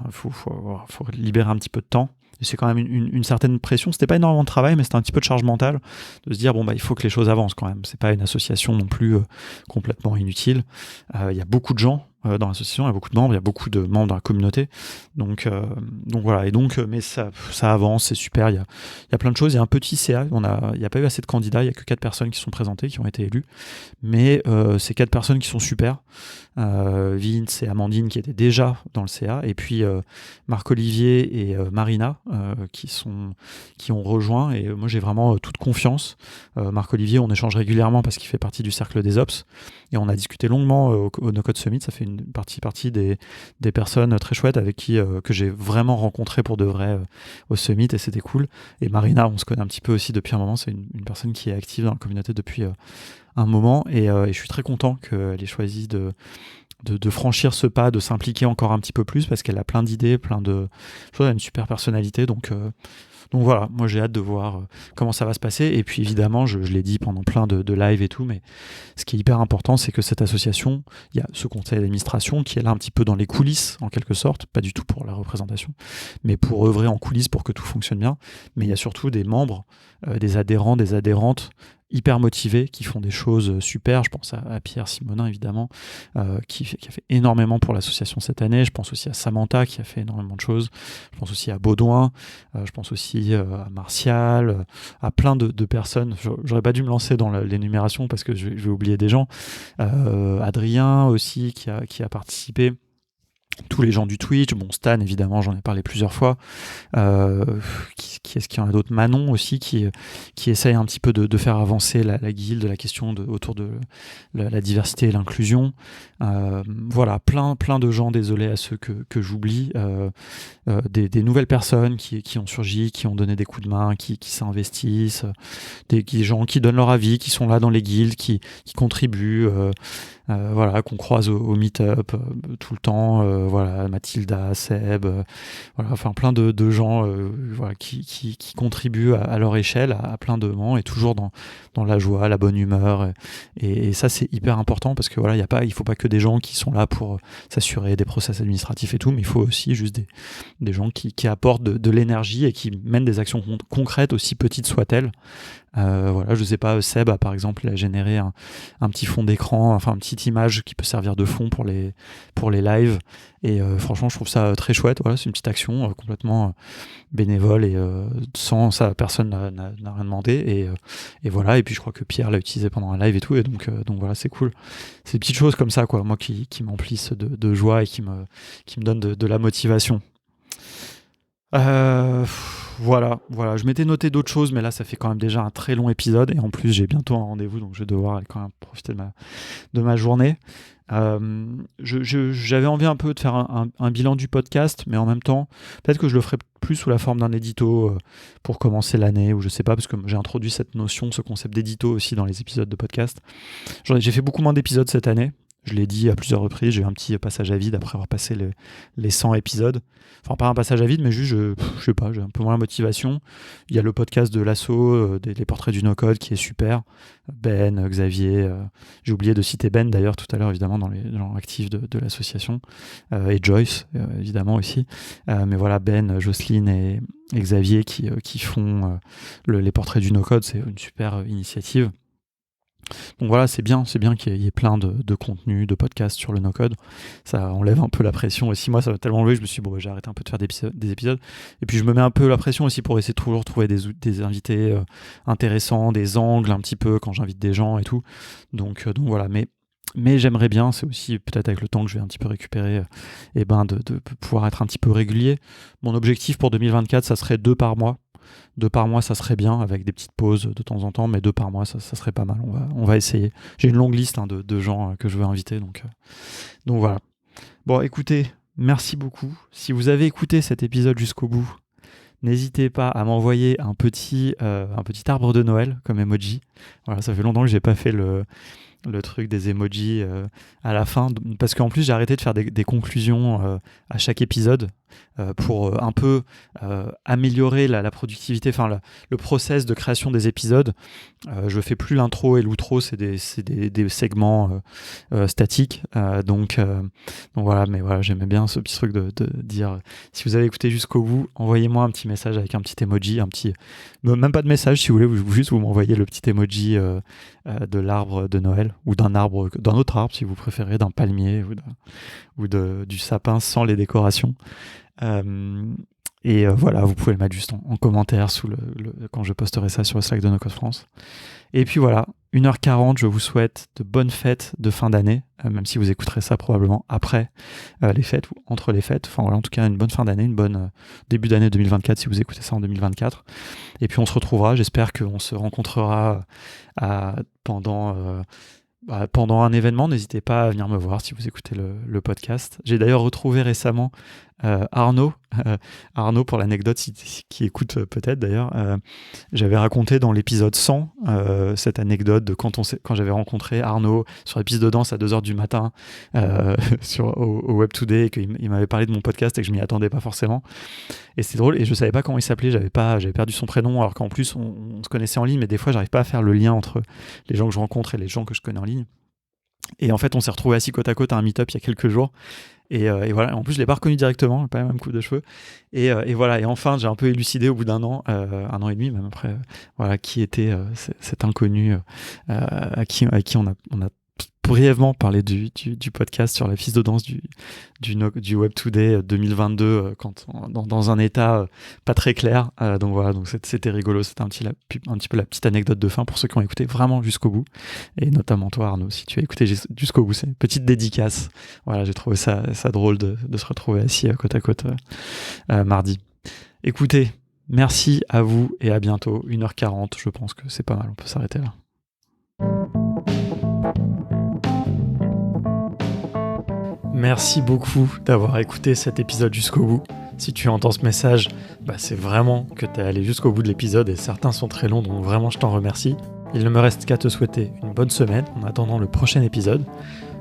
faut libérer un petit peu de temps. Et c'est quand même une certaine pression. C'était pas énormément de travail, mais c'était un petit peu de charge mentale de se dire il faut que les choses avancent quand même. C'est pas une association non plus complètement inutile. Il y a beaucoup de gens dans l'association, il y a beaucoup de membres, il y a beaucoup de membres dans la communauté. Donc voilà. Et mais ça avance, c'est super. Il y a plein de choses. Il y a un petit CA. Il n'y a pas eu assez de candidats. Il y a que 4 personnes qui sont présentées, qui ont été élues. Mais c'est 4 personnes qui sont super. Vince et Amandine qui étaient déjà dans le CA, et puis Marc-Olivier et Marina qui ont rejoint, et moi j'ai vraiment toute confiance. Marc-Olivier, on échange régulièrement parce qu'il fait partie du cercle des Ops, et on a discuté longuement au No Code Summit. Ça fait une partie des personnes très chouettes avec qui que j'ai vraiment rencontré pour de vrai au Summit, et c'était cool. Et Marina, on se connaît un petit peu aussi depuis un moment. C'est une personne qui est active dans la communauté depuis un moment, et je suis très content qu'elle ait choisi de franchir ce pas, de s'impliquer encore un petit peu plus, parce qu'elle a plein d'idées, plein de choses, elle a une super personnalité, donc voilà, moi j'ai hâte de voir comment ça va se passer. Et puis évidemment, je l'ai dit pendant plein de lives et tout, mais ce qui est hyper important, c'est que cette association, il y a ce conseil d'administration qui est là un petit peu dans les coulisses, en quelque sorte, pas du tout pour la représentation, mais pour œuvrer en coulisses pour que tout fonctionne bien. Mais il y a surtout des membres, des adhérents, des adhérentes hyper motivés, qui font des choses super. Je pense à Pierre Simonin, évidemment, qui a fait énormément pour l'association cette année. Je pense aussi à Samantha, qui a fait énormément de choses. Je pense aussi à Baudouin. Je pense aussi à Martial, à plein de personnes. J'aurais pas dû me lancer dans l'énumération parce que je vais oublier des gens. Adrien aussi, qui a participé. Tous les gens du Twitch, Stan évidemment, j'en ai parlé plusieurs fois. Qui est-ce qu'il y en a d'autres? Manon aussi, qui essaye un petit peu de faire avancer la guilde, la question autour de la diversité et l'inclusion. Voilà, plein de gens, désolé à ceux que j'oublie. Des nouvelles personnes qui ont surgi, qui ont donné des coups de main, qui s'investissent, des gens qui donnent leur avis, qui sont là dans les guildes, qui contribuent. Voilà, qu'on croise au meet-up tout le temps, voilà, Mathilda, Seb, voilà, enfin plein de gens voilà, qui contribuent à leur échelle à plein de moments, et toujours dans la joie, la bonne humeur, et ça c'est hyper important, parce que voilà, il faut pas que des gens qui sont là pour s'assurer des process administratifs et tout, mais il faut aussi juste des gens qui apportent de l'énergie et qui mènent des actions concrètes, aussi petites soient-elles. Voilà, je sais pas, Seb par exemple, il a généré un petit fond d'écran, enfin une petite image qui peut servir de fond pour les lives, et franchement je trouve ça très chouette. Voilà, c'est une petite action complètement bénévole, et sans ça personne n'a rien demandé, et voilà. Et puis je crois que Pierre l'a utilisé pendant un live et tout, et donc voilà, c'est cool. C'est des petites choses comme ça, quoi, moi qui m'emplissent de joie et qui me donnent de la motivation. Voilà, je m'étais noté d'autres choses, mais là ça fait quand même déjà un très long épisode, et en plus j'ai bientôt un rendez-vous, donc je vais devoir quand même profiter de ma journée. J'avais envie un peu de faire un bilan du podcast, mais en même temps, peut-être que je le ferai plus sous la forme d'un édito pour commencer l'année, ou je sais pas, parce que j'ai introduit cette notion, ce concept d'édito aussi dans les épisodes de podcast. J'ai fait beaucoup moins d'épisodes cette année. Je l'ai dit à plusieurs reprises, j'ai eu un petit passage à vide après avoir passé les 100 épisodes. Enfin, pas un passage à vide, mais juste, je sais pas, j'ai un peu moins la motivation. Il y a le podcast de l'Asso, les portraits du no-code, qui est super. Ben, Xavier, j'ai oublié de citer Ben d'ailleurs tout à l'heure, évidemment, dans les gens actifs de l'association. Et Joyce, évidemment aussi. Mais voilà, Ben, Jocelyne et Xavier qui font les portraits du no-code, c'est une super initiative. Donc voilà, c'est bien qu'il y ait plein de contenus, de podcasts sur le no-code. Ça enlève un peu la pression aussi. Moi, ça m'a tellement enlevé, je me suis dit, bon, j'ai arrêté un peu de faire des épisodes. Et puis, je me mets un peu la pression aussi pour essayer de toujours trouver des invités intéressants, des angles un petit peu quand j'invite des gens et tout. Donc voilà, mais j'aimerais bien, c'est aussi peut-être avec le temps que je vais un petit peu récupérer, de pouvoir être un petit peu régulier. Mon objectif pour 2024, ça serait 2 par mois. 2 par mois, ça serait bien, avec des petites pauses de temps en temps, mais 2 par mois, ça serait pas mal. On va essayer. J'ai une longue liste de gens que je veux inviter, donc voilà. Bon, écoutez, merci beaucoup. Si vous avez écouté cet épisode jusqu'au bout, n'hésitez pas à m'envoyer un petit arbre de Noël comme emoji. Voilà, ça fait longtemps que j'ai pas fait le truc des emojis à la fin, parce qu'en plus j'ai arrêté de faire des conclusions à chaque épisode pour un peu améliorer la productivité, enfin le process de création des épisodes. Je fais plus l'intro et l'outro, c'est des segments statiques, donc voilà, mais voilà, j'aimais bien ce petit truc de dire, si vous avez écouté jusqu'au bout, envoyez-moi un petit message avec un petit emoji, même pas de message si vous voulez, juste vous m'envoyez le petit emoji de l'arbre de Noël, ou d'un autre arbre si vous préférez, d'un palmier ou du sapin sans les décorations. Voilà, vous pouvez le mettre juste en commentaire quand je posterai ça sur le Slack de No Code France. Et puis voilà, 1h40, je vous souhaite de bonnes fêtes de fin d'année, même si vous écouterez ça probablement après les fêtes ou entre les fêtes. Enfin voilà, en tout cas, une bonne fin d'année, une bonne début d'année 2024 si vous écoutez ça en 2024. Et puis on se retrouvera, j'espère qu'on se rencontrera pendant un événement. N'hésitez pas à venir me voir si vous écoutez le podcast. J'ai d'ailleurs retrouvé récemment Arnaud, pour l'anecdote, qui écoute peut-être d'ailleurs, j'avais raconté dans l'épisode 100 cette anecdote de quand j'avais rencontré Arnaud sur la piste de danse à 2h du matin au Web Today, et qu'il m'avait parlé de mon podcast et que je m'y attendais pas forcément. Et c'est drôle, et je savais pas comment il s'appelait, j'avais perdu son prénom, alors qu'en plus on se connaissait en ligne, mais des fois j'arrive pas à faire le lien entre les gens que je rencontre et les gens que je connais en ligne. Et en fait, on s'est retrouvés assis côte à côte à un meet-up il y a quelques jours. Et voilà, en plus je l'ai pas reconnu directement, pas la même coupe de cheveux. Et voilà, et enfin j'ai un peu élucidé au bout d'un an, 1 an et demi même après, voilà, qui était cet inconnu à qui on a brièvement parlé du podcast sur la piste de danse du Web Today 2022 dans un état pas très clair. Donc voilà, donc c'était rigolo, c'était un petit peu la petite anecdote de fin pour ceux qui ont écouté vraiment jusqu'au bout, et notamment toi Arnaud, si tu as écouté jusqu'au bout, c'est une petite dédicace. Voilà, j'ai trouvé ça drôle de se retrouver assis côte à côte mardi. Écoutez, merci à vous et à bientôt. 1h40, je pense que c'est pas mal, on peut s'arrêter là. Merci beaucoup d'avoir écouté cet épisode jusqu'au bout. Si tu entends ce message, c'est vraiment que tu es allé jusqu'au bout de l'épisode, et certains sont très longs, donc vraiment je t'en remercie. Il ne me reste qu'à te souhaiter une bonne semaine en attendant le prochain épisode.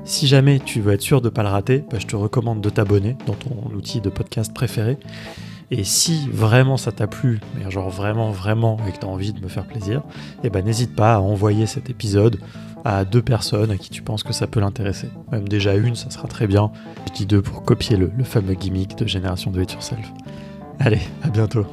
Si jamais tu veux être sûr de ne pas le rater, je te recommande de t'abonner dans ton outil de podcast préféré. Et si vraiment ça t'a plu, mais genre vraiment, et que tu as envie de me faire plaisir, n'hésite pas à envoyer cet épisode à 2 personnes à qui tu penses que ça peut l'intéresser. Même déjà une, ça sera très bien. Je dis 2 pour copier le fameux gimmick de génération Do It Yourself. Allez, à bientôt.